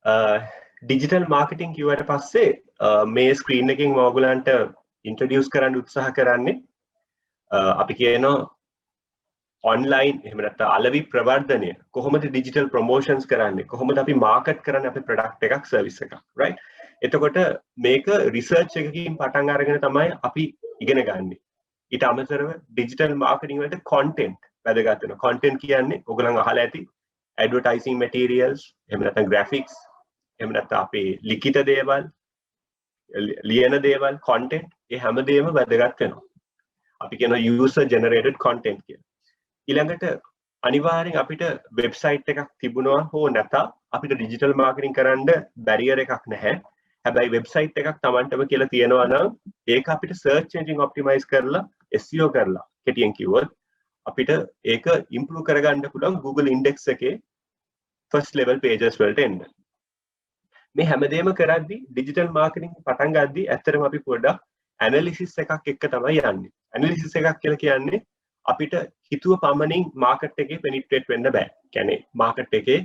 Digital marketing කිව්වට පස්සේ මේ ස්ක්‍රීන් එකකින් ඔයගලන්ට ඉන්ට්‍රොඩියුස් කරන්න උත්සාහ කරන්නේ අපි කියනවා ඔන්ලයින් එහෙම නැත්නම් අලෙවි ප්‍රවර්ධනය කොහොමද ඩිජිටල් ප්‍රොමෝෂන්ස් කරන්නේ කොහොමද අපි මාකට් කරන්නේ අපේ ප්‍රොඩක්ට් එකක් සර්විස් එකක් රයිට් එතකොට මේක රිසර්ච් එකකින් පටන් අරගෙන තමයි අපි ඉගෙන ගන්න. ඊට අමතරව ඩිජිටල් මාර්කටිං වලට කන්ටෙන්ට් වැදගත් වෙනවා. කන්ටෙන්ට් කියන්නේ ඔයගොල්ලන් අහලා ඇති ඇඩ්වර්ටයිසිං මැටීරියල්ස් එහෙම නැත්නම් ග්‍රැෆික්ස් එහෙම නැත්නම් අපේ ලිඛිත දේවල් ලියන දේවල් කන්ටෙන්ට් ඒ හැමදේම වැදගත් වෙනවා. අපි කියනවා user generated content කියලා. ඊළඟට අනිවාර්යෙන් අපිට වෙබ්සයිට් එකක් තිබුණා හෝ නැත අපිට ඩිජිටල් මාර්කටිං කරන්න බැරියර් එකක් නැහැ. හැබැයි වෙබ්සයිට් එකක් Tamanටම කියලා තියෙනවා නම් ඒක අපිට search engine optimize කරලා SEO කරලා කෙටියෙන් කිව්වොත් අපිට ඒක improve කරගන්න පුළුවන් Google index එකේ first level pages වලට එන්න. මේ හැමදේම කරද්දී ඩිජිටල් මාර්කටිං පටන් ගද්දී ඇත්තටම අපි පොඩ්ඩක් ඇනලිසිස් එකක් එක්ක තමයි යන්නේ. ඇනලිසිස් එකක් කියලා කියන්නේ අපිට හිතුව පමණින් මාකට් එකේ පෙනිට්‍රේට් වෙන්න බෑ. කියන්නේ මාකට් එකේ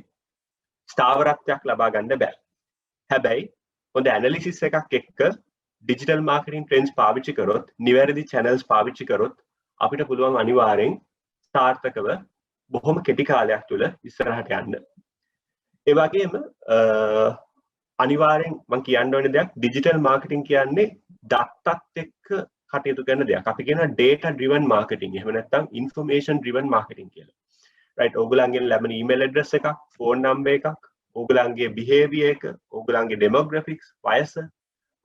ස්ථාවරත්වයක් ලබා ගන්න බෑ. හැබැයි හොඳ ඇනලිසිස් එකක් එක්ක ඩිජිටල් මාර්කටිං ට්‍රෙන්ඩ්ස් පාවිච්චි කරොත්, නිවැරදි channels පාවිච්චි කරොත් අපිට පුළුවන් අනිවාර්යෙන් සාර්ථකව බොහොම කෙටි කාලයක් තුළ ඉස්සරහට යන්න. ඒ වගේම අනිවාර්යෙන් මම කියන්න ඕනේ දෙයක් ඩිජිටල් මාර්කටිං කියන්නේ දත්තත් එක්ක කටයුතු කරන දෙයක්. අපි කියනවා data driven marketing. එහෙම නැත්නම් information driven marketing කියලා. right ඕගොල්ලන්ගෙන් ලැබෙන email address එකක්, phone number එකක්, ඕගොල්ලන්ගේ behavior එක, ඕගොල්ලන්ගේ demographics, වයස,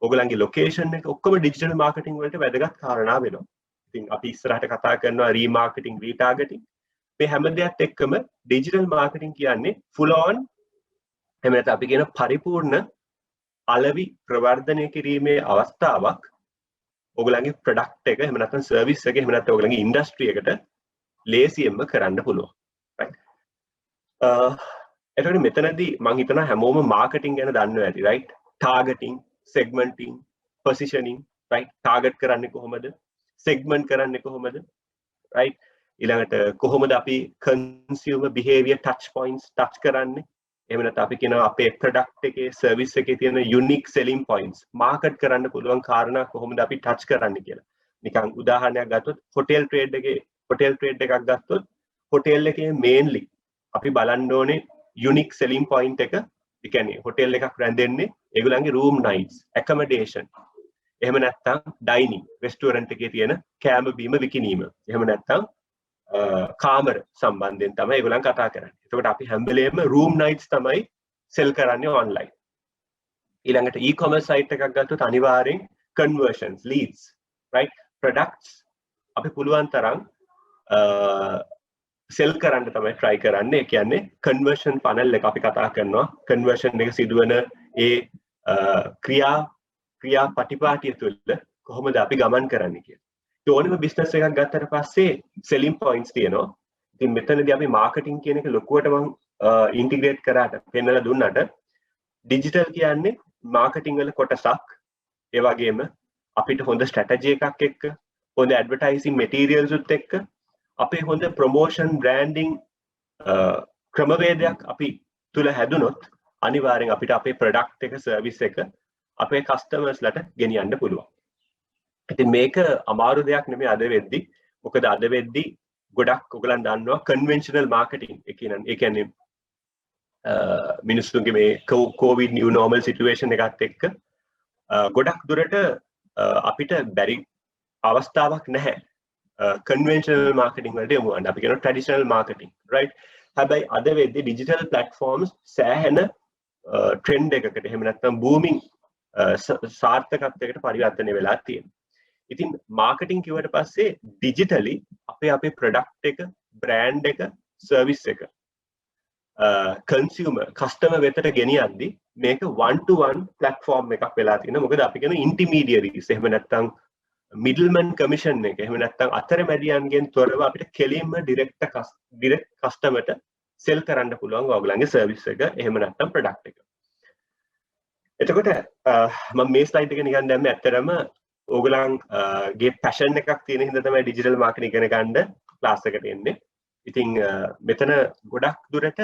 ඕගොල්ලන්ගේ location එක ඔක්කොම digital marketing වලට වැදගත් කාරණා වෙනවා. ඉතින් අපි ඉස්සරහට කතා කරනවා remarketing, retargeting. මේ හැම දෙයක් එක්කම digital marketing කියන්නේ full on එහෙම නැත්නම් අපි කියන පරිපූර්ණ අලෙවි ප්‍රවර්ධනය කිරීමේ අවස්ථාවක් ඔයගලගේ ප්‍රොඩක්ට් එක එහෙම නැත්නම් සර්විස් එක එහෙම නැත්නම් ඔයගලගේ ඉන්ඩස්ට්‍රි එකට ලේසියෙන්ම කරන්න පුළුවන්. right එතකොට මෙතනදී මම හිතනවා හැමෝම මාකටිං ගැන දන්නවා ඇති right targeting segmenting positioning right target කරන්නේ කොහොමද segment කරන්නේ කොහොමද right ඊළඟට කොහොමද අපි consumer behavior touch points touch කරන්නේ එහෙම නැත්නම් අපි කියනවා අපේ ප්‍රොඩක්ට් එකේ සර්විස් එකේ තියෙන unique selling points මාකට් කරන්න පුළුවන් කාරණා කොහොමද අපි ටච් කරන්නේ කියලා. නිකන් උදාහරණයක් ගත්තොත් හොටෙල් ට්‍රේඩ් එකක් ගත්තොත් හොටෙල් එකේ mainly අපි බලන්න ඕනේ unique selling point එක. ඒ කියන්නේ හොටෙල් එකක් රැඳෙන්නේ ඒගොල්ලන්ගේ room nights, accommodation. එහෙම නැත්නම් dining, restaurant එකේ තියෙන කෑම බීම විකිණීම. එහෙම නැත්නම් කාමර සම්බන්ධයෙන් තමයි ඒගොල්ලන් කතා කරන්නේ. එතකොට අපි හැම වෙලේම room nights තමයි sell කරන්නේ online. ඊළඟට e-commerce site එකක් ගත්තොත් අනිවාර්යෙන් conversions, leads, right? products අපි පුළුවන් තරම් sell කරන්න තමයි try කරන්නේ. ඒ කියන්නේ conversion funnel එක අපි කතා කරනවා. conversion එක සිදුවන ඒ ක්‍රියා පටිපාටිය තුළ කොහොමද අපි ගමන් කරන්නේ කියලා. ඕනම බිස්නස් එකක් ගත්තට පස්සේ selling points තියෙනවා. ඉතින් මෙතනදී අපි marketing කියන එක ලොකුවට මම integrate කරාට පෙන්නලා දුන්නාට digital කියන්නේ marketing වල කොටසක්. ඒ වගේම අපිට හොඳ strategy එකක් එක්ක හොඳ advertising materials උත් එක්ක අපේ හොඳ promotion branding ක්‍රමවේදයක් අපි තුල හැදුනොත් අනිවාර්යෙන් අපිට අපේ product එක service එක අපේ customers ලට ගෙනියන්න පුළුවන්. ඉතින් මේක අමාරු දෙයක් නෙමෙයි අද වෙද්දි. මොකද අද වෙද්දි ගොඩක් ඔයගලන් දන්නවා conventional marketing ඒ කියන්නේ මිනිස්සුන්ගේ මේ COVID new normal situation එකත් එක්ක ගොඩක් දුරට අපිට බැරි අවස්ථාවක් නැහැ conventional marketing වලට යමු වන්න. අපි කියනවා traditional marketing right. හැබැයි අද වෙද්දි digital platforms සෑහෙන trend එකකට එහෙම නැත්නම් booming සාර්ථකත්වයකට පරිවර්තනය වෙලා තියෙනවා. ඉතින් මාකටිං කිව්වට පස්සේ ඩිජිටලි අපේ ප්‍රොඩක්ට් එක, බ්‍රෑන්ඩ් එක, සර්විස් එක කන්සියුමර් කස්ටමර් වෙතට ගෙනියද්දි මේක one to one platform එකක් වෙලා තියෙනවා. මොකද අපි කියන ඉන්ටර්මීඩියරිස් එහෙම නැත්නම් මිඩල්මන් කමිෂන් එක එහෙම නැත්නම් අතරමැදියන්ගෙන් තොරව අපිට කෙලින්ම ඩිරෙක්ට් කස්ටමර්ට සෙල් කරන්න පුළුවන් ඔයගලගේ සර්විස් එක එහෙම නැත්නම් ප්‍රොඩක්ට් එක. එතකොට මම මේ ස්ලයිඩ් එක නිකන් දැම්මේ ඇත්තටම ඕගලන්ගේ පැෂන් එකක් තියෙන හින්දා තමයි ඩිජිටල් මාර්කටිං ඉගෙන ගන්න ක්ලාස් එකට එන්නේ. ඉතින් මෙතන ගොඩක් දුරට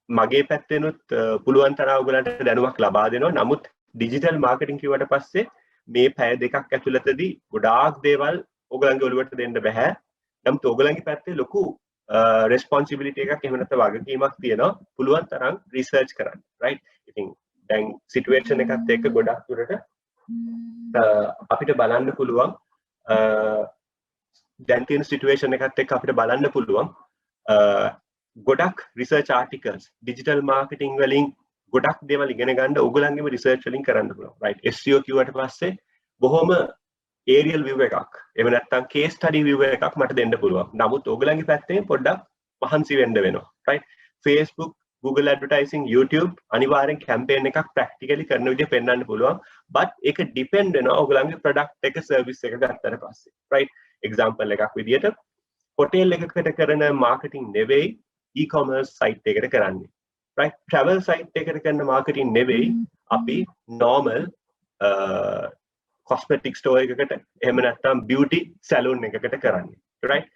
මගේ පැත්තෙනුත් පුළුවන් තරම් ඔයගලන්ට දැනුමක් ලබා දෙනවා. නමුත් ඩිජිටල් මාකටිං කිව්වට පස්සේ මේ පැය දෙකක් ඇතුළතදී ගොඩාක් දේවල් ඔයගලන්ගේ ඔළුවට දෙන්න බෑ. නමුත් ඔයගලන්ගේ පැත්තේ ලොකු responsibility එකක් එහෙම නැත්නම් වගකීමක් තියෙනවා. පුළුවන් තරම් රිසර්ච් කරන්න. right? ඉතින් දැන් situation එකත් එක්ක ගොඩක් දුරට අපිට බලන්න පුළුවන් දැන් තියෙන සිටුේෂන් එකත් එක්ක අපිට බලන්න පුළුවන් ගොඩක් රිසර්ච් ආටිකල්ස් ඩිජිටල් මාකටිං වලින් ගොඩක් දේවල් ඉගෙන ගන්න ඔයගොල්ලන්ගේම රිසර්ච් වලින් කරන්න පුළුවන් රයිට් SEO කිව්වට පස්සේ බොහොම ඒරියල් view එකක් එහෙම නැත්නම් case study view එකක් මට දෙන්න පුළුවන් නමුත් ඔයගොල්ලන්ගේ පැත්තෙන් පොඩ්ඩක් මහන්සි වෙන්න වෙනවා right Facebook Google advertising YouTube අනිවාර්යෙන් campaign එකක් practically කරන විදිහ පෙන්වන්න පුළුවන් but ඒක depend වෙනවා ඔයගොල්ලන්ගේ product එක service එක ගත්තට පස්සේ right example එකක් විදියට hotel එකකට කරන marketing නෙවෙයි e-commerce site එකකට කරන්නේ right travel site එකකට කරන marketing නෙවෙයි අපි normal cosmetic store එකකට එහෙම නැත්නම් beauty salon එකකට කරන්නේ right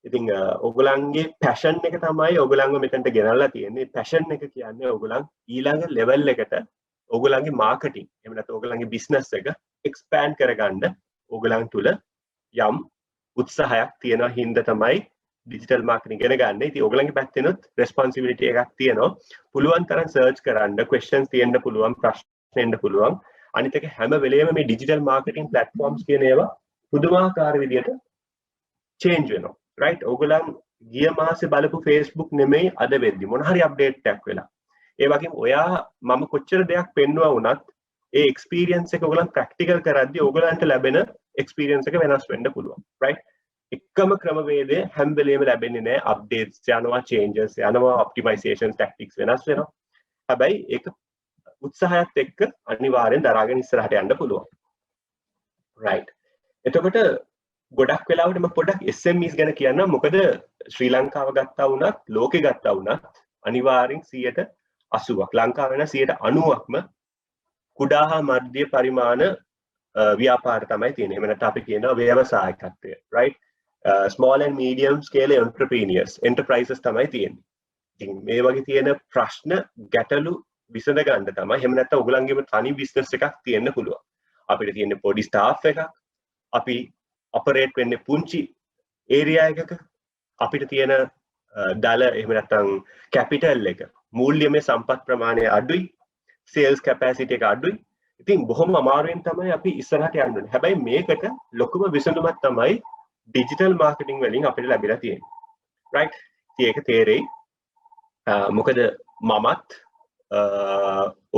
ඉතින් ඔයගොල්ලන්ගේ passion එක තමයි ඔයගොල්ලන්ව මෙතනට ගෙනල්ලා තියෙන්නේ passion එක කියන්නේ ඔයගොල්ලන් ඊළඟ level එකට ඔයගොල්ලන්ගේ marketing එහෙම නැත්නම් ඔයගොල්ලන්ගේ business එක expand කරගන්න ඔයගොල්ලන් තුල යම් උත්සාහයක් තියෙනවා හින්දා තමයි digital marketing ඉගෙන ගන්න. ඉතින් ඔයගොල්ලන්ගේ පැත්තෙනුත් responsibility එකක් තියෙනවා. පුළුවන් තරම් search කරන්න, questions තියෙන්න පුළුවන්, ප්‍රශ්න එන්න පුළුවන්. අනිත් එක හැම වෙලේම මේ digital marketing platforms කියන ඒවා පුදුමාකාර විදියට change වෙනවා. right ඔයගොල්ලන් ගිය මාසේ බලපු Facebook නෙමෙයි අද වෙද්දි මොන හරි අප්ඩේට් එකක් වෙලා ඒ වගේම ඔයා මම කොච්චර දෙයක් පෙන්නුවා වුණත් ඒ එක්ස්පීරියන්ස් එක ඔයගොල්ලන් ප්‍රැක්ටිකල් කරද්දී ඔයගොල්ලන්ට ලැබෙන එක්ස්පීරියන්ස් එක වෙනස් වෙන්න පුළුවන් right එකම ක්‍රමවේදය හැම වෙලේම ලැබෙන්නේ නැහැ අප්ඩේට්ස් යනවා changes යනවා optimization tactics වෙනස් වෙනවා හැබැයි ඒක උත්සාහයත් එක්ක අනිවාර්යෙන් දරාගෙන ඉස්සරහට යන්න පුළුවන් right එතකොට ගොඩක් වෙලාවට මම පොඩ්ඩක් SMEs ගැන කියන්නම් මොකද ශ්‍රී ලංකාව ගත්තා වුණත් ලෝකෙ ගත්තා වුණත් අනිවාර්යෙන් 80ක් ලංකාවේ නම් 90%ක්ම කුඩා හා මධ්‍ය පරිමාණ ව්‍යාපාර තමයි තියෙන්නේ. එහෙම නැත්නම් අපි කියනවා ව්‍යවසායකත්වය right small and medium scale entrepreneurs enterprises තමයි තියෙන්නේ. ඉතින් මේ වගේ තියෙන ප්‍රශ්න ගැටලු විසඳ ගන්න තමයි එහෙම නැත්නම් ඔයගොල්ලන්ගේම තනි business එකක් තියෙන්න පුළුවන්. අපිට තියෙන්නේ පොඩි staff එකක්. අපි operate වෙන්නේ පුංචි area එකක අපිට තියෙන දල එහෙම නැත්නම් capital එක මූල්‍යමය සම්පත් ප්‍රමාණය අඩුයි sales capacity එක අඩුයි ඉතින් බොහොම අමාරුවෙන් තමයි අපි ඉස්සරහට යන්න ඕනේ හැබැයි මේකට ලොකුම විසඳුමක් තමයි digital marketing වලින් අපිට ලැබිලා තියෙන්නේ right ඉතින් ඒක තේරෙයි මොකද මමත්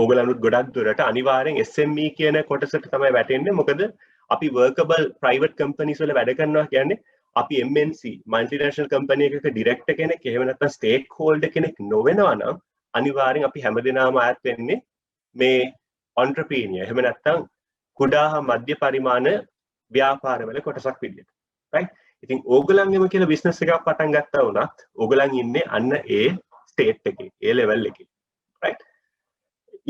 ඕගලනුත් ගොඩක් දුරට අනිවාර්යෙන් SME කියන කොටසට තමයි වැටෙන්නේ මොකද අපි workable private companies වල වැඩ කරනවා කියන්නේ අපි MNC multinational company එකක director කෙනෙක් එහෙම නැත්නම් stakeholder කෙනෙක් නොවෙනවා නම් අනිවාර්යෙන් අපි හැමදෙනාම ආයත් වෙන්නේ මේ entrepreneur එහෙම නැත්නම් කුඩා හා මධ්‍ය පරිමාණ ව්‍යාපාරවල කොටසක් විදියට right ඉතින් ඕගලන්ගෙම කියලා business එකක් පටන් ගත්තා වුණත් ඕගලන් ඉන්නේ අන්න ඒ state එකේ ඒ level එකේ right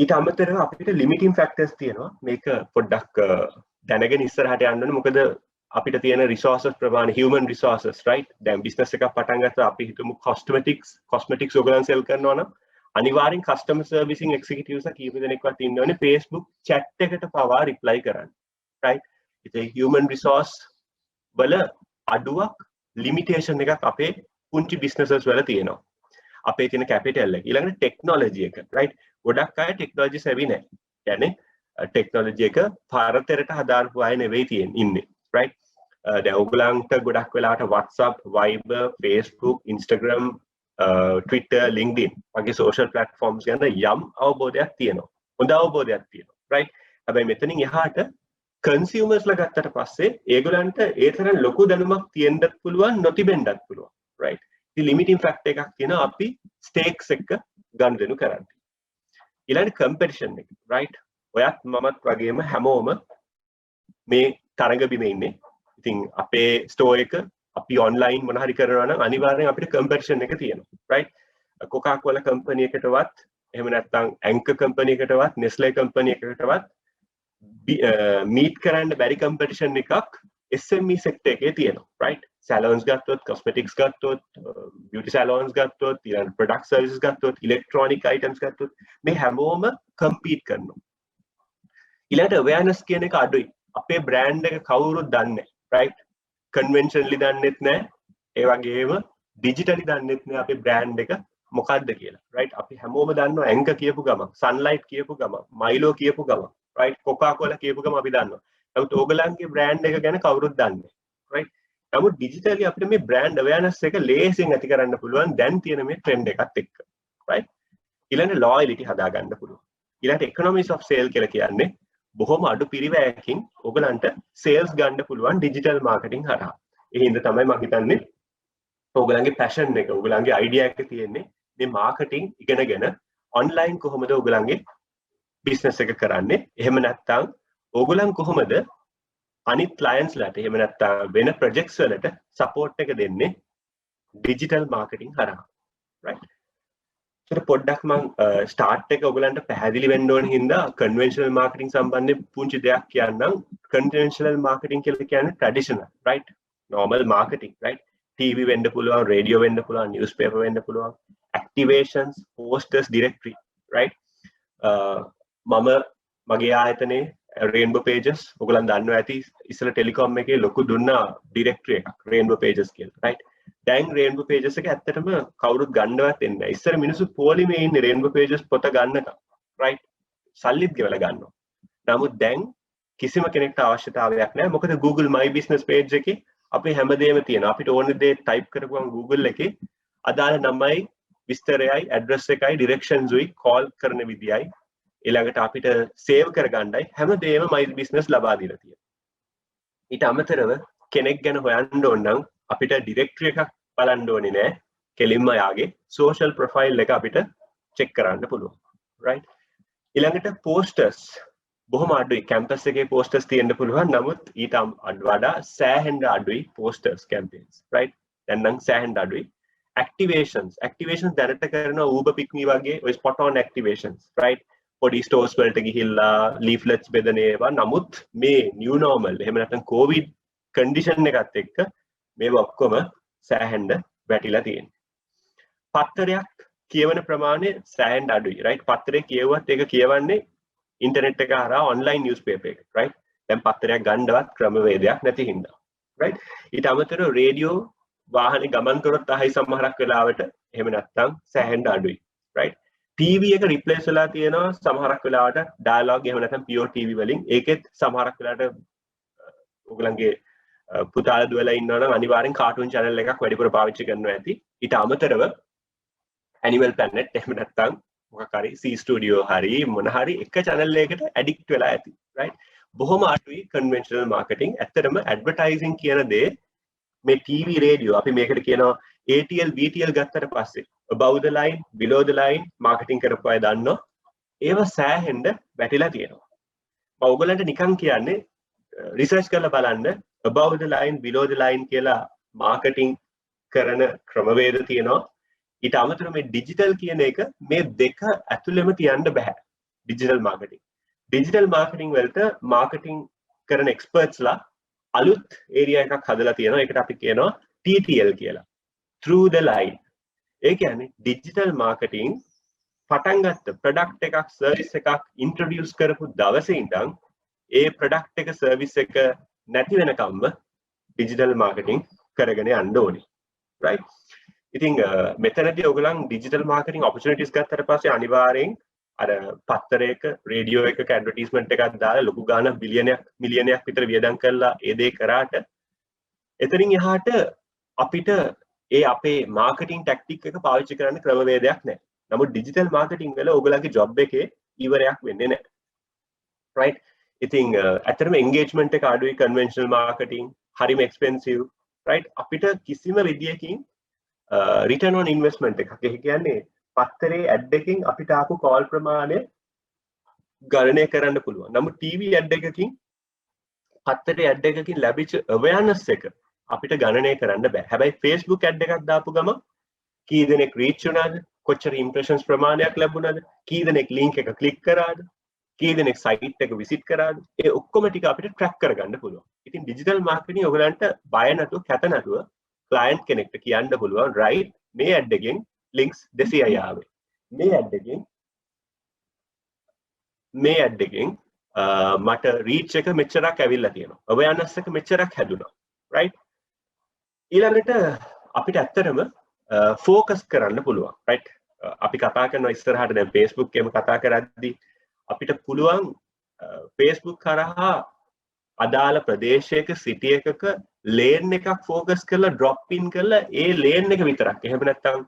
ඊට අමතරව අපිට limiting factors තියෙනවා මේක පොඩ්ඩක් දැනගෙන ඉස්සරහට යන්න ඕනේ මොකද අපිට තියෙන resources ප්‍රමාණය human resources right දැන් business එකක් පටන් ගත්තා අපි හිතමු cosmetics ඔයගලන් sell කරනවා නම් අනිවාර්යෙන් customer servicing executives කීප දෙනෙක්වත් ඉන්න ඕනේ Facebook chat එකට පවා reply කරන්න right ඉතින් human resource වල අඩුවක් limitation එකක් අපේ පුංචි businesses වල තියෙනවා අපේ තියෙන capital එක ඊළඟට technology එක right ගොඩක් අය technology savvy නැහැ يعني technology එක පාරතරට හදාරපු අය නෙවෙයි ඉන්නේ right දැන් ඔයගලන්ට ගොඩක් වෙලාවට WhatsApp Viber Facebook Instagram Twitter LinkedIn වගේ social platforms ගැන යම් අවබෝධයක් තියෙනවා හොඳ අවබෝධයක් තියෙනවා right හැබැයි මෙතනින් එහාට consumers ලා ගත්තට පස්සේ ඒගොල්ලන්ට ඒ තරම් ලොකු දැනුමක් තියෙන්නත් පුළුවන් නොතිබෙන්නත් පුළුවන් right ඉතින් limiting factor එකක් තියෙනවා අපි stakes එක ගනුදෙනු කරන්නේ ඊළඟ competition එක right ඔයත් මමත් වගේම හැමෝම මේ තරඟ බිම ඉන්නේ. ඉතින් අපේ store එක අපි online මොන හරි කරනවා නම් අනිවාර්යෙන් අපිට competition එක තියෙනවා. right? Coca-Cola company එකටවත් එහෙම නැත්නම් Anchor company එකටවත් Nestle company එකකටවත් meet කරන්න බැරි competition එකක් SME sector එකේ තියෙනවා right salons ගත්තොත් cosmetics ගත්තොත් beauty salons ගත්තොත් ඊළඟ product services ගත්තොත් electronic items ගත්තොත් මේ හැමෝම compete කරනවා ඊළඟට awareness කියන එක අඩුයි අපේ brand එක කවුරුත් දන්නේ right conventionally දන්නෙත් නැහැ ඒ වගේම digitally දන්නෙත් නැහැ අපේ brand එක මොකක්ද කියලා right අපි හැමෝම දන්නවා Anchor කියපු ගමන් sunlight කියපු ගමන් Milo කියපු ගමන් right Coca Cola කියපු ගමන් අපි දන්නවා නමුත් ඕගලන්ගේ brand එක ගැන කවුරුත් දන්නේ නැහැ right නමුත් digitally අපිට මේ brand awareness එක ලේසියෙන් ඇති කරන්න පුළුවන් දැන් තියෙන මේ trend එකත් එක්ක right ඊළඟ loyalty හදා ගන්න පුළුවන් ඊළඟ economies of scale කියලා කියන්නේ බොහොම අඩු පිරිවැයකින් ඕගලන්ට sales ගන්න පුළුවන් digital marketing හරහා ඒ හින්දා තමයි මම හිතන්නේ ඕගලන්ගේ passion එක ඕගලන්ගේ idea එක තියෙන්නේ මේ marketing ඉගෙනගෙන online කොහොමද ඕගලන්ගේ business එක කරන්නේ එහෙම නැත්නම් ඕගලන් කොහොමද අනිත් clients ලට එහෙම නැත්නම් වෙන projects වලට support එක දෙන්නේ digital marketing හරහා right so පොඩ්ඩක් මම start එක ඔයගලන්ට පැහැදිලි වෙන්න ඕන හින්දා conventional marketing සම්බන්ධයෙන් පුංචි දෙයක් කියන්නම් conventional marketing කියලා කියන්නේ traditional right normal marketing right TV වෙන්න පුළුවන් radio වෙන්න පුළුවන් newspaper වෙන්න පුළුවන් activations posters directory right මම මගේ ආයතනයේ rainbow pages ඔයගලන් දන්නවා ඇති ඉස්සර ටෙලිකොම් එකේ ලොකු දුන්නා directory එකක් rainbow pages කියලා right දැන් rainbow pages එක ඇත්තටම කවුරුත් ගන්නවත් එන්නේ නැහැ ඉස්සර මිනිස්සු පොලිමේ ඉන්නේ rainbow pages පොත ගන්නකම් right සල්ලිත් ගෙවලා ගන්නවා නමුත් දැන් කිසිම කෙනෙක්ට අවශ්‍යතාවයක් නැහැ මොකද Google my business page එකේ අපේ හැමදේම තියෙනවා අපිට ඕන දේ type කරපුවම Google එකේ අදාළ නමයි විස්තරයයි address එකයි directions උයි call කරන විදියයි ඊළඟට අපිට save කරගන්නයි හැමදේම my business ලබා දීලා තියෙනවා. ඊට අමතරව කෙනෙක් ගැන හොයන්න ඕන නම් අපිට directory එකක් බලන්න ඕනේ නෑ. කෙලින්ම යාගේ social profile එක අපිට check කරන්න පුළුවන්. right? ඊළඟට posters බොහොම අඩුයි. campus එකේ posters තියෙන්න පුළුවන්. නමුත් ඊට වඩා සෑහෙන්න අඩුයි posters campaigns. right? දැන් නම් සෑහෙන්න අඩුයි. activations දැනට කරන Uber pick me වගේ ඔය spot on activations. right? පොඩි ස්ටෝර්ස් වලට ගිහිල්ලා ලීෆ්ලට්ස් බෙදන ඒවා නමුත් මේ නිව් නෝමල් එහෙම නැත්නම් කොවිඩ් කන්ඩිෂන් එකත් එක්ක මේවා ඔක්කොම සෑහෙන්න වැටිලා තියෙනවා. පත්තරයක් කියවන ප්‍රමාණය සෑහෙන්න අඩුයි. right? පත්තරේ කියවුවත් ඒක කියවන්නේ ඉන්ටර්නෙට් එක හරහා ඔන්ලයින් නිවුස්පේපර් එක. right? දැන් පත්තරයක් ගන්නවත් ක්‍රමවේදයක් නැති හින්දා. right? ඊට අමතරව රේඩියෝ වාහනේ ගමන් කරොත් ආයි සමහරක් වෙලාවට එහෙම නැත්නම් සෑහෙන්න අඩුයි. right? TV එක රිප්ලේස් වෙලා තියෙනවා සමහරක් වෙලාවට ඩයලොග් එහෙම නැත්නම් pure TV වලින් ඒකෙත් සමහරක් වෙලාවට ඔයගලන්ගේ පුතාලා දුවලා ඉන්නවා නම් අනිවාර්යෙන් කාටුන් channel එකක් වැඩිපුර පාවිච්චි කරනවා ඇති ඊට අමතරව Animal Planet එහෙම නැත්නම් මොකක් හරි C Studio හරි මොන හරි එක channel එකකට addict වෙලා ඇති right බොහොම අඩුයි conventional marketing ඇත්තටම advertising කියන දේ මේ TV radio අපි මේකට කියනවා ATL BTL ගත්තට පස්සේ above the line below the line marketing කරපු අය දන්නවා ඒව සෑහෙන්න වැටිලා තියෙනවා මම ඔයගලන්ට නිකන් කියන්නේ රිසර්ච් කරලා බලන්න above the line below the line කියලා marketing කරන ක්‍රමවේද තියෙනවා ඊට අමතරව මේ digital කියන එක මේ දෙක ඇතුළෙම තියන්න බෑ digital marketing වලට marketing කරන experts ලා අලුත් area එකක් හදලා තියෙනවා ඒකට අපි කියනවා TTL කියලා through the line ඒ කියන්නේ digital marketing පටන් ගත්ත product එකක් service එකක් introduce කරපු දවසේ ඉඳන් ඒ product එක service එක නැති වෙනකම්ම digital marketing කරගෙන යන්න ඕනේ right ඉතින් මෙතනදී ඔයගලන් digital marketing opportunities ගත්තට පස්සේ අනිවාර්යෙන් අර පත්තරයක රේඩියෝ එකක ඇඩ්වර්ටයිස්මන්ට් එකක් දාලා ලොකු ගාණක් මිලියනයක් විතර වියදම් කරලා ඒ දේ කරාට එතනින් එහාට අපිට ඒ අපේ මාකටිං ටැක්ටික් එක පාවිච්චි කරන්න ක්‍රමවේදයක් නැහැ. නමුත් ඩිජිටල් මාකටිං වල ඔයගලගේ ජොබ් එකේ ඉවරයක් වෙන්නේ නැහැ. right? ඉතින් ඇත්තටම engagement එක අඩුයි conventional marketing හරිම expensive right? අපිට කිසිම විදියකින් return on investment එකක්. ඒ කියන්නේ පත්තරේ ad එකකින් අපිට ආපු call ප්‍රමාණය ගණනය කරන්න පුළුවන්. නමුත් TV ad එකකින් පත්තරේ ad එකකින් ලැබිච්ච awareness එක අපිට ගණනය කරන්න බෑ. හැබැයි Facebook ad එකක් දාපු ගමන් කී දෙනෙක් reach වුණාද? කොච්චර impressions ප්‍රමාණයක් ලැබුණාද? කී දෙනෙක් link එක click කරාද? කී දෙනෙක් site එක visit කරාද? ඒ ඔක්කොම ටික අපිට track කරගන්න පුළුවන්. ඉතින් ඩිජිටල් මාකටිං ඔයගලන්ට බය නැතුව කැත නැතුව ක්ලයන්ට් කෙනෙක්ට කියන්න පුළුවන් රයිට් මේ ඇඩ් එකෙන් ලින්ක්ස් 200යි ආවේ. මේ ඇඩ් එකෙන් මට රීච් එක මෙච්චරක් ඇවිල්ලා තියෙනවා. අවයර්නස් එක මෙච්චරක් හැදුනා. රයිට්? ඊළඟට අපිට ඇත්තටම ෆෝකස් කරන්න පුළුවන්. රයිට්? අපි කතා කරන ඉස්සරහට දැන් Facebook එකේම කතා කරද්දී අපිට පුළුවන් Facebook කරහා අදාළ ප්‍රදේශයක සිටි එකක ලේන් එකක් ෆෝකස් කරලා ඩ්‍රොප් ඉන් කරලා ඒ ලේන් එක විතරක් එහෙම නැත්නම්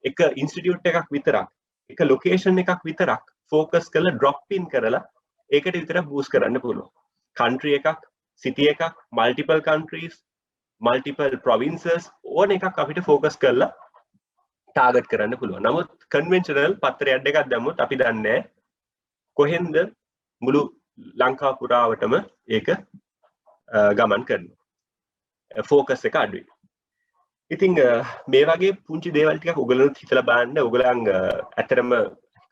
එක ඉන්ස්ටිටියුට් එකක් විතරක් එක ලොකේෂන් එකක් විතරක් ෆෝකස් කරලා ඩ්‍රොප් ඉන් කරලා ඒකට විතරක් බූස්ට් කරන්න පුළුවන්. කන්ට්‍රි එකක්, සිටි එකක්, මල්ටිපල් කන්ට්‍රීස්, මල්ටිපල් ප්‍රොවින්සස් ඕන එකක් අපිට ෆෝකස් කරලා ටාගට් කරන්න පුළුවන්. නමුත් කන්වෙන්ෂනල් පත්‍ර ඇඩ් එකක් දැම්මොත් අපි දන්නේ කොහෙන්ද මුළු ලංකාව පුරාවටම ඒක ගමන් කරනවා. ෆෝකස් එක අඩුයි. ඉතින් මේ වගේ පුංචි දේවල් ටිකක් ඔයගලනුත් හිතලා බලන්න. ඔයගලන් ඇත්තටම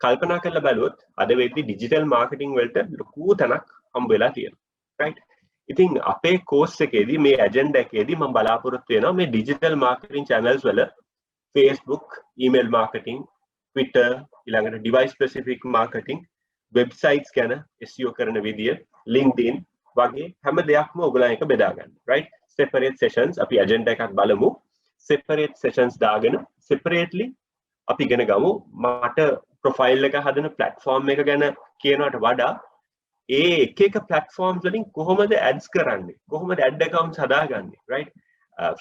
කල්පනා කරලා බලුවොත් අද වෙද්දි ඩිජිටල් මාකටිං වලට ලොකු තැනක් හම්බ වෙලා තියෙනවා. රයිට්? ඉතින් අපේ කෝස් එකේදී මේ ඇජෙන්ඩා එකේදී මම බලාපොරොත්තු වෙනවා මේ ඩිජිටල් මාකටිං channels වල Facebook, email marketing, Twitter, ඊළඟට device specific marketing, websites ගැන SEO කරන විදිය, LinkedIn වගේ හැම දෙයක්ම ඔයගොල්ලන් එක බෙදා ගන්න. right? separate sessions අපි agenda එකක් බලමු. separate sessions දාගෙන separately අපි ඉගෙන ගමු. මට profile එක හදන platform එක ගැන කියනවට වඩා ඒ එක platforms වලින් කොහොමද ads කරන්නේ? කොහොමද ad accounts හදාගන්නේ? right?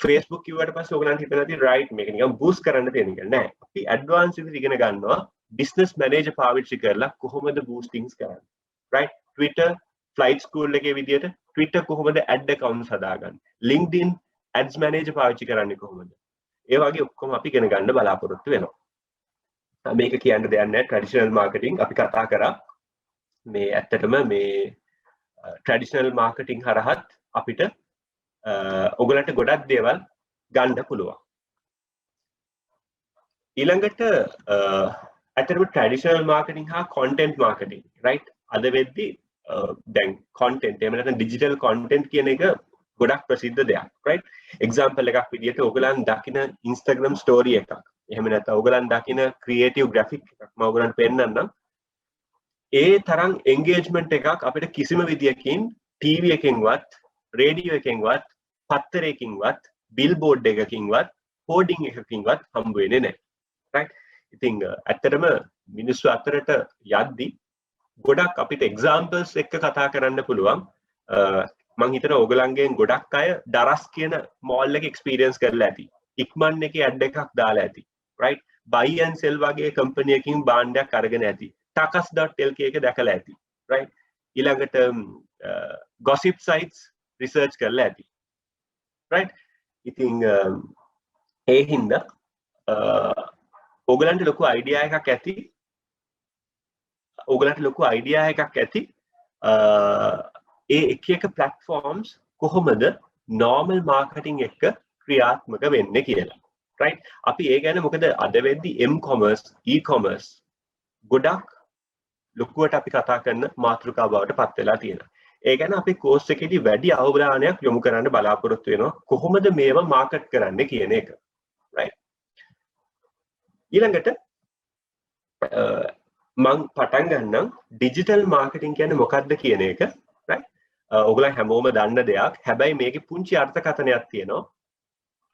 Facebook කිව්වට පස්සේ ඔයගලන්ට හිතනදී right මේක නිකන් boost කරන්න තියෙන එක නෑ. අපි advanced විදිහට ඉගෙන ගන්නවා business manager පාවිච්චි කරලා කොහොමද boostings කරන්නේ. right? Twitter flight school එකේ විදිහට Twitter කොහොමද ad accounts හදාගන්නේ. LinkedIn ads manager පාවිච්චි කරන්නේ කොහොමද. ඒ වගේ ඔක්කොම අපි ඉගෙන ගන්න බලාපොරොත්තු වෙනවා. මේක කියන්න දෙයක් නෑ traditional marketing අපි කතා කරා. මේ ඇත්තටම මේ traditional marketing හරහත් අපිට ඔයගලන්ට ගොඩක් දේවල් ගන්න පුළුවන්. ඊළඟට ඇත්තටම traditional marketing හා content marketing right අද වෙද්දි දැන් content එහෙම නැත්නම් digital content කියන එක ගොඩක් ප්‍රසිද්ධ දෙයක් right example එකක් විදිහට ඔයගලන් දකින Instagram story එකක් එහෙම නැත්නම් ඔයගලන් දකින creative graphic එකක් මම ඔයගලන්ට පෙන්නන්නම් ඒ තරම් engagement එකක් අපිට කිසිම විදියකින් TV එකකින්වත් radio එකකින්වත් පත්තරයකින්වත් billboard එකකින්වත් hoarding එකකින්වත් හම්බ වෙන්නේ නැහැ right ඉතින් ඇත්තටම මිනිස්සු අතරට යද්දි ගොඩක් අපිට examples එක්ක කතා කරන්න පුළුවන් මම හිතනවා ඔයගලන්ගෙන් ගොඩක් අය දරස් කියන mall එක experience කරලා ඇති ඉක්මන් එකේ ad එකක් දාලා ඇති right buy and sell වගේ company එකකින් භාණ්ඩයක් අරගෙන ඇති takas.lk එක දැකලා ඇති right ඊළඟට gossip sites research කරලා ඇති right ඉතින් ඒ හින්දා ඔයගලන්ට ලොකු idea එකක් ඇති ඒ එක platforms කොහොමද normal marketing එක ක්‍රියාත්මක වෙන්නේ කියලා right අපි ඒ ගැන මොකද අද වෙද්දි m-commerce e-commerce ගොඩක් ලොකුවට අපි කතා කරන මාතෘකාව බවට පත් වෙලා තියෙනවා. ඒ ගැන අපි කෝස් එකේදී වැඩි අවධානයක් යොමු කරන්න බලාපොරොත්තු වෙනවා කොහොමද මේවා මාකට් කරන්නේ කියන එක. right. ඊළඟට මම පටන් ගන්නම් ඩිජිටල් මාකටිං කියන්නේ මොකක්ද කියන එක. right. ඔයගොල්ලෝ හැමෝම දන්න දෙයක්. හැබැයි මේකේ පුංචි අර්ථකථනයක් තියෙනවා.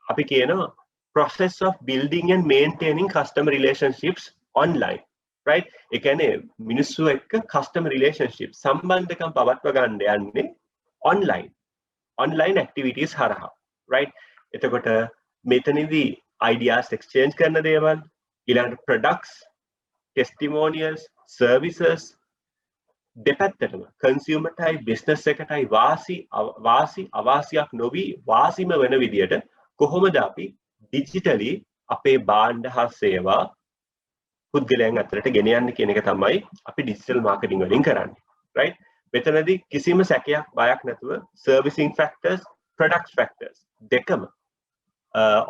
අපි කියනවා process of building and maintaining customer relationships online. right ඒ කියන්නේ මිනිස්සු එක්ක customer relationship සම්බන්ධකම් පවත්වා ගන්න යන්නේ online activities හරහා right එතකොට මෙතනදී ideas exchange කරන දේවල් ඊළඟට products testimonials services දෙපැත්තටම consumer type business එකටයි වාසි අවාසියක් නොවි වාසිම වෙන විදියට කොහොමද අපි digitally අපේ භාණ්ඩ හා සේවා පුද්ගලයන් අතරට ගෙන යන්න කියන එක තමයි අපි ඩිජිටල් මාකටිං වලින් කරන්නේ right මෙතනදී කිසිම සැකයක් බයක් නැතුව servicing factors product factors දෙකම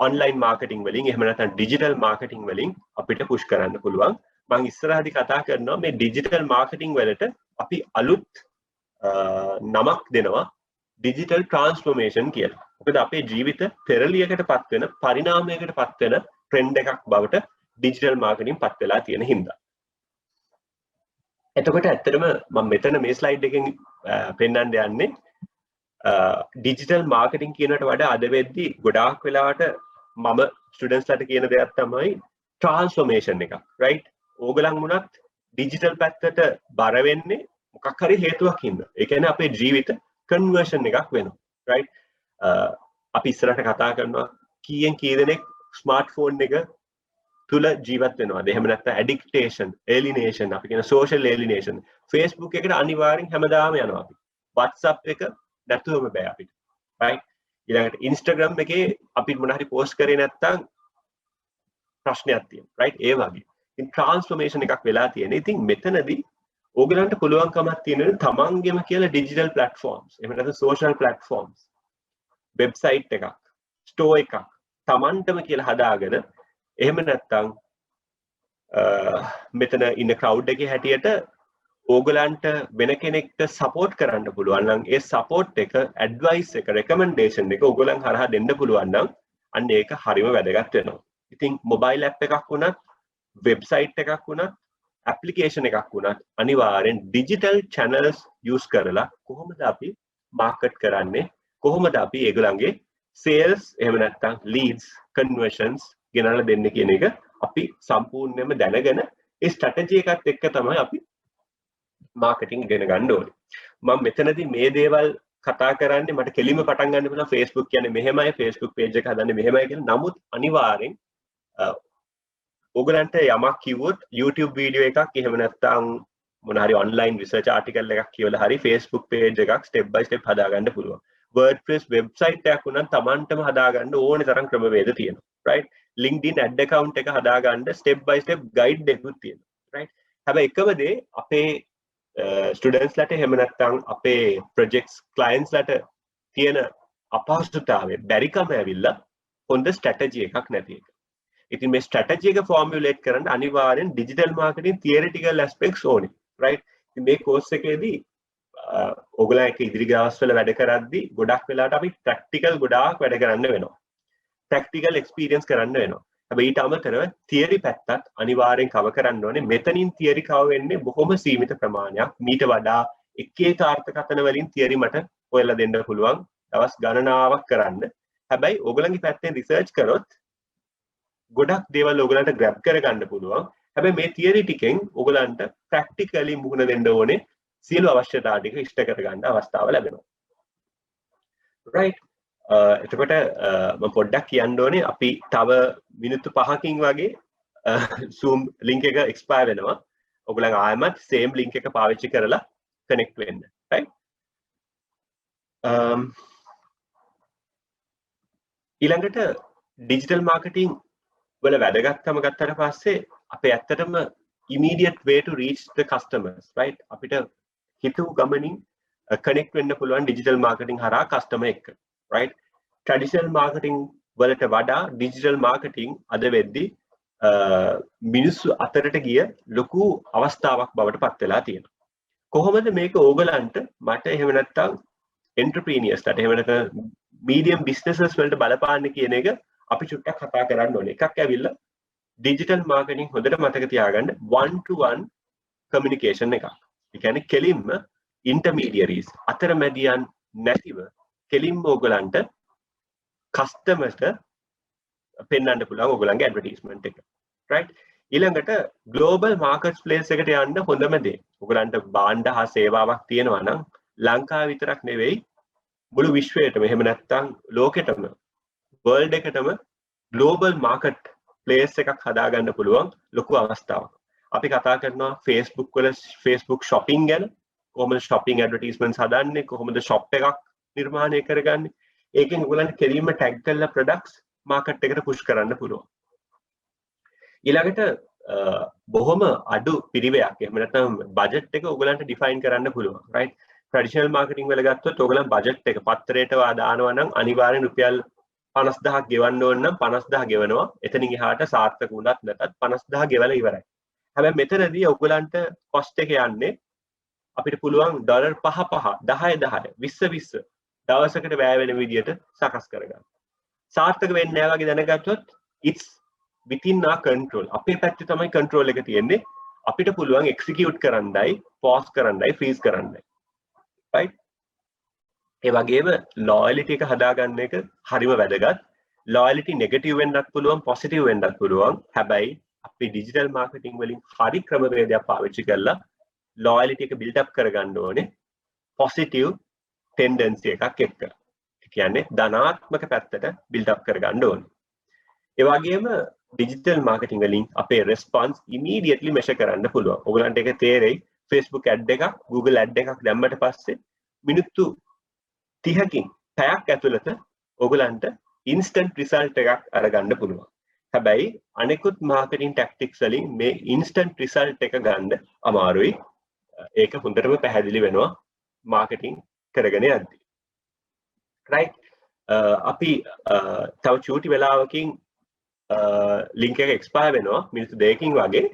online marketing වලින් එහෙම නැත්නම් digital marketing වලින් අපිට push කරන්න පුළුවන් මම ඉස්සරහදී කතා කරනවා මේ digital marketing වලට අපි අලුත් නමක් දෙනවා ඩිජිටල් ට්‍රාන්ස්ෆෝමේෂන් කියලා. මොකද අපේ ජීවිත පෙරලියකටපත් වෙන පරිණාමයකටපත් වෙන ට්‍රෙන්ඩ් එකක් බවට ඩිජිටල් මාකටිං පත් වෙලා තියෙන හින්දා. එතකොට ඇත්තටම මම මෙතන මේ ස්ලයිඩ් එකෙන් පෙන්වන්න යන්නේ ඩිජිටල් මාකටිං කියනකට වඩා අද වෙද්දී ගොඩාක් වෙලාවට මම ස්ටුඩන්ට්ස්ලාට කියන දෙයක් තමයි ට්‍රාන්ස්ෆෝමේෂන් එක. රයිට්? ඕගලන් වුණත් ඩිජිටල් පැත්තට බර වෙන්නේ මොකක් හරි හේතුවක් හින්දා. ඒ කියන්නේ අපේ ජීවිත කන්වර්ෂන් එකක් වෙනවා. රයිට්? අපි ඉස්සරහට කතා කරනවා කීයෙන් කී දෙනෙක් ස්මාර්ට්ෆෝන් එක තුල ජීවත් වෙනවාද? එහෙම නැත්නම් ඇඩික්ටේෂන්, එලිනේෂන්, අපි කියන සෝෂල් එලිනේෂන්. Facebook එකට අනිවාර්යෙන් හැමදාම යනවා අපි. WhatsApp එක නැතුවම බෑ අපිට. රයිට්? ඊළඟට Instagram එකේ අපි මොන හරි පෝස්ට් කරේ නැත්නම් ප්‍රශ්නයක් තියෙනවා. රයිට්? ඒ වගේ. ඉතින් ට්‍රාන්ස්ෆෝමේෂන් එකක් වෙලා තියෙනවා. ඉතින් මෙතනදී ඕගලන්ට පුළුවන්කමක් තියෙනවා තමන්ගෙම කියලා ඩිජිටල් ප්ලැට්ෆෝම්ස්, එහෙම නැත්නම් සෝෂල් ප්ලැට්ෆෝම්ස්, වෙබ්සයිට් එකක්, ස්ටෝර් එකක් තමන්ටම කියලා හදාගෙන එහෙම නැත්නම් මෙතන ඉන්න ක්‍රවුඩ් එකේ හැටියට ඕගලන්ට වෙන කෙනෙක්ට සපෝට් කරන්න පුළුවන් නම් ඒ සපෝට් එක, ඇඩ්වයිස් එක, රෙකමෙන්ඩේෂන් එක ඕගලන් හරහා දෙන්න පුළුවන් නම් අන්න ඒක හරිම වැදගත් වෙනවා. ඉතින් මොබයිල් ඇප් එකක් වුණත්, වෙබ්සයිට් එකක් වුණත්, ඇප්ලිකේෂන් එකක් වුණත් අනිවාර්යෙන් ඩිජිටල් channels use කරලා කොහොමද අපි මාකට් කරන්නේ, කොහොමද අපි ඒගොල්ලන්ගේ sales එහෙම නැත්නම් leads, conversions ගෙනල්ලා දෙන්න කියන එක අපි සම්පූර්ණයෙන්ම දැනගෙන ඒ ස්ට්‍රැටජි එකත් එක්ක තමයි අපි මාකටිං ඉගෙන ගන්න ඕනේ. මම මෙතනදී මේ දේවල් කතා කරන්නේ මට කෙලින්ම පටන් ගන්න පුළුවන් Facebook කියන්නේ මෙහෙමයි, Facebook page එක හදන්නේ මෙහෙමයි කියලා. නමුත් අනිවාර්යෙන් ඔයගලන්ට යමක් කිව්වොත් YouTube වීඩියෝ එකක් එහෙම නැත්නම් මොන හරි online research article එකක් කියවලා හරි Facebook page එකක් step by step හදාගන්න පුළුවන්. WordPress website එකක් උනන් Tamanටම හදාගන්න ඕනේ තරම් ක්‍රමවේද තියෙනවා. right? LinkedIn ad account එක හදාගන්න step by step guide එකකුත් තියෙනවා. right? හැබැයි එකම දේ අපේ ස්ටුඩන්ට්ස් ලට එහෙම නැත්නම් අපේ ප්‍රොජෙක්ට්ස් ක්ලයන්ට්ස් ලට තියෙන අපහසුතාවය බැරිකම ඇවිල්ලා හොඳ ස්ට්‍රැටජි එකක් නැති එක. ඉතින් මේ ස්ට්‍රැටජි එක ෆෝමියුලේට් කරන්න අනිවාර්යෙන් ඩිජිටල් මාකටිං තියරිටිකල් ඇස්පෙක්ට්ස් ඕනේ. රයිට්? ඉතින් මේ කෝස් එකේදී ඔයගොල්ලෝ එක ඉදිරි දවස්වල වැඩ කරද්දී ගොඩක් වෙලාවට අපි ප්‍රැක්ටිකල් ගොඩාක් වැඩ කරන්න වෙනවා. ප්‍රැක්ටිකල් එක්ස්පීරියන්ස් කරන්න වෙනවා. හැබැයි ඊට අමතරව තියරි පැත්තත් අනිවාර්යෙන් කව කරන්න ඕනේ. මෙතනින් තියරි කව වෙන්නේ බොහොම සීමිත ප්‍රමාණයක්. මීට වඩා එක එක අර්ථකථන වලින් තියරි මට හොයලා දෙන්න පුළුවන් දවස් ගණනාවක් කරන්න. හැබැයි ඔයගොල්ලන්ගේ පැත්තෙන් රිසර්ච් කරොත් ගොඩක් දේවල් ඔයගලන්ට ග්‍රැබ් කරගන්න පුළුවන්. හැබැයි මේ තියරි ටිකෙන් ඔයගලන්ට ප්‍රැක්ටිකලි මුහුණ දෙන්න ඕනේ සියලු අවශ්‍යතා ටික ඉෂ්ට කරගන්න අවස්ථාව ලැබෙනවා. right? එතකොට මම පොඩ්ඩක් කියන්න ඕනේ අපි තව මිනිත්තු 5කින් වගේ Zoom link එක expire වෙනවා. ඔයගලන් ආයෙමත් same link එක පාවිච්චි කරලා connect වෙන්න. right? ඊළඟට digital marketing වල වැදගත්කම ගත්තට පස්සේ අපේ ඇත්තටම immediate way to reach the customers, right? අපිට හිතුව ගමනින් connect වෙන්න පුළුවන් digital marketing හරහා customer එක්ක, right? traditional marketing වලට වඩා digital marketing අද වෙද්දී මිනිස්සු අතරට ගිය ලොකු අවස්ථාවක් බවට පත් වෙලා තියෙනවා. කොහොමද මේක ඕගලන්ට මට එහෙම නැත්නම් entrepreneurs ලට එහෙම නැත්නම් medium businesses වලට බලපාන්න කියන එක අපි චුට්ටක් කතා කරන්න ඕනේ. එකක් ඇවිල්ලා digital marketing හොඳට මතක තියාගන්න one to one communication එකක්. ඒ කියන්නේ කෙලින්ම intermediaries අතරමැදියන් නැතිව කෙලින්ම ඕගලන්ට customers පෙන්වන්න පුළුවන් ඕගලන්ගේ advertisement එක. right? ඊළඟට global marketplace එකට යන්න හොඳම දේ. ඕගලන්ට භාණ්ඩ හා සේවාවක් තියෙනවා නම් ලංකාව විතරක් නෙවෙයි මුළු විශ්වයටම එහෙම නැත්නම් ලෝකෙටම world එකටම global market place එකක් හදාගන්න පුළුවන් ලොකු අවස්ථාවක්. අපි කතා කරනවා Facebook වල Facebook shopping ගැන. කොහොමද shopping advertisements හදන්නේ? කොහොමද shop එකක් නිර්මාණය කරගන්නේ? ඒකෙන් ඔයගලන්ට කෙලින්ම tag කරලා products market එකට push කරන්න පුළුවන්. ඊළඟට බොහොම අඩු පිරිවැයක් එහෙම නැත්නම් budget එක ඔයගලන්ට define කරන්න පුළුවන්. right? traditional marketing වල ගත්තොත් ඔයගලන් budget එක පත්තරයට දානවා නම් අනිවාර්යෙන් රුපියල් 50000ක් ගෙවන්න ඕන නම් 50000 ගෙවනවා. එතනින් එහාට සාර්ථක වුණත් නැතත් 50000 ගෙවලා ඉවරයි. හැබැයි මෙතනදී ඔයගලන්ට cost එක යන්නේ අපිට පුළුවන් $5 10 10 20 දවසකට වැය වෙන විදියට සකස් කරගන්න. සාර්ථක වෙන්නේ නැහැ වගේ දැනගත්තොත් it's within our control. අපේ පැත්තේ තමයි control එක තියෙන්නේ. අපිට පුළුවන් execute කරන්නයි, pause කරන්නයි, freeze කරන්නයි. right? ඒ වගේම loyalty එක හදාගන්න එක හරිම වැදගත්. loyalty negative වෙන්නත් පුළුවන්, positive වෙන්නත් පුළුවන්. හැබැයි අපි digital marketing වලින් හරි ක්‍රමවේදයක් පාවිච්චි කරලා loyalty එක build up කරගන්න ඕනේ positive tendency එකක් එක්ක. ඒ කියන්නේ ධනාත්මක පැත්තට build up කරගන්න ඕනේ. ඒ වගේම digital marketing වලින් අපේ response immediately measure කරන්න පුළුවන්. ඔයගලන්ට ඒක තේරෙයි Facebook ad එකක්, Google ad එකක් දැම්මට පස්සේ මිනිත්තු 30කින් පැයක් ඇතුළත ඔයගලන්ට instant result එකක් අරගන්න පුළුවන්. හැබැයි අනෙකුත් marketing tactics වලින් මේ instant result එක ගන්න අමාරුයි. ඒක හොඳටම පැහැදිලි වෙනවා marketing කරගෙන යද්දී. right? අපි තව චූටි වෙලාවකින් link එක expire වෙනවා මිනිත්තු 2කින් වගේ.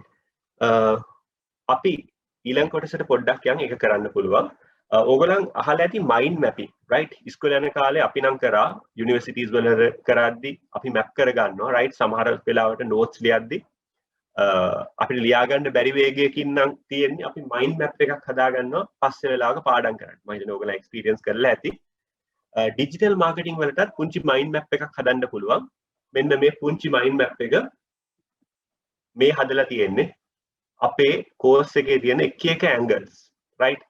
අපි ඊළඟ කොටසට පොඩ්ඩක් යන් ඒක කරන්න පුළුවන්. ඕගොල්ලන් අහලා ඇති mind mapping, right? ඉස්කෝලේ යන කාලේ අපි නම් කරා universities වල කරද්දි අපි map කරගන්නවා, right? සමහර වෙලාවට notes ලියද්දි අපිට ලියා ගන්න බැරි වේගයකින් නම් තියෙන්නේ අපි mind map එකක් හදාගන්නවා පස්සේ වෙලාවක පාඩම් කරන්න. මම හිතන්නේ ඕගොල්ලන් experience කරලා ඇති. digital marketing වලටත් පුංචි mind map එකක් හදන්න පුළුවන්. මෙන්න මේ පුංචි mind map එක මේ හදලා තියෙන්නේ අපේ course එකේ තියෙන එක angles, right?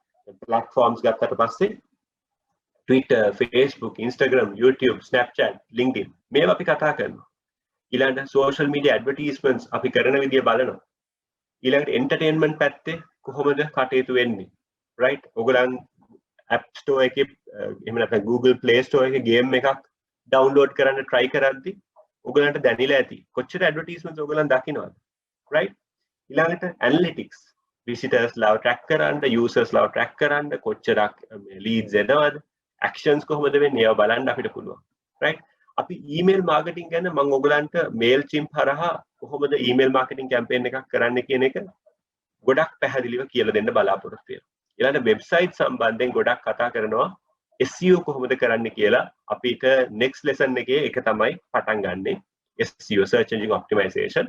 platforms ගත්තට පස්සේ Twitter, Facebook, Instagram, YouTube, Snapchat, LinkedIn මේවා අපි කතා කරනවා. ඊළඟට social media advertisements අපි කරන විදිය බලනවා. ඊළඟට entertainment පැත්තේ කොහොමද කටයුතු වෙන්නේ, right? ඔයගොල්ලන් app store එකේ එහෙම නැත්නම් Google Play Store එකේ game එකක් download කරන්න try කරද්දි ඔයගොල්ලන්ට දැනෙලා ඇති කොච්චර advertisements ඔයගොල්ලන් දකින්නවද, right? ඊළඟට analytics visitors ලව track කරන්න, users ලව track කරන්න, කොච්චරක් leads එනවද, actions කොහොමද වෙන්නේ ඒවා බලන්න අපිට පුළුවන්, right? අපි email marketing ගැන මම ඔයගලන්ට Mailchimp හරහා කොහොමද email marketing campaign එකක් කරන්න කියන එක ගොඩක් පැහැදිලිව කියලා දෙන්න බලාපොරොත්තු වෙනවා. ඊළඟ website සම්බන්ධයෙන් ගොඩක් කතා කරනවා SEO කොහොමද කරන්න කියලා. අපිට next lesson එකේ එක තමයි පටන් ගන්නෙ SEO, search engine optimization.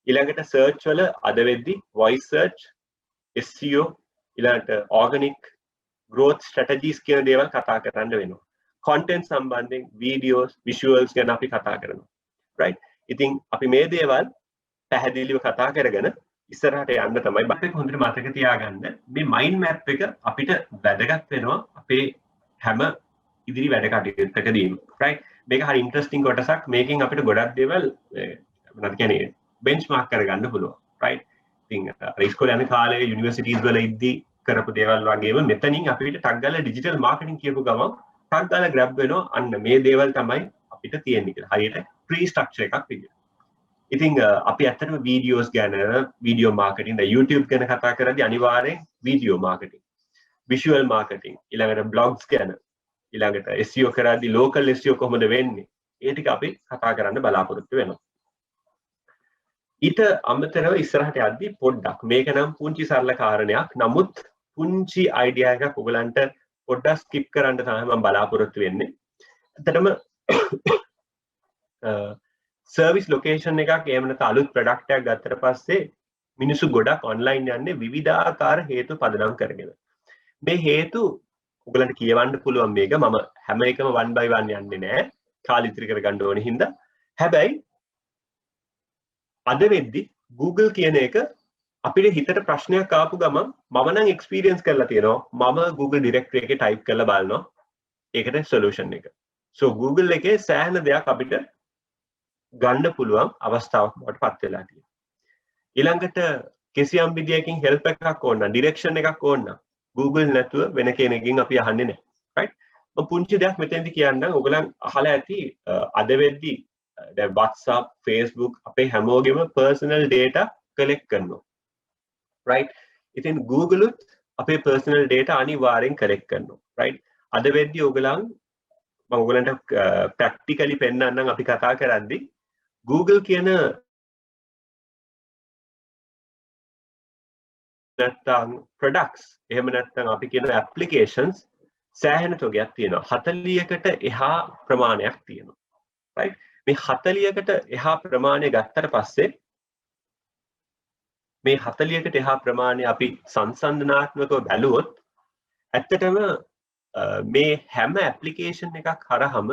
ඊළඟට search වල අද වෙද්දි voice search, SEO, ඊළඟට organic growth strategies කියන දේවල් කතා කරන්න වෙනවා. content සම්බන්ධයෙන් videos, visuals ගැන අපි කතා කරනවා, right? ඉතින් අපි මේ දේවල් පැහැදිලිව කතා කරගෙන ඉස්සරහට යන්න තමයි බත් එක හොඳට මතක තියාගන්න. මේ mind map එක අපිට වැදගත් වෙනවා අපේ හැම ඉදිරි වැඩ කටයුත්තකදීම, right? මේක හරි ඉන්ටරෙස්ටිං කොටසක්. මේකෙන් අපිට ගොඩක් දේවල් මොනවද කියන්නේ benchmark කරගන්න පුළුවන්, right? ඉතින් ඉස්කෝලේ යන කාලේ universities වල ඉද්දි කරපු දේවල් වගේම මෙතනින් අපිට ටක් ගාලා digital marketing කියපු ගමන් ටක් ගාලා grab වෙනවා අන්න මේ දේවල් තමයි අපිට තියෙන්නේ කියලා. හරියට tree structure එකක් විදියට. ඉතින් අපි ඇත්තටම videos ගැන, video marketing, YouTube ගැන කතා කරද්දී අනිවාර්යෙන් video marketing, visual marketing, ඊළඟට blogs ගැන, ඊළඟට SEO කරද්දී local SEO කොහොමද වෙන්නේ? ඒ ටික අපි කතා කරන්න බලාපොරොත්තු වෙනවා. ඊට අමතරව ඉස්සරහට යද්දී පොඩ්ඩක් මේක නම් පුංචි සරල කාරණයක්, නමුත් පුංචි අයිඩියා එකක් ඔයගලන්ට පොඩ්ඩක් ස්කිප් කරන්න තමයි මම බලාපොරොත්තු වෙන්නේ. ඇත්තටම සර්විස් ලොකේෂන් එකක් එහෙම නැත්නම් අලුත් ප්‍රොඩක්ට් එකක් ගත්තට පස්සේ මිනිස්සු ගොඩක් ඔන්ලයින් යන්නේ විවිධාකාර හේතු පදනම් කරගෙන. මේ හේතු ඔයගලන්ට කියවන්න පුළුවන් මේක මම හැම එකම one by one යන්නේ නැහැ. කාලය ඉතිරි කරගන්න ඕනේ හින්දා. හැබැයි අද වෙද්දි Google කියන එක අපිට හිතට ප්‍රශ්නයක් ආපු ගමන් මම නම් එක්ස්පීරියන්ස් කරලා තියෙනවා. මම Google directory එකේ type කරලා බලනවා. ඒකට solution එක. So Google එකේ සෑහෙන දෙයක් අපිට ගන්න පුළුවන් අවස්ථාවක් බවට පත් වෙලා තියෙනවා. ඊළඟට කිසියම් විදියකින් help එකක් ඕන නම්, direction එකක් ඕන නම් Google නැතුව වෙන කෙනකින් අපි අහන්නේ නැහැ. right? මම පුංචි දෙයක් මෙතෙන්දි කියන්නම්. ඔයගලන් අහලා ඇති අද වෙද්දි දැන් WhatsApp, Facebook අපේ හැමෝගෙම personal data collect කරනවා. right? ඉතින් Google උත් අපේ personal data අනිවාර්යෙන් collect කරනවා. right? අද වෙද්දි ඔයගලන් මම ඔයගලන්ට practically පෙන්නන්නම් අපි කතා කරද්දී Google කියන නැත්නම් products එහෙම නැත්නම් අපි කියන applications සෑහෙන තොගයක් තියෙනවා. 40කට එහා ප්‍රමාණයක් තියෙනවා. right? මේ 40කට එහා ප්‍රමාණය ගත්තට පස්සේ මේ 40කට එහා ප්‍රමාණය අපි සංසන්දනාත්මකව බැලුවොත් ඇත්තටම මේ හැම ඇප්ලිකේෂන් එකක් හරහම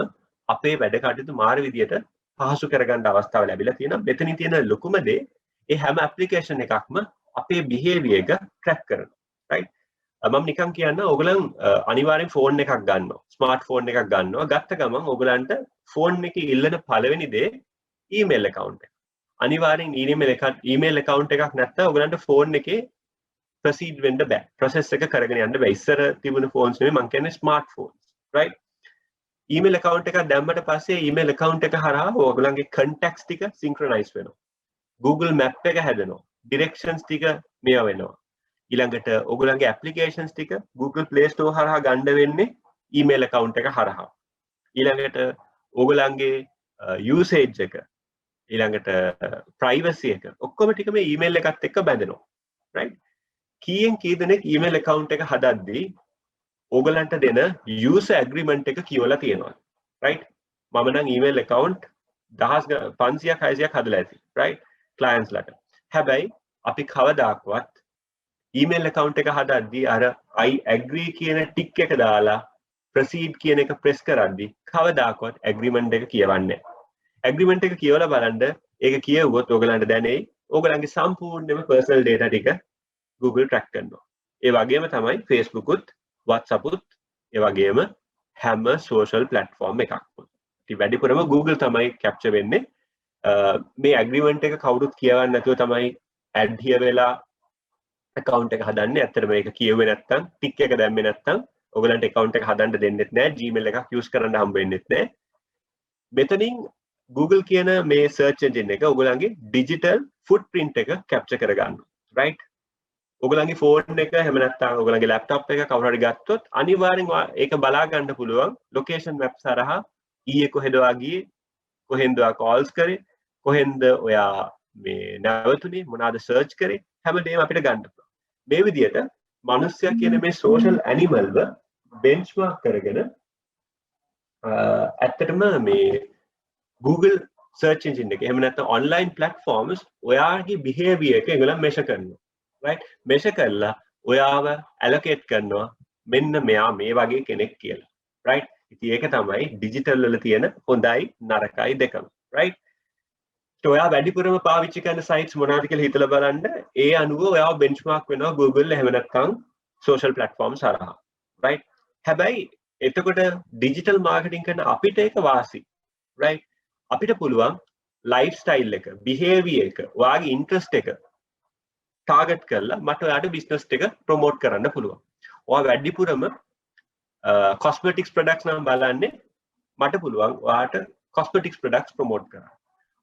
අපේ වැඩ කටයුතු මාර විදියට පහසු කරගන්න අවස්ථාව ලැබිලා තියෙනවා. මෙතනින් තියෙන ලොකුම දේ ඒ හැම ඇප්ලිකේෂන් එකක්ම අපේ බිහේවියර් එක ට්‍රැක් කරනවා. right? මම නිකන් කියන්න ඕගලන් අනිවාර්යෙන් ෆෝන් එකක් ගන්නවා. ස්මාර්ට් ෆෝන් එකක් ගන්නවා. ගත්ත ගමන් ඕගලන්ට ෆෝන් එකේ ඉල්ලන පළවෙනි දේ ඊමේල් account එක. අනිවාර්යෙන් ඊමේල් account එකක් නැත්නම් ඕගලන්ට ෆෝන් එකේ proceed වෙන්න බෑ. process එක කරගෙන යන්න බෑ. ඉස්සර තිබුණු phones නෙමෙයි මම කියන්නේ smart phones. right? email account එකක් දැම්මට පස්සේ email account එක හරහා ඕගලන්ගේ contacts ටික synchronize වෙනවා. Google Map එක හැදෙනවා. directions ටික මේව වෙනවා. ඊළඟට ඕගලන්ගේ applications ටික Google Play Store හරහා ගන්න වෙන්නේ email account එක හරහා. ඊළඟට ඕගලන්ගේ usage එක ඊළඟට privacy එක ඔක්කොම ටික මේ email එකත් එක්ක බැඳෙනවා. right? කීයෙන් කී දෙනෙක් email account එක හදද්දී ඕගලන්ට දෙන user agreement එක කියවලා තියෙනවා. right? මම නම් email account 500ක් 600ක් හදලා ඇති. right? clients ලට. හැබැයි අපි කවදාකවත් email account එක හදද්දී අර I agree කියන tick එක දාලා proceed කියන එක press කරද්දී කවදාකවත් agreement එක කියවන්නේ නැහැ. agreement එක කියවලා බලන්න ඒක කියවුවොත් ඕගලන්ට දැනෙයි ඕගලන්ගේ සම්පූර්ණම personal data ටික Google track කරනවා. ඒ වගේම තමයි Facebook උත් WhatsApp උත් ඒ වගේම හැම social platform එකක්ම. ඉතින් වැඩිපුරම Google තමයි capture වෙන්නේ. මේ agreement එක කවුරුත් කියවන්නේ නැතුව තමයි adhere වෙලා account එක හදන්නේ. ඇත්තට මේක කියුවේ නැත්නම් tick එක දැම්මේ නැත්නම් ඔයගලන්ට account එක හදන්න දෙන්නෙත් නැහැ. Gmail එකක් use කරන්න හම්බ වෙන්නෙත් නැහැ. මෙතනින් Google කියන මේ search engine එක ඔයගලන්ගේ digital footprint එක capture කරගන්නවා. right? ඔයගලන්ගේ ෆෝන් එක එහෙම නැත්නම් ඔයගලන්ගේ ලැප්ටොප් එක කවුරු හරි ගත්තොත් අනිවාර්යෙන් ඒක බලා ගන්න පුළුවන් ලොකේෂන් මැප්ස් හරහා ඊයේ කොහෙද ගියේ කොහෙන්ද කෝල්ස් කරේ කොහෙන්ද ඔයා මේ නැවතුනේ මොනවාද සර්ච් කරේ හැමදේම අපිට ගන්න පුළුවන්. මේ විදිහට මිනිස්සයා කියන මේ සෝෂල් ඇනිමල්ව බෙන්ච්මාර්ක් කරගෙන ඇත්තටම මේ Google search engine එක එහෙම නැත්නම් online platforms ඔයාගේ behavior එක ඒගොල්ලන් measure කරනවා. right? measure කරලා ඔයාව allocate කරනවා මෙන්න මෙයා මේ වගේ කෙනෙක් කියලා. right? ඉතින් ඒක තමයි digital වල තියෙන හොඳයි නරකයි දෙකම. right? તો ඔයා වැඩිපුරම පාවිච්චි කරන sites මොනවද කියලා හිතලා බලන්න. ඒ අනුව ඔයාව benchmark වෙනවා Google එහෙම නැත්නම් social platforms හරහා. right? හැබැයි එතකොට digital marketing කරන අපිට ඒක වාසි. right? අපිට පුළුවන් lifestyle එක, behavior එක, ඔයාගේ interest එක ටාගට් කරලා මට ඔයාට බිස්නස් එක ප්‍රොමෝට් කරන්න පුළුවන්. ඔයා වැඩිපුරම cosmetics products නම් බලන්නේ මට පුළුවන් ඔයාට cosmetics products ප්‍රොමෝට් කරන්න.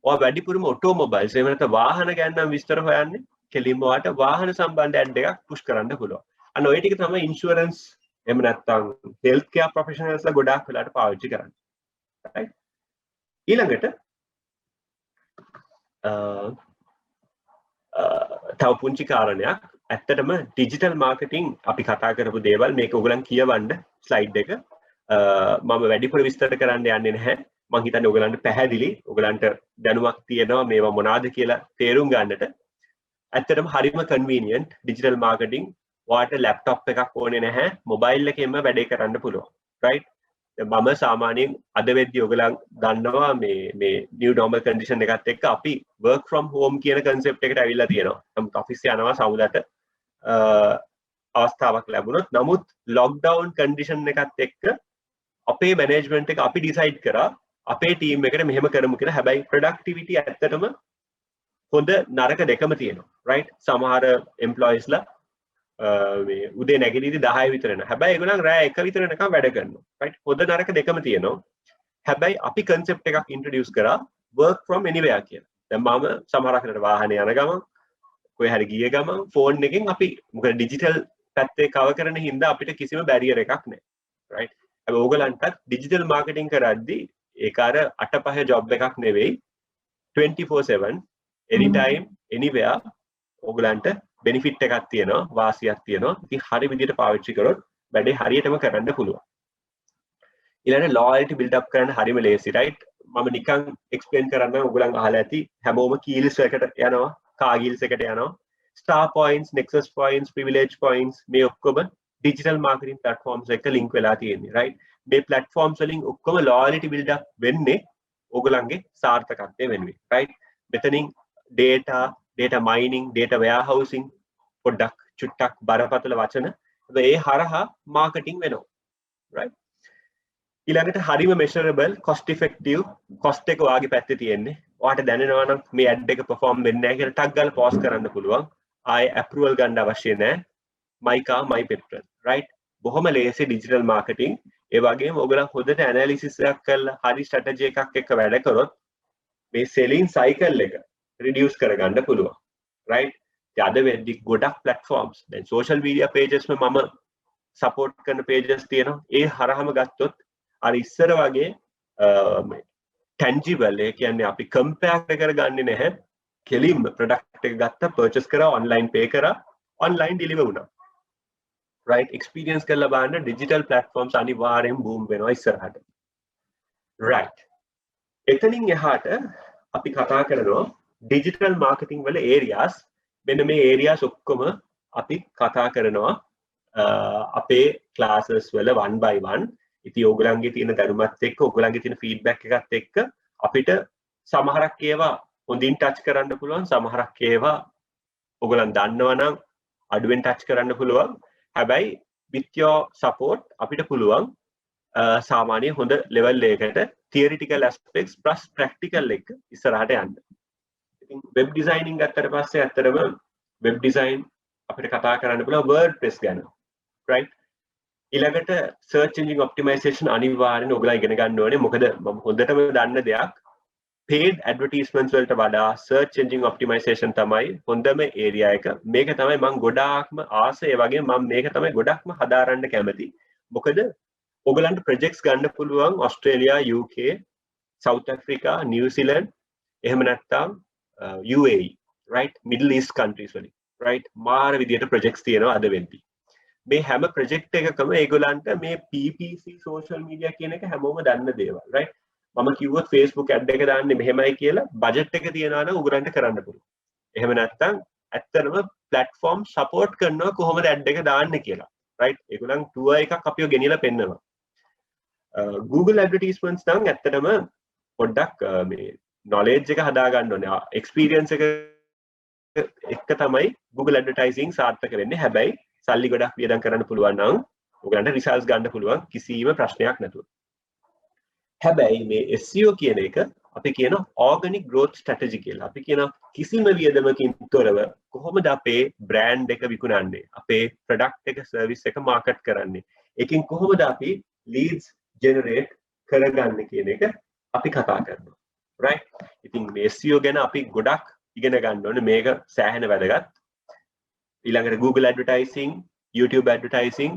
ඔයා වැඩිපුරම automobiles එහෙම නැත්නම් වාහන ගැන නම් විස්තර හොයන්නේ කෙලින්ම ඔයාට වාහන සම්බන්ධ ad එකක් පුෂ් කරන්න පුළුවන්. අන්න ඔය ටික තමයි insurance එහෙම නැත්නම් health care professionals ලා ගොඩාක් වෙලාට පාවිච්චි කරන්නේ. right? ඊළඟට තව පුංචි කාරණයක් ඇත්තටම ඩිජිටල් මාකටිං අපි කතා කරපු දේවල් මේක ඔයගලන් කියවන්න ස්ලයිඩ් එක මම වැඩිපුර විස්තර කරන්න යන්නේ නැහැ. මම හිතන්නේ ඔයගලන්ට පැහැදිලි ඔයගලන්ට දැනුමක් තියෙනවා මේවා මොනවාද කියලා තේරුම් ගන්නට. ඇත්තටම හරිම කන්වීනියන්ට් ඩිජිටල් මාකටිං. ඔයාට ලැප්ටොප් එකක් ඕනේ නැහැ. මොබයිල් එකෙන්ම වැඩේ කරන්න පුළුවන්. right? මම සාමාන්‍යයෙන් අද වෙද්දී ඔයගලන් දන්නවා මේ new normal condition එකත් එක්ක අපි work from home කියන concept එකට ඇවිල්ලා තියෙනවා. නමුත් office යනවා සමුදට අවස්ථාවක් ලැබුණොත්. නමුත් lockdown condition එකත් එක්ක අපේ management එක අපි decide කරා අපේ team එකට මෙහෙම කරමු කියලා. හැබැයි productivity ඇත්තටම හොඳ නරක දෙකම තියෙනවා. right? සමහර employees ලා මේ උදේ නැගිටිද්දි 10 විතර යනවා. හැබැයි ඒගොල්ලන් රෑ 1 විතර යනකම් වැඩ කරනවා. right? හොඳ නරක දෙකම තියෙනවා. හැබැයි අපි concept එකක් introduce කරා work from anywhere කියලා. දැන් මම සමහරක් වෙලාවට වාහනේ යන ගමන් කොහේ හරි ගිය ගමන් ෆෝන් එකෙන් අපි මොකද ඩිජිටල් පැත්තේ කවර් කරන හින්දා අපිට කිසිම බැරියර් එකක් නැහැ. right? හැබැයි ඕගලන්ටත් ඩිජිටල් මාකටිං කරද්දී ඒක අර 8-5 ජොබ් එකක් නෙවෙයි 24/7 anytime anywhere ඕගලන්ට benefit එකක් තියෙනවා වාසියක් තියෙනවා. ඉතින් හරි විදිහට පාවිච්චි කරොත් වැඩේ හරියටම කරන්න පුළුවන්. ඊළඟට loyalty build up කරන්න හරිම ලේසි right මම නිකන් explain කරන්න ඔයගොල්ලන් අහලා ඇති හැමෝම කීල්ස් එකට යනවා කාගීල්ස් එකට යනවා star points nexus points privilege points මේ ඔක්කොම digital marketing platforms එක link වෙලා තියෙන්නේ right මේ platforms වලින් ඔක්කොම loyalty build up වෙන්නේ ඔයගොල්ලන්ගේ සාර්ථකත්වය වෙනුවෙන් right මෙතනින් data mining data warehousing පොඩ්ඩක් චුට්ටක් බරපතල වචන ඒ හරහා marketing වෙනවා right ඊළඟට හරිම measurable cost effective cost එක ඔයාගේ පැත්තේ තියෙන්නේ ඔයාට දැනෙනවා නම් මේ ad එක perform වෙන්නේ නැහැ කියලා ටක් ගාලා pause කරන්න පුළුවන් ආයේ approval ගන්න අවශ්‍ය නැහැ my car my petrol right බොහොම ලේසි digital marketing ඒ වගේම ඔයගොල්ලෝ හොඳට analysis එකක් කරලා හරි strategy එකක් එක්ක වැඩ කරොත් මේ selling cycle එක reduce කරගන්න පුළුවන් right අද වෙද්දි ගොඩක් platforms දැන් social media pages මම support කරන pages තියෙනවා ඒ හරහාම ගත්තොත් අර ඉස්සර වගේ tangible ඒ කියන්නේ අපි compare කරගන්නේ නැහැ කෙලින්ම product එක ගත්තා purchase කරා online pay කරා online deliver වුණා right experience කරලා බලන්න digital platforms අනිවාර්යෙන් boom වෙනවා ඉස්සරහට right එතනින් එහාට අපි කතා කරනවා digital marketing වල areas මෙන්න මේ areas ඔක්කොම අපි කතා කරනවා අපේ classes වල one by one ඉතින් ඕගලන්ගේ තියෙන දැනුමත් එක්ක ඕගලන්ගේ තියෙන feedback එකත් එක්ක අපිට සමහරක් ඒවා හොඳින් touch කරන්න පුළුවන් සමහරක් ඒවා ඕගලන් දන්නවා නම් අඩුවෙන් touch කරන්න පුළුවන් හැබැයි with your support අපිට පුළුවන් සාමාන්‍ය හොඳ level එකකට theoretical aspects plus practical එක ඉස්සරහට යන්න. ඉතින් web designing ගත්තට පස්සේ ඇත්තටම web design අපිට කතා කරන්න පුළුවන් WordPress ගැන. right? ඊළඟට search engine optimization අනිවාර්යෙන් ඔයගොල්ලෝ ඉගෙන ගන්න ඕනේ. මොකද මම හොඳටම දන්න දෙයක් paid advertisements වලට වඩා search engine optimization තමයි හොඳම area එක. මේක තමයි මම ගොඩාක්ම ආසයි. ඒ වගේම මම මේක තමයි ගොඩක්ම හදාරන්න කැමති. මොකද ඔයගලන්ට projects ගන්න පුළුවන් Australia, UK, South Africa, New Zealand, එහෙම නැත්නම් UAE, right? Middle East countries වලින්, right? මාර විදියට projects තියෙනවා අද වෙද්දී. මේ හැම project එකකම ඒගොල්ලන්ට මේ PPC social media කියන එක හැමෝම දන්න දේවල්, right? මම කිව්වොත් Facebook ad එක දාන්නේ මෙහෙමයි කියලා budget එක තියනවා නම් උගරන්ට කරන්න පුළුවන්. එහෙම නැත්නම් ඇත්තටම platform support කරනවා කොහොමද ad එක දාන්නේ කියලා. right? ඒගොල්ලන් tour එකක් අපිව ගෙනියලා පෙන්නනවා. Google advertisements නම් ඇත්තටම පොඩ්ඩක් මේ knowledge එක හදා ගන්න ඕනේ. experience එක තමයි Google advertising සාර්ථක වෙන්නේ. හැබැයි සල්ලි ගොඩක් වියදම් කරන්න පුළුවන් නම් ඔයගලන්ට results ගන්න පුළුවන් කිසිම ප්‍රශ්නයක් නැතුව. හැබැයි මේ SEO කියන එක අපි කියන organic growth strategy කියලා. අපි කියන කිසිම වියදමකින් තොරව කොහොමද අපේ brand එක විකුණන්නේ? අපේ product එක service එක market කරන්නේ? ඒකෙන් කොහොමද අපි leads generate කරගන්නේ කියන එක අපි කතා කරනවා. right? ඉතින් මේ SEO ගැන අපි ගොඩක් ඉගෙන ගන්න ඕනේ. මේක සෑහෙන වැදගත්. ඊළඟට Google advertising, YouTube advertising,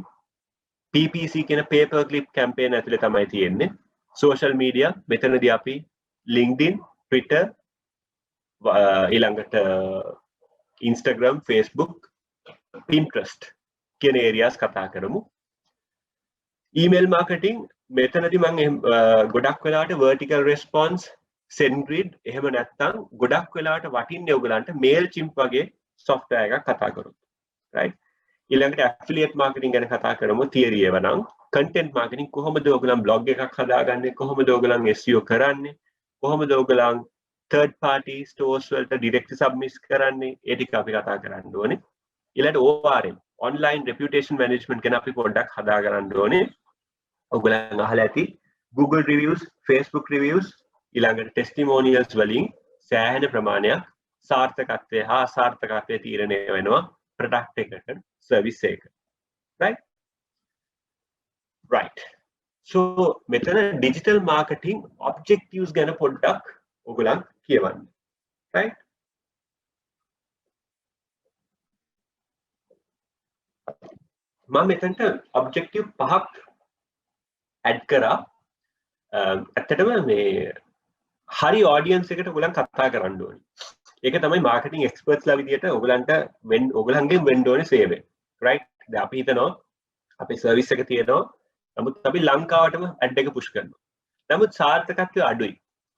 PPC කියන pay per click campaign ඇතුලේ තමයි තියෙන්නේ. social media මෙතනදී අපි LinkedIn, Twitter, ඊළඟට Instagram, Facebook, Pinterest කියන areas කතා කරමු. email marketing මෙතනදී මම ගොඩක් වෙලාවට vertical response, SendGrid එහෙම නැත්නම් ගොඩක් වෙලාවට වටින්නේ ඔයගලන්ට Mailchimp වගේ software එකක් කතා කරොත්. right? ඊළඟට affiliate marketing ගැන කතා කරමු theory ඒවා නම් content marketing කොහොමද ඔයගලන් blog එකක් හදාගන්නේ කොහොමද ඔයගලන් SEO කරන්නේ කොහොමද ඔයගලන් third party stores වලට direct submit කරන්නේ ඒ ටික අපි කතා කරන්න ඕනේ ඊළඟට ORM online reputation management ගැන අපි පොඩ්ඩක් හදා ගන්න ඕනේ ඔයගලන් අහලා ඇති Google reviews Facebook reviews ඊළඟට testimonials වලින් සෑහෙන ප්‍රමාණයක් සාර්ථකත්වය හා අසාර්ථකත්වය තීරණය වෙනවා product එකකට service එකකට right so මෙතන digital marketing objectives ගැන පොඩ්ඩක් ඔයගලන් කියවන්න right මම මෙතනට objective පහක් add කරා ඇත්තටම මේ හරි audience එකට ඔයගලන් කතා කරන්න ඕනේ ඒක තමයි marketing experts ලා විදියට ඔයගලන්ට ඔයගලන්ගෙන් වෙන්න ඕනේ සේවය right දැන් අපි හිතනවා අපේ service එක තියෙනවා නමුත් අපි ලංකාවටම ඇඩ් එක පුෂ් කරනවා. නමුත් සාර්ථකත්වය අඩුයි.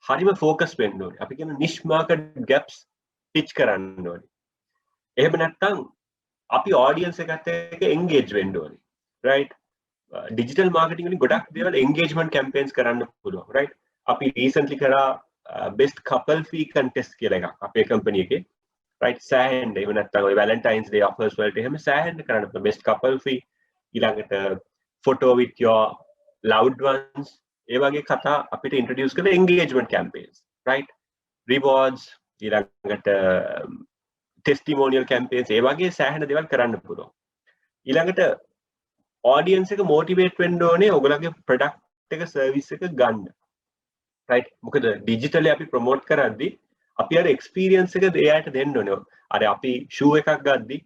හරිම ફોකස් වෙන්න ඕනේ. අපි කියන නිෂ් මාකට් ගැප්ස් ටිච් කරන්න ඕනේ. එහෙම නැත්නම් අපි ඔඩියන්ස් එකත් එක්ක එන්ගේජ් වෙන්න ඕනේ. රයිට්? ඩිජිටල් මාකටිං වලින් ගොඩක් දේවල් එන්ගේජ්මන්ට් කැම්පේන්ස් කරන්න පුළුවන්. රයිට්? අපි රීසන්ට්ලි කරා බෙස්ට් කපල් ෆී කන්ටෙස්ට් කියලා එකක් අපේ කම්පැනි එකේ. රයිට්? සෑහෙන්න එහෙම නැත්නම් ඔය වැලන්ටයින්ස් ඩේ ඔෆර්ස් වලට එහෙම සෑහෙන්න කරන්න පුළුවන්. බෙස්ට් කපල් ෆී ඊළඟට photo with your loved ones ඒ වගේ කතා අපිට ඉන්ට්‍රොඩියුස් කරන එන්ගේජ්මන්ට් කැම්පේන්ස් රයිට් රිවෝඩ්ස් ඊළඟට ටෙස්ටිමෝනියල් කැම්පේන්ස් ඒ වගේ සෑහෙන දේවල් කරන්න පුළුවන් ඊළඟට ඔඩියන්ස් එක මොටිවේට් වෙන්න ඕනේ ඔයගොල්ලන්ගේ ප්‍රොඩක්ට් එක සර්විස් එක ගන්න රයිට් මොකද ඩිජිටලි අපි ප්‍රොමෝට් කරද්දී අපි අර එක්ස්පීරියන්ස් එක එයාට දෙන්න ඕනේ අර අපි ෂූ එකක් ගද්දී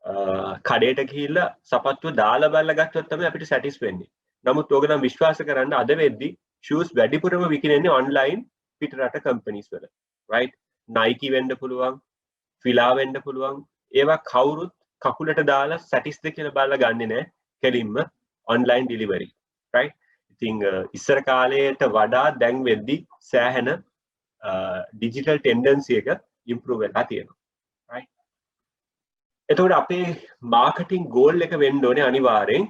කඩේට ගිහිල්ලා සපත්තුව දාලා බලලා ගත්තොත් තමයි අපිට සැටිස් වෙන්නේ. නමුත් ඕගොල්ලෝ විශ්වාස කරන්න අද වෙද්දි shoes වැඩිපුරම විකිනෙන්නේ online පිටරට කම්පැනිස් වල. right? Nike වෙන්න පුළුවන්, Fila වෙන්න පුළුවන්. ඒවා කවුරුත් කකුලට දාලා සැටිස්ද කියලා බලලා ගන්නෙ නෑ. කෙලින්ම online delivery. right? ඉතින් ඉස්සර කාලයට වඩා දැන් වෙද්දි සෑහෙන digital tendency එක improve වෙලා තියෙනවා. එතකොට අපේ මාකටිං ගෝල් එක වෙන්න ඕනේ අනිවාර්යෙන්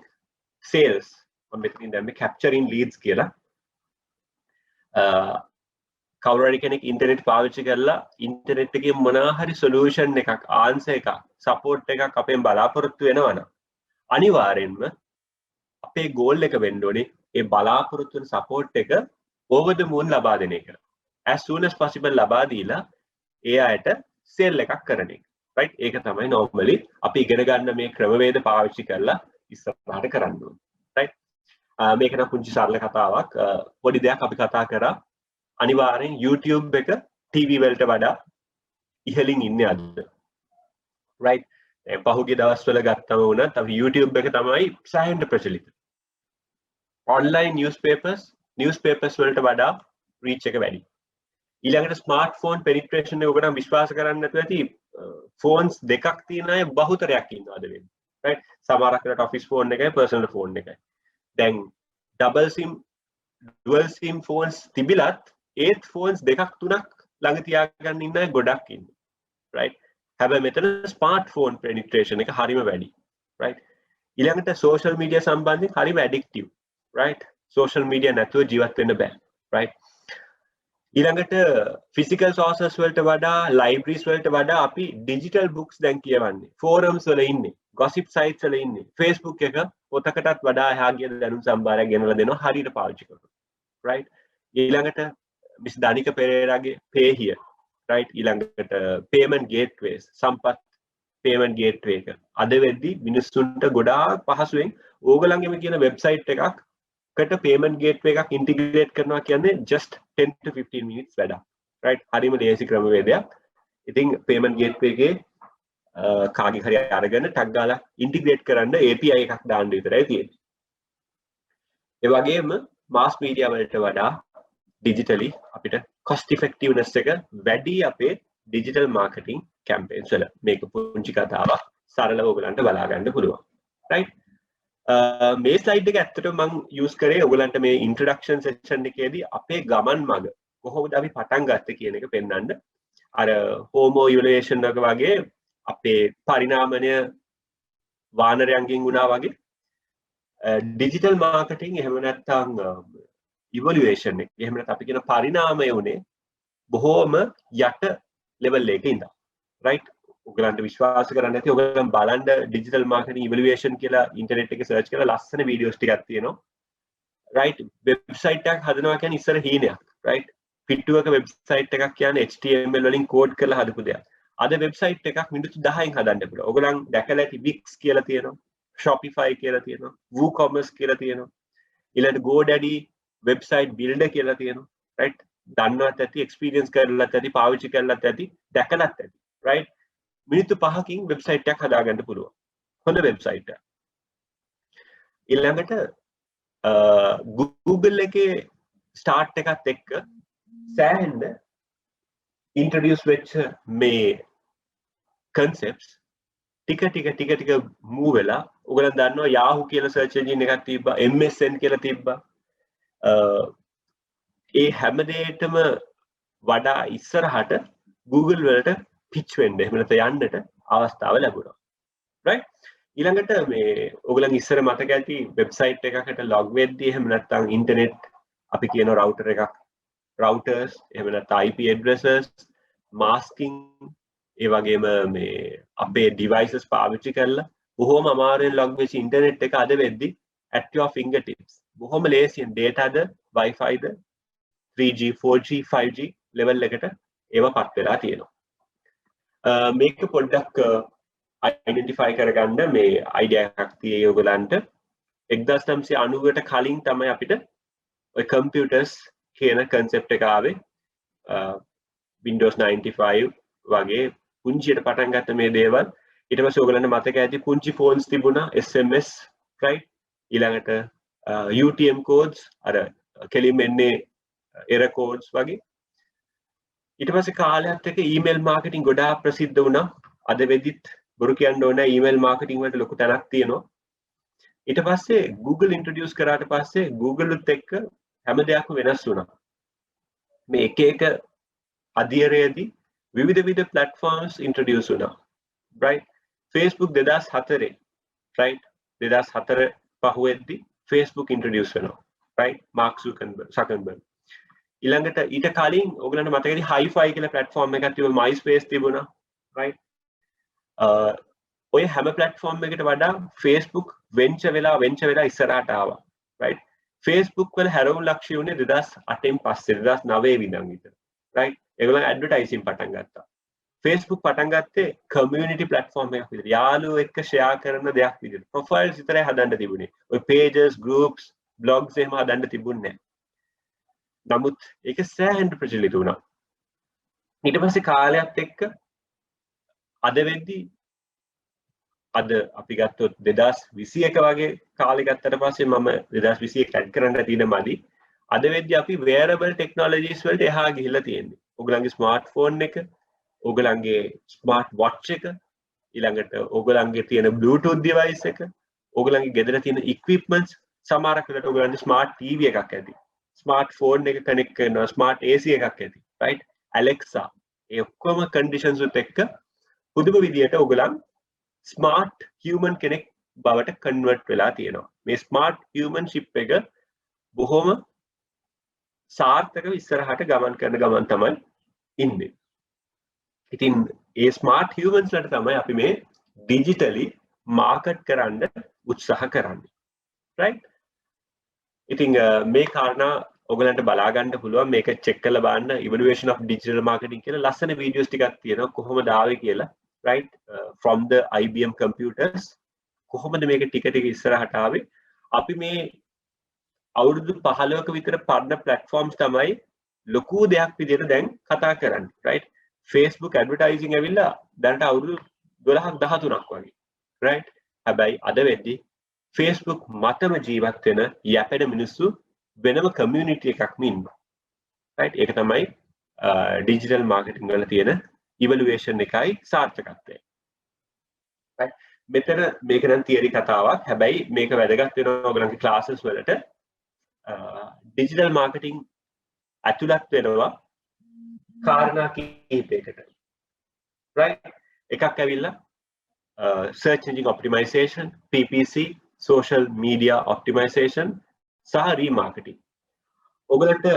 සේල්ස් මම මෙතනින් දැම්මේ capturing leads කියලා කවුරු හරි කෙනෙක් ඉන්ටර්නෙට් පාවිච්චි කරලා ඉන්ටර්නෙට් එකේ මොනවා හරි සොලියුෂන් එකක් ආන්සර් එකක් සපෝට් එකක් අපෙන් බලාපොරොත්තු වෙනවනම් අනිවාර්යෙන්ම අපේ ගෝල් එක වෙන්න ඕනේ ඒ බලාපොරොත්තු වෙන සපෝට් එක over the moon ලබා දෙන එක as soon as possible ලබා දීලා ඒ අයට සේල් එකක් කරන එක right ඒක තමයි normally අපි ඉගෙන ගන්න මේ ක්‍රමවේද පාවිච්චි කරලා ඉස්සරහට කරන්න ඕනේ right මේක නම් පුංචි සරල කතාවක් පොඩි දෙයක් අපි කතා කරා අනිවාර්යෙන් YouTube එක TV වලට වඩා ඉහළින් ඉන්නේ අද right පහුගිය දවස්වල ගත්තම වුණත් අපි YouTube එක තමයි සෑහෙන ප්‍රචලිත online newspapers වලට වඩා reach එක වැඩි ඊළඟට ස්මාර්ට්ෆෝන් penetration එක ඔයගොල්ලෝ විශ්වාස කරන්නේ නැතුව ඇති phones දෙකක් තියෙන අය බහුතරයක් ඉන්නවා අද වෙන්නේ right සමහරක් වෙලාවට office phone එකයි personal phone එකයි දැන් double sim dual sim phones තිබිලත් ඒත් phones දෙකක් තුනක් ළඟ තියාගන්න ඉන්න අය ගොඩක් ඉන්නවා right හැබැයි මෙතන smartphone penetration එක හරිම වැඩි right ඊළඟට social media සම්බන්ධයෙන් හරිම addictive right social media නැතුව ජීවත් වෙන්න බෑ right ඊළඟට physical sources වලට වඩා libraries වලට වඩා අපි digital books දැන් කියවන්නේ forums වල ඉන්නේ gossip sites වල ඉන්නේ Facebook එක පොතකටත් වඩා එහා ගිය දැනුම් සම්භාරයක් ගෙනලා දෙනවා හරියට පාවිච්චි කරනවා right ඊළඟට මිස් දානික පෙරේරාගේ pay here right ඊළඟට payment gateways සම්පත් payment gateway එක අද වෙද්දි මිනිස්සුන්ට ගොඩාක් පහසුවෙන් ඕගොල්ලන්ගේම කියන වෙබ්සයිට් එකක් කට payment gateway එකක් integrate කරනවා කියන්නේ just 10 to 15 minutes වැඩක් right හරිම ලේසි ක්‍රමවේදයක් ඉතින් payment gateway එකේ කාගේ හරි අරගෙන ටග් ගාලා integrate කරන්න API එකක් දාන්න විතරයි තියෙන්නේ ඒ වගේම mass media වලට වඩා digitally අපිට cost effectiveness එක වැඩි අපේ digital marketing campaigns වල මේක පුංචි කතාවක් සරලව ඔයගලන්ට බලා ගන්න පුළුවන් right මේ ස්ලයිඩ් එක ඇත්තටම මම යූස් කරේ ඔයගලන්ට මේ ඉන්ට්‍රොඩක්ෂන් සෙක්ෂන් එකේදී අපේ ගමන් මඟ කොහොමද අපි පටන් ගත්තේ කියන එක පෙන්වන්න අර හෝමෝ ඉවලුවේෂන් එක වගේ අපේ පරිණාමණය වානරයන්ගෙන් වුණා වගේ ඩිජිටල් මාකටිං එහෙම නැත්නම් ඉවලුවේෂන් එක එහෙම නැත්නම් අපි කියන පරිණාමය උනේ බොහෝම යට ලෙවල් එකේ ඉඳන් right ඔයගලන්ට විශ්වාස කරන්න නැති ඔයගලන් බලන්න ඩිජිටල් මාකටිං ඉවලුවේෂන් කියලා ඉන්ටර්නෙට් එකේ සර්ච් කරලා ලස්සන වීඩියෝස් ටිකක් තියෙනවා right වෙබ්සයිට් එකක් හදනවා කියන්නේ ඉස්සර හීනයක් right පිටුවක වෙබ්සයිට් එකක් කියන්නේ HTML වලින් කෝඩ් කරලා හදපු දෙයක් අද වෙබ්සයිට් එකක් මිනිත්තු 10න් හදන්න පුළුවන් ඔයගලන් දැකලා ඇති Wix කියලා තියෙනවා Shopify කියලා තියෙනවා WooCommerce කියලා තියෙනවා ඊළඟට GoDaddy website builder කියලා තියෙනවා right දන්නවත් ඇති experience කරලත් ඇති පාවිච්චි කරලත් ඇති දැකලත් ඇති right මිනිත්තු 5කින් වෙබ්සයිට් එකක් හදාගන්න පුළුවන් හොඳ වෙබ්සයිට් එකක් ඊළඟට Google එකේ ස්ටාර්ට් එකත් එක්ක සෑහෙන්න ඉන්ට්‍රොඩියුස් වෙච්ච මේ concepts ටික move වෙලා ඔයගොල්ලන් දන්නවා Yahoo කියලා search engine එකක් තිබ්බා, MSN කියලා තිබ්බා. ඒ හැම දෙයකටම වඩා ඉස්සරහට Google වලට pitch වෙන්න එහෙම නැත්නම් යන්නට අවස්ථාව ලැබුණා. right? ඊළඟට මේ ඔයගොල්ලන් ඉස්සර මතක ඇති වෙබ්සයිට් එකකට log වෙද්දී එහෙම නැත්නම් ඉන්ටර්නෙට් අපි කියන router එකක් routers එහෙම නැත්නම් IP addresses masking ඒ වගේම මේ අපේ devices පාවිච්චි කරලා බොහොම අමාරුවෙන් log වෙච්ච ඉන්ටර්නෙට් එක අද වෙද්දී at your fingertips බොහොම ලේසියෙන් data ද Wi-Fi ද 3G 4G 5G level එකට ඒවා පත් වෙලා තියෙනවා. මේක පොඩ්ඩක් identify කරගන්න මේ idea එකක් තියෙයි ඔයගලන්ට 1990ට කලින් තමයි අපිට ඔය computers කියන concept එක ආවේ Windows 95 වගේ පුංචියට පටන් ගත්ත මේ දේවල් ඊට පස්සේ ඔයගලන්ට මතක ඇති පුංචි phones තිබුණා SMS right ඊළඟට UTM codes අර කෙලින්ම එන්නේ error codes වගේ ඊට පස්සේ කාලයත් එක්ක email marketing ගොඩාක් ප්‍රසිද්ධ වුණා අද වෙදිත් බොරු කියන්න ඕනේ email marketing වලට ලොකු තැනක් තියෙනවා ඊට පස්සේ Google introduce කරාට පස්සේ Google උත් එක්ක හැම දෙයක්ම වෙනස් වුණා මේ එක අධ්‍යයනයේදී විවිධ platforms introduce වුණා right Facebook 2004 right 2004 පහුවෙද්දී Facebook introduce වෙනවා right Mark Zuckerberg ඊළඟට ඊට කලින් ඔයගලන්ට මතකයි hi-fi කියලා platform එකක් තිබුණා MySpace තිබුණා right ඔය හැම platform එකකට වඩා Facebook venture වෙලා ඉස්සරහට ආවා right Facebook වල හැරවුම් ලක්ෂ්‍ය උනේ 2008න් පස්සේ 2009 ඉඳන් විතර right ඒගොල්ලන් ඇඩ්වර්ටයිසින් පටන් ගත්තා Facebook පටන් ගත්තේ community platform එකක් විදිහට යාළුවෝ එක්ක share කරන දෙයක් විදිහට profiles විතරයි හදන්න තිබුණේ ඔය pages groups blogs එහෙම හදන්න තිබුණේ නැහැ නමුත් ඒක සෑහෙන ප්‍රචලිත වුණා ඊට පස්සේ කාලයත් එක්ක අද වෙද්දී අද අපි ගත්තොත් 2021 වගේ කාලෙ ගත්තට පස්සේ මම 2021 ඇඩ් කරන්න තියෙන මදි අද වෙද්දී අපි wearable technologies වලට එහා ගිහිල්ලා තියෙන්නේ. ඔයගලන්ගේ ස්මාර්ට්ෆෝන් එක, ඔයගලන්ගේ ස්මාර්ට් වොච් එක, ඊළඟට ඔයගලන්ගේ තියෙන Bluetooth device එක, ඔයගලන්ගේ ගෙදර තියෙන equipments සමහරක් වෙලට ඔයගලන්ගේ ස්මාර්ට් TV එකක් ඇති. ස්මාර්ට්ෆෝන් එක කනෙක්ට් කරනවා, ස්මාර්ට් AC එකක් ඇති. right? Alexa. ඒ ඔක්කොම conditions උත් එක්ක පුදුම විදියට ඔයගලන් ස්මාර්ට් හියුමන් කෙනෙක් බවට කන්වර්ට් වෙලා තියෙනවා. මේ ස්මාර්ට් හියුමන් ෂිප් එක බොහොම සාර්ථකව ඉස්සරහට ගමන් කරන ගමන් තමයි ඉන්නේ. ඉතින් ඒ ස්මාර්ට් හියුමන්ස් වලට තමයි අපි මේ ඩිජිටලි මාකට් කරන්න උත්සාහ කරන්නේ. right? ඉතින් මේ කාරණා ඔයගලන්ට බලා ගන්න පුළුවන් මේක චෙක් කරලා බලන්න evaluation of digital marketing කියලා ලස්සන වීඩියෝස් ටිකක් තියෙනවා කොහොමද ආවේ කියලා. right from the IBM computers කොහොමද මේක ටික ඉස්සරහට ආවේ අපි මේ අවුරුදු 15ක විතර පරණ platforms තමයි ලොකු දෙයක් විදිහට දැන් කතා කරන්නේ right Facebook advertising ඇවිල්ලා දැනට අවුරුදු 12ක් 13ක් වගේ right හැබැයි අද වෙද්දී Facebook මතම ජීවත් වෙන යැපෙන මිනිස්සු වෙනම community එකක්ම ඉන්නවා right ඒක තමයි digital marketing වල තියෙන evaluation එකයි සාර්ථකත්වය. right මෙතන මේක නම් theory කතාවක්. හැබැයි මේක වැදගත් වෙනවා ඔයගලන්ගේ classes වලට digital marketing ඇතුළත් වෙනවා කාරණා කිහිපයකට. right එකක් ඇවිල්ලා search engine optimization, PPC, social media optimization සහ remarketing. ඔයගලන්ට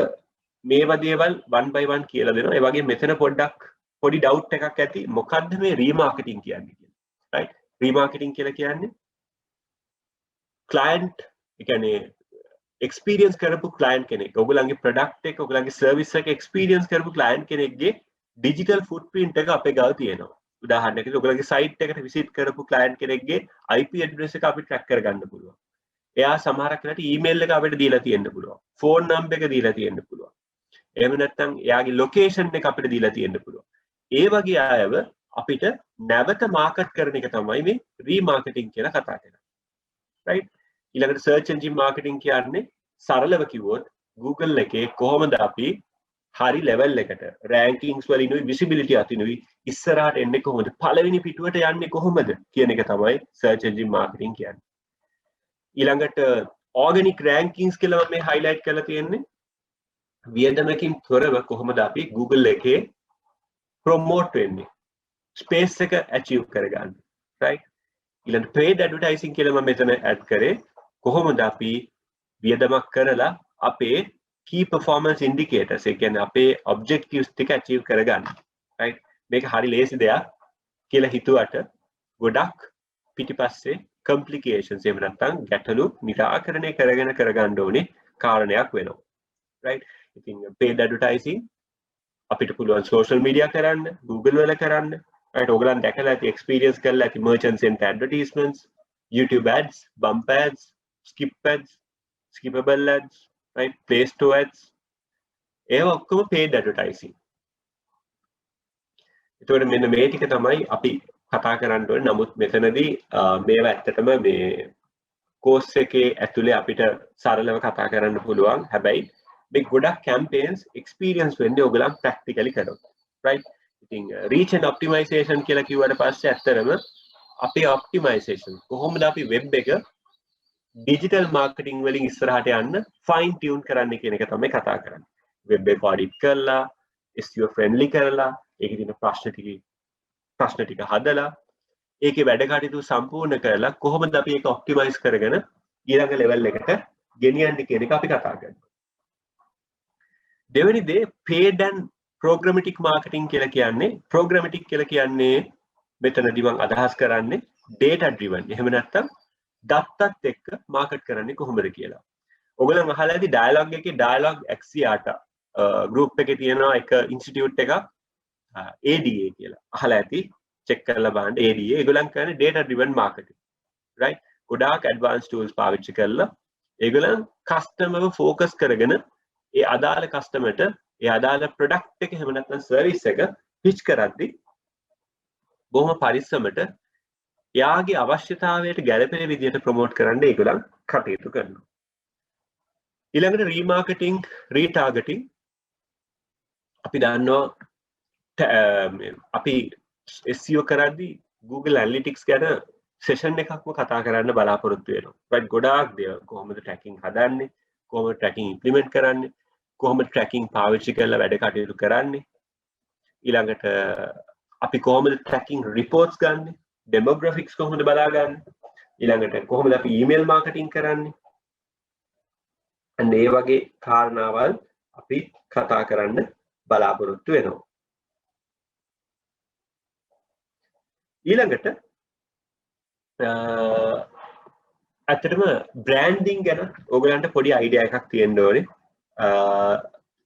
මේවා දේවල් one by one කියලා දෙනවා. ඒ වගේ මෙතන පොඩි doubt එකක් ඇති මොකද්ද මේ remarketing කියන්නේ කියලා. right remarketing කියලා කියන්නේ client ඒ කියන්නේ experience කරපු client කෙනෙක් ඔයගොල්ලන්ගේ product එක ඔයගොල්ලන්ගේ service එක experience කරපු client කෙනෙක්ගේ digital footprint එක අපේ ගාව තියෙනවා. උදාහරණයකට ඔයගොල්ලන්ගේ site එකට visit කරපු client කෙනෙක්ගේ IP address එක අපි track කරගන්න පුළුවන්. එයා සමහරක් වෙලාවට email එක අපිට දීලා තියෙන්න පුළුවන්. phone number එක දීලා තියෙන්න පුළුවන්. එහෙම නැත්නම් එයාගේ location එක අපිට දීලා තියෙන්න පුළුවන්. ඒ වගේ අයව අපිට නැවත මාකට් කරන එක තමයි මේ රීමාකටිං කියලා කතා කරන්නේ. right? ඊළඟට search engine marketing කියන්නේ සරලව කිව්වොත් Google එකේ කොහොමද අපි හරි ලෙවල් එකට රෑන්කින්ස් වලිනුයි විසිබිලිටි අතිනුයි ඉස්සරහට එන්නේ කොහොමද පළවෙනි පිටුවට යන්නේ කොහොමද කියන එක තමයි සර්ච් එන්ජින් මාකටිං කියන්නේ. ඊළඟට ඕගනික් රෑන්කින්ස් කියලා මම මේ හයිලයිට් කරලා තියෙන්නේ වියදමකින් තොරව කොහොමද අපි Google එකේ ප්‍රොමෝට් වෙන්නේ ස්පේස් එක ඇචීව් කරගන්න right ඊළඟ paid advertising කියලා මම මෙතන ඇඩ් කරේ කොහොමද අපි වියදමක් කරලා අපේ key performance indicators ඒ කියන්නේ අපේ objectives ටික achieve කරගන්න right මේක හරි ලේසි දෙයක් කියලා හිතුවට ගොඩක් පිටිපස්සේ complications එහෙම නැත්නම් ගැටලු निराකරණය කරගන්න ඕනේ කාරණයක් වෙනවා right ඉතින් paid advertising අපිට පුළුවන් social media කරන්න Google වල කරන්න right ඔයගලන් දැකලා ඇති experience කරලා ඇති merchant center advertisements YouTube ads bump ads skip ads skippable ads right play store ads ඒවා ඔක්කොම paid advertising එතකොට මෙන්න මේ ටික තමයි අපි කතා කරන්න ඕනේ නමුත් මෙතනදී මේවා ඇත්තටම මේ course එකේ ඇතුලේ අපිට සරලව කතා කරන්න පුළුවන් හැබැයි මේ ගොඩක් campaigns experience වෙන්නේ ඔයගලන් practically කරොත් right ඉතින් reach and optimization කියලා කිව්වට පස්සේ ඇත්තටම අපේ optimization කොහොමද අපි web එක digital marketing වලින් ඉස්සරහට යන්න fine tune කරන්න කියන එක තමයි කතා කරන්නේ web එක audit කරලා SEO friendly කරලා ඒකේ තියෙන ප්‍රශ්න ටික හදලා ඒකේ වැඩ කටයුතු සම්පූර්ණ කරලා කොහොමද අපි ඒක optimize කරගෙන ඊළඟ level එකට ගෙනියන්නේ කියන එක අපි කතා කරනවා දෙවෙනි දේ paid and programmatic marketing කියලා කියන්නේ මෙතනදී මම අදහස් කරන්නේ data driven එහෙම නැත්නම් දත්තත් එක්ක මාකට් කරන්නේ කොහොමද කියලා. ඔයගොල්ලන් අහලා ඇති ඩයලොග් එකේ ඩයලොග් Axiata group එකේ තියෙනවා එක ඉන්ස්ටිටියුට් එකක් ADA කියලා. අහලා ඇති චෙක් කරලා බලන්න ADA. ඒගොල්ලන් කරන්නේ data driven marketing. right? ගොඩාක් advanced tools පාවිච්චි කරලා ඒගොල්ලන් customer focus කරගෙන ඒ අදාළ කස්ටමර්ට ඒ අදාළ ප්‍රොඩක්ට් එක එහෙම නැත්නම් සර්විස් එක පිච් කරද්දී බොහොම පරිස්සමට එයාගේ අවශ්‍යතාවයට ගැළපෙන විදිහට ප්‍රොමෝට් කරන්න ඒගොල්ලන් කටයුතු කරනවා. ඊළඟට රීමාකටිං, රීටාගටිං අපි දන්නවා අපි SEO කරද්දී Google Analytics ගැන සෙෂන් එකක්ම කතා කරන්න බලාපොරොත්තු වෙනවා. right ගොඩාක් දේවල් කොහොමද tracking හදන්නේ, කොහොමද tracking implement කරන්නේ, කොහොමද tracking පාවිච්චි කරලා වැඩ කටයුතු කරන්නේ. ඊළඟට අපි කොහොමද tracking reports ගන්නෙ, demographics කොහොමද බලාගන්නේ, ඊළඟට කොහොමද අපි email marketing කරන්නේ. අන්න ඒ වගේ කාරණාවල් අපි කතා කරන්න බලාපොරොත්තු වෙනවා. ඊළඟට ඇත්තටම බ්‍රෑන්ඩින් ගැන ඔයගලන්ට පොඩි අයිඩියා එකක් තියෙන්න ඕනේ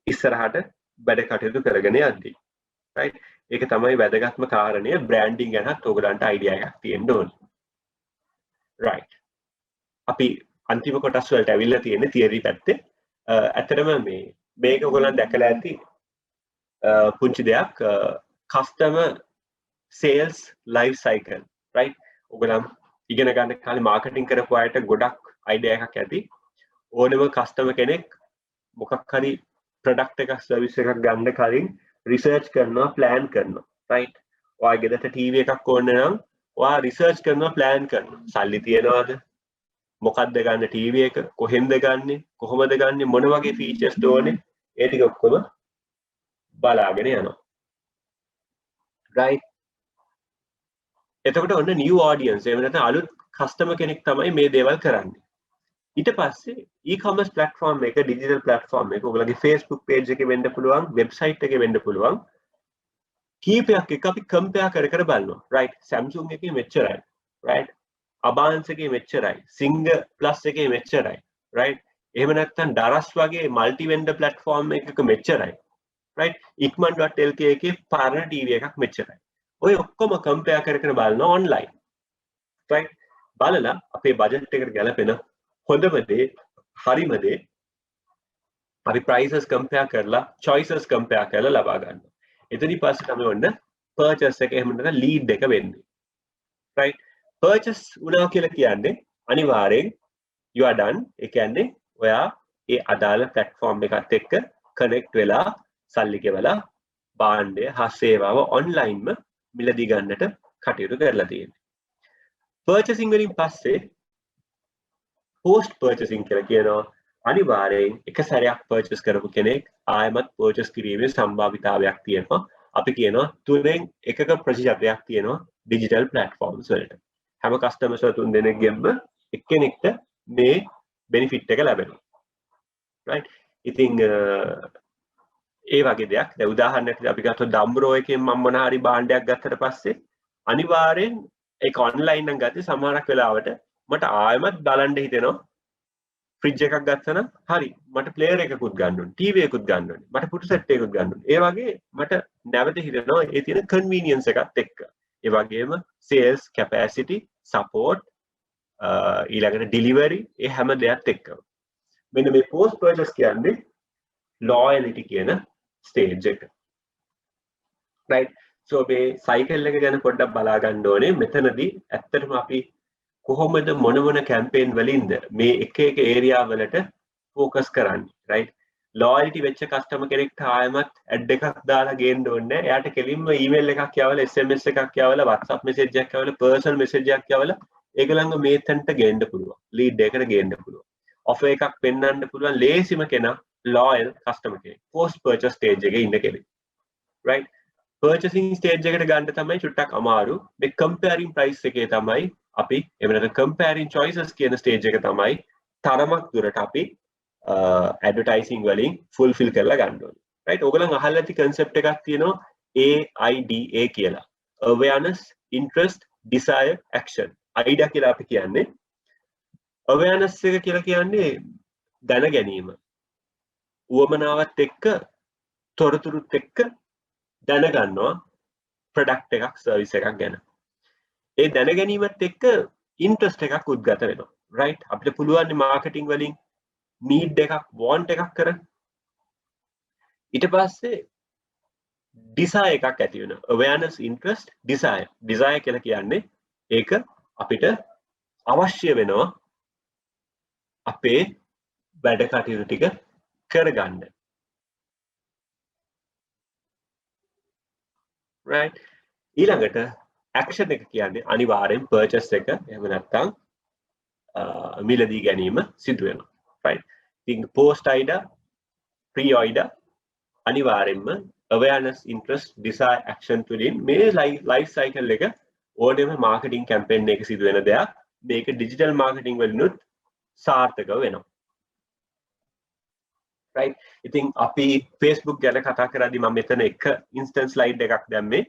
ඉස්සරහට වැඩ කටයුතු කරගෙන යද්දී right ඒක තමයි වැදගත්ම කාරණය බ්‍රෑන්ඩින් ගැනත් ඔයගලන්ට අයිඩියා එකක් තියෙන්න ඕනේ right අපි අන්තිම කොටස් වලට ඇවිල්ලා තියෙන්නේ තියරි පැත්තේ ඇත්තටම මේක ඔයගලන් දැකලා ඇති පුංචි දෙයක් customer sales life cycle right ඔයගලන් ඉගෙන ගන්න කාලේ මාකටිං කරපු අයට ගොඩක් අයිඩියා එකක් ඇති ඕනම කස්ටමර් කෙනෙක් මොකක් හරි ප්‍රොඩක්ට් එකක් සර්විස් එකක් ගන්න කලින් රිසර්ච් කරනවා ප්ලෑන් කරනවා රයිට් ඔයා ගෙදරට ටීවී එකක් ඕන නම් ඔයා රිසර්ච් කරනවා ප්ලෑන් කරනවා සල්ලි තියනවාද මොකක්ද ගන්න ටීවී එක කොහෙන්ද ගන්නෙ කොහොමද ගන්නෙ මොන වගේ ෆීචර්ස් ඕනේ ඒ ටික ඔක්කොම බලාගෙන යනවා රයිට් එතකොට ඔන්න new audience එහෙම නැත්නම් අලුත් customer කෙනෙක් තමයි මේ දේවල් කරන්නේ ඊට පස්සේ e-commerce platform එක digital platform එක ඔයගලගේ Facebook page එකේ වෙන්න පුළුවන් website එකේ වෙන්න පුළුවන් කීපයක් එක අපි compare කර බලනවා right Samsung එකේ මෙච්චරයි right Abans එකේ මෙච්චරයි Singer Plus එකේ මෙච්චරයි right එහෙම නැත්නම් Daras වගේ multi vendor platform එකක මෙච්චරයි right ikman.lk එකේ පරණ TV එකක් මෙච්චරයි ඔය ඔක්කොම compare කර බලනවා online right බලලා අපේ budget එකට ගැලපෙන හොඳම දේ හරිම දේ අපි prices compare කරලා choices compare කරලා ලබා ගන්නවා. එතනින් පස්සේ තමයි ඔන්න purchase එක එහෙම නැත්නම් lead එක වෙන්නේ. right purchase වුණා කියලා කියන්නේ අනිවාර්යෙන් you are done. ඒ කියන්නේ ඔයා ඒ අදාළ platform එකත් එක්ක connect වෙලා සල්ලි ගෙවලා භාණ්ඩය හා සේවාව ඔන්ලයින්ම මිලදී ගන්නට කටයුතු කරලා තියෙනවා. පර්චේසින් වලින් පස්සේ පෝස්ට් පර්චේසින් කියලා කියනවා. අනිවාර්යෙන් එක සැරයක් පර්චේස් කරපු කෙනෙක් ආයමත් පර්චේස් කිරීමේ සම්භාවිතාවයක් තියෙනවා. අපි කියනවා 3න් 1ක ප්‍රතිශතයක් තියෙනවා ඩිජිටල් ප්ලැට්ෆෝම්ස් වලට. හැම කස්ටමර්ස් 3 දෙනෙක්ගෙම එක්කෙනෙක්ට මේ බෙනිෆිට් එක ලැබෙනවා. right? ඉතින් ඒ වගේ දෙයක්. දැන් උදාහරණයක් අපි ගත්තොත් ඩම්බරෝ එකෙන් මම මොන හරි භාණ්ඩයක් ගත්තට පස්සේ අනිවාර්යෙන් ඒක ඔන්ලයින් නම් ගත්තේ සමහරක් වෙලාවට මට ආයෙමත් බලන්න හිතෙනවා. ෆ්‍රිජ් එකක් ගත්තනම් හරි මට ප්ලේයර් එකකුත් ගන්න ඕනේ, ටීවී එකකුත් ගන්න ඕනේ, මට පුටු සෙට් එකකුත් ගන්න ඕනේ. ඒ වගේ මට නැවත හිතෙනවා ඒ තියෙන කන්වීනියන්ස් එකත් එක්ක. ඒ වගේම සේල්ස් කැපැසිටි, සපෝට්, ඊළඟට ඩිලිවරි ඒ හැම දෙයක් එක්කම. මෙන්න මේ පෝස්ට් පර්චේස් කියන්නේ loyalty කියන ස්ටේජ් එක. right? so මේ සයිකල් එක ගැන පොඩ්ඩක් බලා ගන්න ඕනේ. මෙතනදී ඇත්තටම අපි කොහොමද මොන කැම්පේන් වලින්ද මේ එක ඒරියා වලට ફોකස් කරන්නේ. right? loyalty වෙච්ච කස්ටමර් කෙනෙක්ට ආයමත් ඇඩ් එකක් දාලා ගේන්න ඕනේ. එයාට කෙලින්ම ඊමේල් එකක් යවලා SMS එකක් යවලා WhatsApp message එකක් යවලා personal message එකක් යවලා ඒගොල්ලන්ව මේතන්ට ගේන්න පුළුවන්. ලීඩ් එකකට ගේන්න පුළුවන්. offer එකක් පෙන්වන්න පුළුවන් ලේසිම කෙනා loyal customer කෙනෙක්. post purchase stage එකේ ඉන්න කෙනෙක්. right? purchasing stage එකට ගන්න තමයි චුට්ටක් අමාරු. මේ comparing price එකේ තමයි අපි එහෙම නැත්නම් comparing choices කියන stage එක තමයි තරමක් දුරට අපි advertising වලින් fulfill කරලා ගන්න ඕනේ. right? ඕගොල්ලන් අහලා ඇති concept එකක් තියෙනවා AIDA කියලා. awareness, interest, desire, action. AIDA කියලා අපි කියන්නේ awareness එක කියලා කියන්නේ දැන ගැනීම. උවමනාවත් එක්ක තොරතුරුත් එක්ක දැනගන්නවා ප්‍රොඩක්ට් එකක් සර්විස් එකක් ගැන. ඒ දැන ගැනීමත් එක්ක ඉන්ට්‍රස්ට් එකක් උද්ගත වෙනවා. right? අපිට පුළුවන් මාකටිං වලින් need එකක් want එකක් කරන්න. ඊට පස්සේ desire එකක් ඇති වෙනවා. awareness, interest, desire. desire කියලා කියන්නේ ඒක අපිට අවශ්‍ය වෙනවා අපේ වැඩ කටයුතු ටික කරගන්න. right? ඊළඟට action එක කියන්නේ අනිවාර්යෙන් purchase එක එහෙම නැත්නම් මිලදී ගැනීම සිදු වෙනවා. right? ඉතින් post order, pre order අනිවාර්යෙන්ම awareness, interest, desire, action තුලින් මේ life cycle එක ඕනෙම marketing campaign එකක සිදු වෙන දෙයක්. මේක digital marketing වලිනුත් සාර්ථකව වෙනවා. right? ඉතින් අපි Facebook ගැන කතා කරද්දී මම මෙතන එක instance slide එකක් දැම්මේ.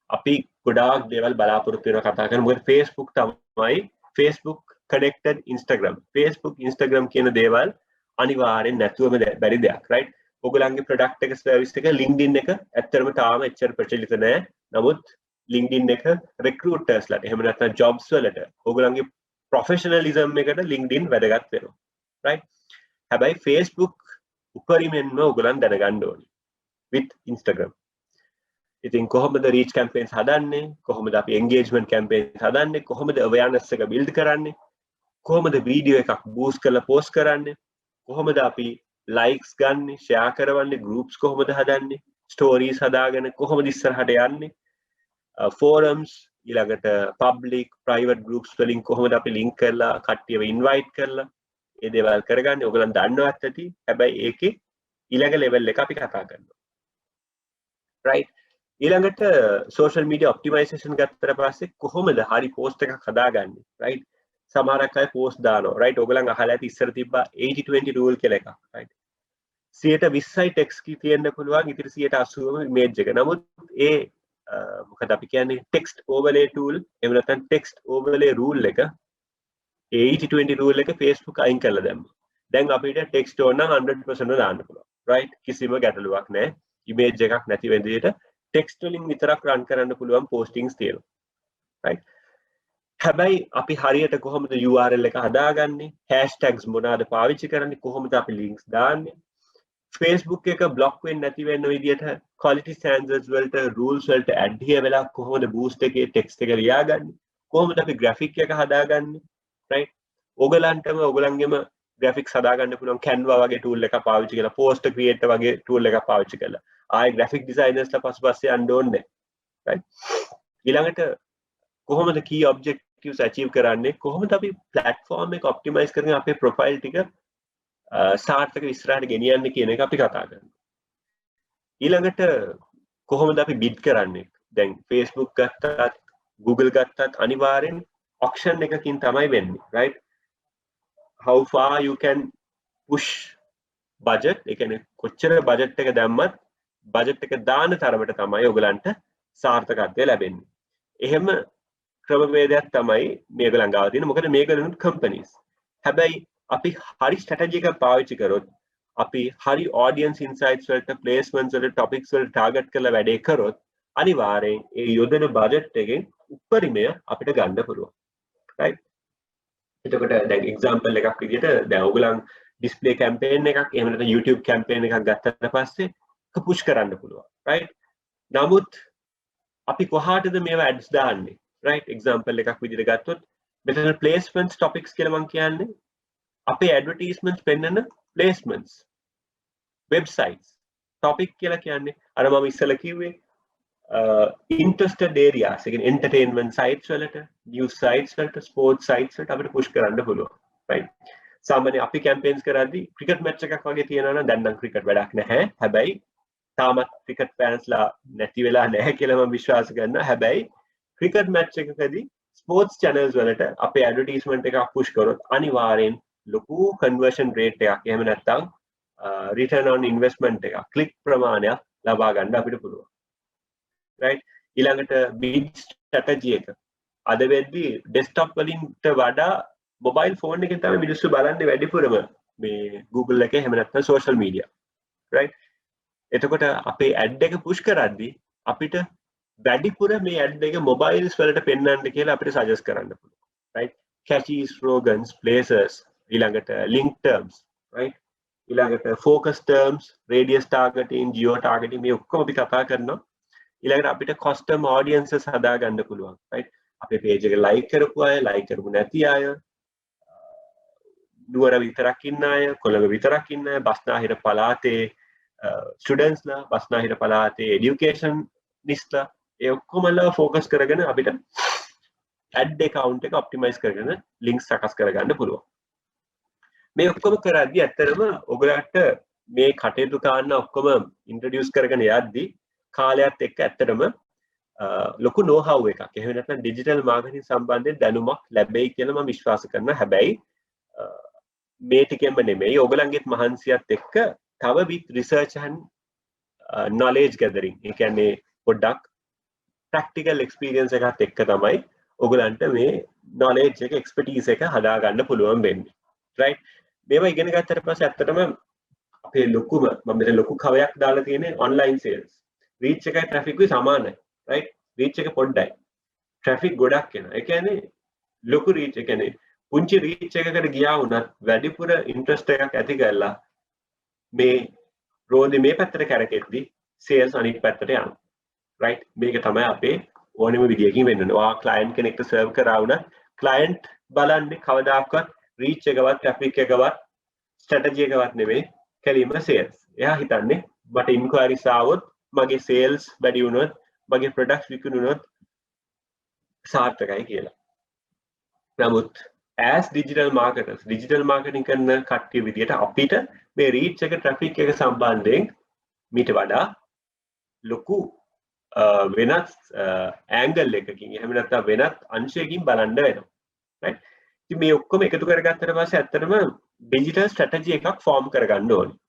අපි ගොඩාක් දේවල් බලාපොරොත්තු වෙනවා කතා කරන. මොකද Facebook තමයි Facebook connected Instagram. Facebook Instagram කියන දේවල් අනිවාර්යෙන් නැතුවම බැරි දෙයක්. right? ඔයගොල්ලන්ගේ product එක service එක LinkedIn එක ඇත්තටම තාම එච්චර ප්‍රචලිත නැහැ. නමුත් LinkedIn එක recruiters ලට එහෙම නැත්නම් jobs වලට ඔයගොල්ලන්ගේ professionalism එකට LinkedIn වැදගත් වෙනවා. right? හැබැයි Facebook උපරිමයෙන්ම ඔයගොල්ලන් දැනගන්න ඕනේ with Instagram. ඉතින් කොහොමද reach campaigns හදන්නේ? කොහොමද අපි engagement campaigns හදන්නේ? කොහොමද awareness එක build කරන්නේ? කොහොමද වීඩියෝ එකක් boost කරලා post කරන්නේ? කොහොමද අපි likes ගන්න, share කරවන්නේ, groups කොහොමද හදන්නේ? stories හදාගෙන කොහොමද ඉස්සරහට යන්නේ? forums ඊළඟට public private groups වලින් කොහොමද අපි link කරලා කට්ටියව invite කරලා ඒ දේවල් කරගන්නේ? ඔයගොල්ලන් දන්නවත් ඇති. හැබැයි ඒකේ ඊළඟ level එක අපි කතා කරනවා. right? ඊළඟට social media optimization ගත්තට පස්සේ කොහොමද හරි post එකක් හදාගන්නේ? right? සමහරක් අය post දානවා. right? ඔයගොල්ලන් අහලා ඇති ඉස්සර තිබ්බා 80-20 rule කියලා එකක්. right? 120යි text කී තියෙන්න පුළුවන්, ඉතින් 80%ම image එක. නමුත් ඒ මොකද අපි කියන්නේ text overlay tool එහෙම නැත්නම් text overlay rule එක 80-20 rule එක Facebook අයින් කරලා දැම්මා. දැන් අපිට text ඕන නම් 100% දාන්න පුළුවන්. right? කිසිම ගැටලුවක් නැහැ. image එකක් නැති වෙන විදිහට text වලින් විතරක් run කරන්න පුළුවන් postings තියෙනවා. right? හැබැයි අපි හරියට කොහොමද URL එක හදාගන්නේ? hashtags මොනවාද පාවිච්චි කරන්නේ? කොහොමද අපි links දාන්නේ? Facebook එක block වෙන්නේ නැති වෙන විදිහට quality standards වලට rules වලට adhere වෙලා කොහොමද boost එකේ text එක ලියාගන්නේ? කොහොමද අපි graphic එක හදාගන්නේ? right? ඔයගලන්ටම ඔයගලන්ගේම graphics හදාගන්න පුළුවන් Canva වගේ tool එකක් පාවිච්චි කරලා poster creator වගේ tool එකක් පාවිච්චි කරලා ආයේ graphic designers ලා පස්සේ යන්න ඕනේ right ඊළඟට කොහොමද key objectives achieve කරන්නේ කොහොමද අපි platform එක optimize කරගෙන අපේ profile ටික සාර්ථක ඉස්සරහට ගෙනියන්නේ කියන එක අපි කතා කරනවා ඊළඟට කොහොමද අපි bid කරන්නේ දැන් Facebook ගත්තත් Google ගත්තත් අනිවාර්යෙන් auction එකකින් තමයි වෙන්නේ right how far you can push budget ඒ කියන්නේ කොච්චර budget එක දැම්මත් budget එක දාන තරමට තමයි ඔයගලන්ට සාර්ථකත්වය ලැබෙන්නේ. එහෙම ක්‍රමවේදයක් තමයි මේගොල්ලන් ගාව තියෙන. මොකද මේගොල්ලන් companies. හැබැයි අපි හරි strategy එකක් පාවිච්චි කරොත් අපි හරි audience insights වලට placements වලට topics වලට target කරලා වැඩේ කරොත් අනිවාර්යෙන් ඒ යොදන budget එකෙන් උපරිමය අපිට ගන්න පුළුවන්. right? එතකොට දැන් example එකක් විදිහට දැන් ඔයගොල්ලන් display campaign එකක් එහෙම නැත්නම් YouTube campaign එකක් ගත්තට පස්සේ ඒක push කරන්න පුළුවන්. right? නමුත් අපි කොහාටද මේවා ads දාන්නේ? right? example එකක් විදිහට ගත්තොත් මෙතන placements topics කියලා මම කියන්නේ අපේ advertisements පෙන්නන placements websites topic කියලා කියන්නේ අර මම ඉස්සෙල්ලා කිව්වේ interested areas again entertainment sites වලට news sites වලට sports sites වලට අපිට push කරන්න පුළුවන් right සාමාන්‍ය අපි campaigns කරද්දී cricket match එකක් වගේ තියෙනවා නම් දැන් නම් cricket වැඩක් නැහැ හැබැයි තාමත් cricket fans ලා නැති වෙලා නැහැ කියලා මම විශ්වාස කරනවා හැබැයි cricket match එකකදී sports channels වලට අපේ advertisement එකක් push කරොත් අනිවාර්යෙන් ලොකු conversion rate එකක් එහෙම නැත්නම් return on investment එකක් click ප්‍රමාණයක් ලබා ගන්න අපිට පුළුවන් right ඊළඟට bid strategy එක අද වෙද්දී desktop වලින්ට වඩා mobile phone එකෙන් තමයි මිනිස්සු බලන්නේ වැඩිපුරම මේ Google එකේ එහෙම නැත්නම් social media right එතකොට අපේ ad එක push කරද්දී අපිට වැඩිපුර මේ ad එක mobiles වලට පෙන්වන්න කියලා අපිට suggest කරන්න පුළුවන් right catchy slogans places ඊළඟට link terms right ඊළඟට focus terms radius targeting geo targeting මේ ඔක්කොම අපි කතා කරනවා ඊළඟට අපිට custom audiences හදා ගන්න පුළුවන් right අපේ page එක like කරපු අය like කරපු නැති අය නුවර විතරක් ඉන්න අය කොළඹ විතරක් ඉන්න අය බස්නාහිර පළාතේ students ලා බස්නාහිර පළාතේ educationist ලා ඒ ඔක්කොමලා focus කරගෙන අපිට ad account එක optimize කරගෙන links සකස් කරගන්න පුළුවන් මේ ඔක්කොම කරද්දී ඇත්තටම ඔයගලට මේ කටයුතු කරන්න ඔක්කොම introduce කරගෙන යද්දී කාලයත් එක්ක ඇත්තටම ලොකු know how එකක් එහෙම නැත්නම් digital marketing සම්බන්ධයෙන් දැනුමක් ලැබෙයි කියලා මම විශ්වාස කරනවා හැබැයි මේ ටිකෙන්ම නෙමෙයි ඔයගලන්ගේත් මහන්සියත් එක්ක තව with research and knowledge gathering ඒ කියන්නේ පොඩ්ඩක් practical experience එකත් එක්ක තමයි ඔයගලන්ට මේ knowledge එක expertise එක හදා ගන්න පුළුවන් වෙන්නේ right මේවා ඉගෙන ගත්තට පස්සේ ඇත්තටම අපේ ලොකුම මම මෙතන ලොකු කවයක් දාලා තියෙන්නේ online sales reach එකයි traffic එකයි සමානයි right reach එක පොඩ්ඩයි traffic ගොඩක් එනවා ඒ කියන්නේ ලොකු reach ඒ කියන්නේ පුංචි reach එකකට ගියා වුණත් වැඩිපුර interest එකක් ඇති කරලා මේ රෝදේ මේ පැත්තට කරකෙද්දී sales අනිත් පැත්තට යනවා right මේක තමයි අපේ ඕනෙම විදියකින් වෙන්න ඕනේ ඔයා client කෙනෙක්ට serve කරා වුණත් client බලන්නේ කවදාකවත් reach එකවත් traffic එකවත් strategy එකවත් නෙමෙයි කෙලින්ම sales එයා හිතන්නේ මට inquiries ආවොත් මගේ sales වැඩි වුණොත් මගේ products විකුණුනොත් සාර්ථකයි කියලා. නමුත් as digital marketers digital marketing කරන කට්ටිය විදියට අපිට මේ reach එක traffic එක සම්බන්ධයෙන් මීට වඩා ලොකු වෙනත් angle එකකින් එහෙම නැත්නම් වෙනත් අංශයකින් බලන්න වෙනවා. right? ඉතින් මේ ඔක්කොම එකතු කරගත්තට පස්සේ ඇත්තටම digital strategy එකක් form කරගන්න ඕනේ.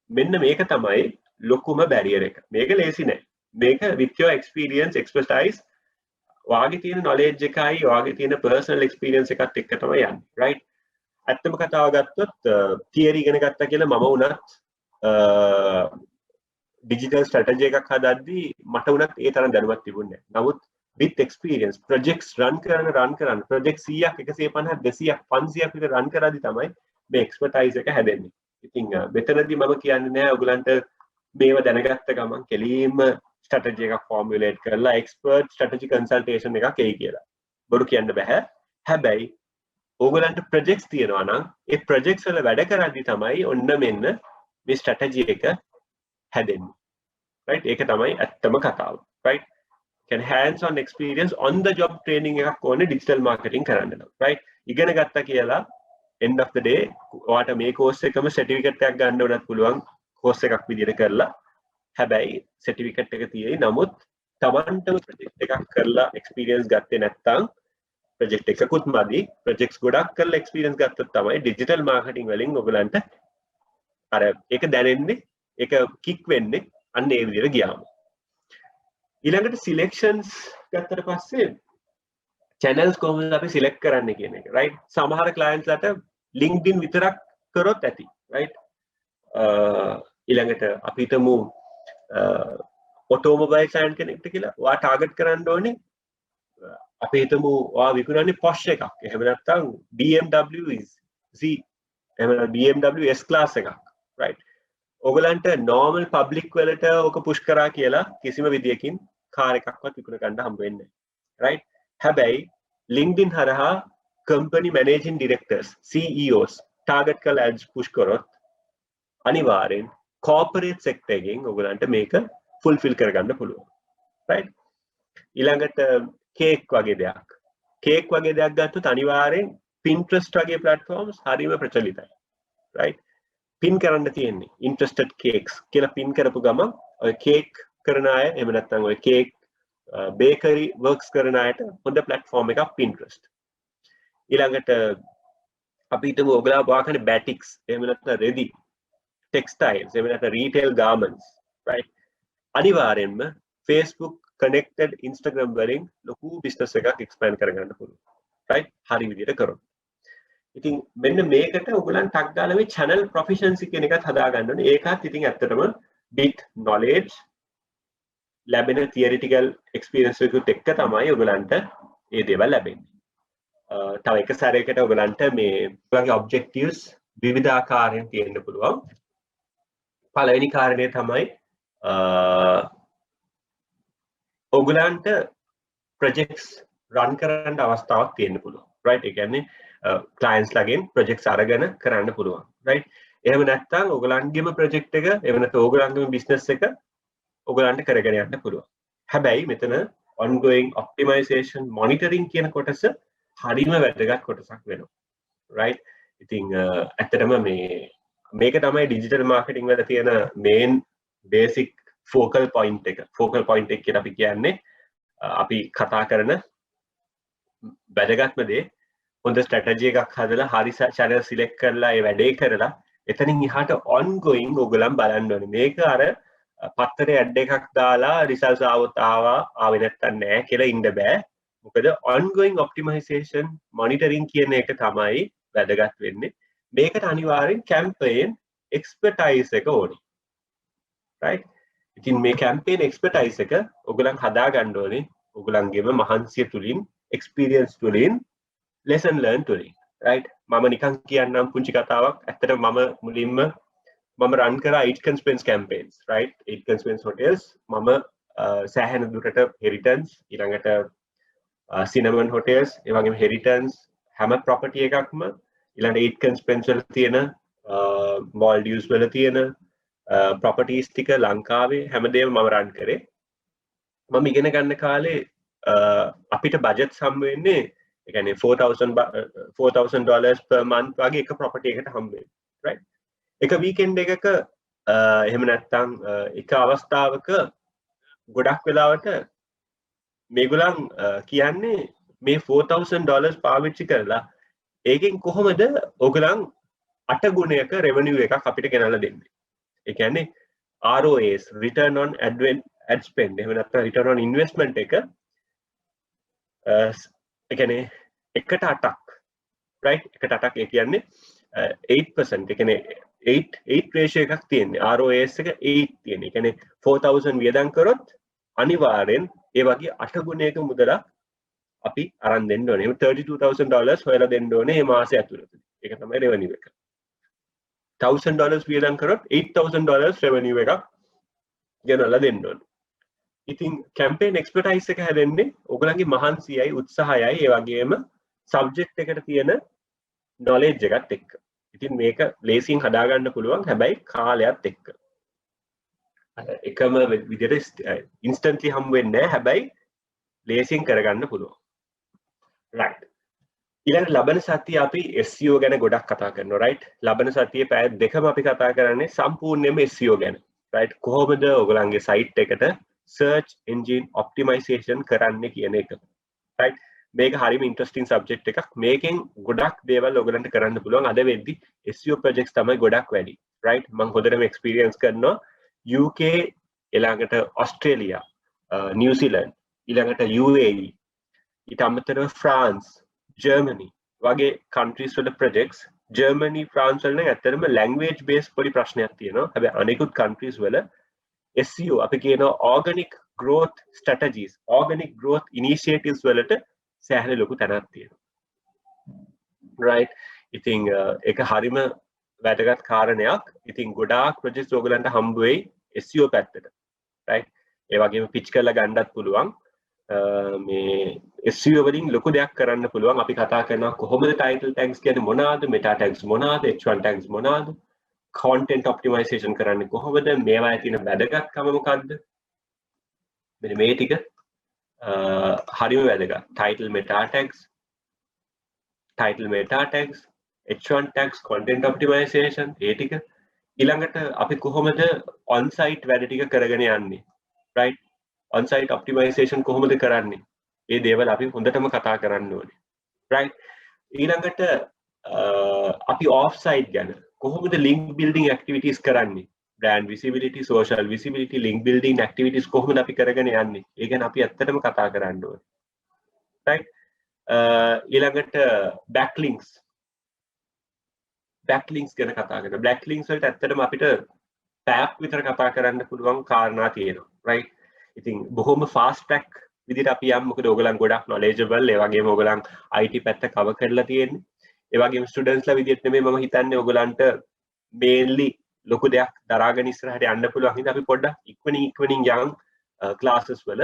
මෙන්න මේක තමයි ලොකුම barrier එක. මේක ලේසි නෑ. මේක with your experience expertise වාගේ තියෙන knowledge එකයි වාගේ තියෙන personal experience එකත් එක්ක තමයි යන්නේ right ඇත්තම කතාව ගත්තොත් theory ඉගෙන ගත්තා කියලා මම උනත් digital strategy එකක් හදද්දී මට උනත් ඒ තරම් දැනුමක් තිබුණේ නැහැ නමුත් with experience projects run කරන project 100ක් 150ක් 200ක් 500ක් විතර run කරද්දී තමයි මේ expertise එක හැදෙන්නේ ඉතින් මෙතනදී මම කියන්නේ නැහැ ඔයගලන්ට මේව දැනගත්ත ගමන් කෙලින්ම strategy එකක් formulate කරලා expert strategy consultation එකක් එයි කියලා. බොරු කියන්න බෑ. හැබැයි ඕගලන්ට ප්‍රොජෙක්ට්ස් තියෙනවා නම් ඒ ප්‍රොජෙක්ට්ස් වල වැඩ කරද්දි තමයි ඔන්න මෙන්න මේ ස්ට්‍රැටජි එක හැදෙන්නේ. right? ඒක තමයි ඇත්තම කතාව. right? can hands on experience on the job training එකක් ඕනේ digital marketing කරන්න නම්. right? ඉගෙන ගත්තා කියලා end of the day ඔයාට මේ course එකම certificate එකක් ගන්න උනත් පුළුවන් course එකක් විදිහට කරලා. හැබැයි certificate එක තියෙයි. නමුත් තමන්ටම project එකක් කරලා experience ගත්තේ නැත්නම් project එකකුත් මදි. projects ගොඩක් කරලා experience ගත්තොත් තමයි digital marketing වලින් ඔයගලන්ට අර ඒක දැනෙන්නේ, ඒක kick වෙන්නේ අන්න ඒ විදිහට ගියාම. ඊළඟට selections ගත්තට පස්සේ channels කොහොමද අපි select කරන්නේ කියන එක. right? සමහර clients ලට LinkedIn විතරක් කරොත් ඇති. right? ඊළඟට අපි හිතමු automobile client කෙනෙක්ට කියලා ඔයා target කරන්න ඕනේ අපි හිතමු ඔයා විකුණන්නේ Porsche එකක්. එහෙම නැත්නම් BMW Z එහෙම නැත්නම් BMW S class එකක්. right? ඔයගලන්ට normal public වලට ඔක push කරා කියලා කිසිම විදියකින් කාර් එකක්වත් විකුණ ගන්න හම්බ වෙන්නේ නැහැ. right? හැබැයි LinkedIn හරහා company managing directors CEOs target කරලා ads push කරොත් අනිවාර්යෙන් corporate sector එකෙන් ඔයගලන්ට මේක fulfill කරගන්න පුළුවන්. right? ඊළඟට cake වගේ දෙයක්. cake වගේ දෙයක් ගත්තොත් අනිවාර්යෙන් Pinterest වගේ platforms හරිම ප්‍රචලිතයි. right? pin කරන්න තියෙන්නේ interested cakes කියලා pin කරපු ගමන් ඔය cake කරන අය එහෙම නැත්නම් ඔය cake bakery works කරන අයට හොඳ platform එකක් Pinterest. ඊළඟට අපි හිතමු ඔයගලා වාකනේ batiks එහෙම නැත්නම් රෙදි textiles එහෙම නැත්නම් retail garments. right? අනිවාර්යෙන්ම Facebook connected Instagram වලින් ලොකු business එකක් expand කරගන්න පුළුවන්. right? හරි විදිහට කරොත්. ඉතින් මෙන්න මේකට ඔයගලන් ටක් ගාලා මේ channel proficiency කියන එකත් හදා ගන්න ඕනේ. ඒකත් ඉතින් ඇත්තටම bit knowledge ලැබෙන theoretical experience එකත් එක්ක තමයි ඔයගලන්ට මේ දේවල් ලැබෙන්නේ. තව එක සැරයකට ඔයගලන්ට මේ ඔයගලගේ objectives විවිධාකාරයෙන් තියෙන්න පුළුවන්. පළවෙනි කාරණය තමයි ඔයගලන්ට projects run කරන්න අවස්ථාවක් තියෙන්න පුළුවන්. right? ඒ කියන්නේ clients ලගෙන් projects අරගෙන කරන්න පුළුවන්. right? එහෙම නැත්නම් ඔයගලන්ගේම project එක එහෙම නැත්නම් ඔයගලන්ගේම business එක ඔයගලන්ට කරගෙන යන්න පුළුවන්. හැබැයි මෙතන ongoing optimization monitoring කියන කොටස හරිම වැදගත් කොටසක් වෙනවා. right? ඉතින් ඇත්තටම මේක තමයි digital marketing වල තියෙන main basic focal point එක. focal point එක කියලා අපි කියන්නේ අපි කතා කරන වැදගත්ම දේ හොඳ strategy එකක් හදලා හරි channel select කරලා ඒ වැඩේ කරලා එතනින් එහාට ongoing ඔයගලන් බලන්න ඕනේ. මේක අර පත්තරේ ඇඩ් එකක් දාලා results ආවේ නැත්තම් නෑ කියලා ඉන්න බෑ. මොකද ongoing optimization monitoring කියන එක තමයි වැදගත් වෙන්නේ. මේකට අනිවාර්යෙන් campaign expertise එක ඕනේ. right? ඉතින් මේ campaign expertise එක ඔයගලන් හදා ගන්න ඕනේ. ඔයගලන්ගේම මහන්සිය තුලින් experience තුලින් lesson learn තුලින්. right? මම නිකන් කියන්නම් පුංචි කතාවක්. ඇත්තටම මම මුලින්ම run කරා 8 Conspens campaigns. right? 8 Conspens hotels මම සෑහෙන දුරට Heritons ඊළඟට Cinnamon hotels ඒ වගේම Heritons හැම property එකක්ම ඊළඟට 8 Conspens වල තියෙන Maldives වල තියෙන properties ටික ලංකාවේ හැමදේම මම run කරේ. මම ඉගෙන ගන්න කාලේ අපිට budget හම් වෙන්නේ ඒ කියන්නේ $4,000 per month වගේ එක property එකකට හම් වෙන්නේ. right? එක weekend එකක එහෙම නැත්නම් එක අවස්ථාවක ගොඩක් වෙලාවට මේගොල්ලන් කියන්නේ මේ $4,000 පාවිච්චි කරලා ඒකෙන් කොහොමද ඔයගලන් 8 ගුණයක revenue එකක් අපිට ගෙනල්ලා දෙන්නේ. ඒ කියන්නේ ROAS return on ad spend එහෙම නැත්නම් return on investment එක ඒ කියන්නේ එකට 8ක්. right? එකට 8ක් ඒ කියන්නේ 8%. ඒ කියන්නේ 8 ratio එකක් තියෙන්නේ. ROAS එක 8 තියෙන. ඒ කියන්නේ 4,000 වියදම් කරොත් අනිවාර්යෙන් ඒ වගේ 8 ගුණයක මුදලක් අපි අරන් දෙන්න ඕනේ. එහෙනම් $32,000 හොයලා දෙන්න ඕනේ මේ මාසය ඇතුළත. ඒක තමයි revenue එක. $1,000 වියදම් කරොත් $8,000 revenue එකක් ගෙනල්ලා දෙන්න ඕනේ. ඉතින් campaign expertise එක හැදෙන්නේ ඔයගලගේ මහන්සියයි උත්සාහයයි ඒ වගේම subject එකට තියෙන knowledge එකත් එක්ක. ඉතින් මේක ලේසියෙන් හදා ගන්න පුළුවන් හැබැයි කාලයත් එක්ක. එකම විදිහට instantly හම් වෙන්නේ නැහැ හැබැයි ලේසියෙන් කරගන්න පුළුවන්. right. ඊළඟ ලබන සතිය අපි SEO ගැන ගොඩක් කතා කරනවා right. ලබන සතියේ පැය දෙකම අපි කතා කරන්නේ සම්පූර්ණයෙන්ම SEO ගැන. right. කොහොමද ඔයගලන්ගේ site එකට search engine optimization කරන්නේ කියන එක. right. මේක හරිම ඉන්ට්‍රස්ටිං සබ්ජෙක්ට් එකක්. මේකෙන් ගොඩක් දේවල් ඔයගලන්ට කරන්න පුළුවන්. අද වෙද්දි SEO projects තමයි ගොඩක් වැඩි. right. මම හොඳටම experience කරනවා UK ඊළඟට ඔස්ට්‍රේලියා, නිව්සීලන්ත, ඊළඟට UAE, ඊට අමතරව France, Germany වගේ countries වල projects. Germany, France වල නම් ඇත්තටම language based පොඩි ප්‍රශ්නයක් තියෙනවා. හැබැයි අනෙකුත් countries වල SEO අපි කියනවා organic growth strategies, organic growth initiatives වලට සෑහෙන ලොකු තැනක් තියෙනවා. right. ඉතින් ඒක හරිම වැදගත් කාරණයක්. ඉතින් ගොඩාක් projects ඔයගලන්ට හම්බ වෙයි SEO පැත්තට. right. ඒ වගේම pitch කරලා ගන්නත් පුළුවන්. මේ SEO වලින් ලොකු දෙයක් කරන්න පුළුවන්. අපි කතා කරනවා කොහොමද title tags කියන්නේ මොනවාද, meta tags මොනවාද, H1 tags මොනවාද, content optimization කරන්නේ කොහොමද, මේවායේ තියෙන වැදගත්කම මොකක්ද, මෙන්න මේ ටික හරිම වැදගත්. title meta tags, H1 tags, content optimization ඒ ටික. ඊළඟට අපි කොහොමද on site වැඩ ටික කරගෙන යන්නේ, right. on site optimization කොහොමද කරන්නේ, මේ දේවල් අපි හොඳටම කතා කරන්න ඕනේ, right. ඊළඟට අපි off site ගැන කොහොමද link building activities කරන්නේ, brand visibility, social visibility, link building activities කොහොමද අපි කරගෙන යන්නේ, ඒ ගැන අපි ඇත්තටම කතා කරන්න ඕනේ, right. ඊළඟට backlinks ගැන කතා කරනවා. backlinks වලට ඇත්තටම අපිට tab විතර කතා කරන්න පුළුවන් කාරණා තියෙනවා, right. ඉතින් බොහොම fast track විදිහට අපි යමු. මොකද ඔයගලන් ගොඩක් knowledgeable, ඒ වගේම ඔයගලන් IT පැත්ත cover කරලා තියෙන්නේ. ඒ වගේම students ලා විදිහට නෙමෙයි මම හිතන්නේ ඔයගලන්ට mainly ලොකු දෙයක් දරාගෙන ඉස්සරහට යන්න පුළුවන්. හින්දා අපි පොඩ්ඩක් ඉක්මනින් යන් classes වල.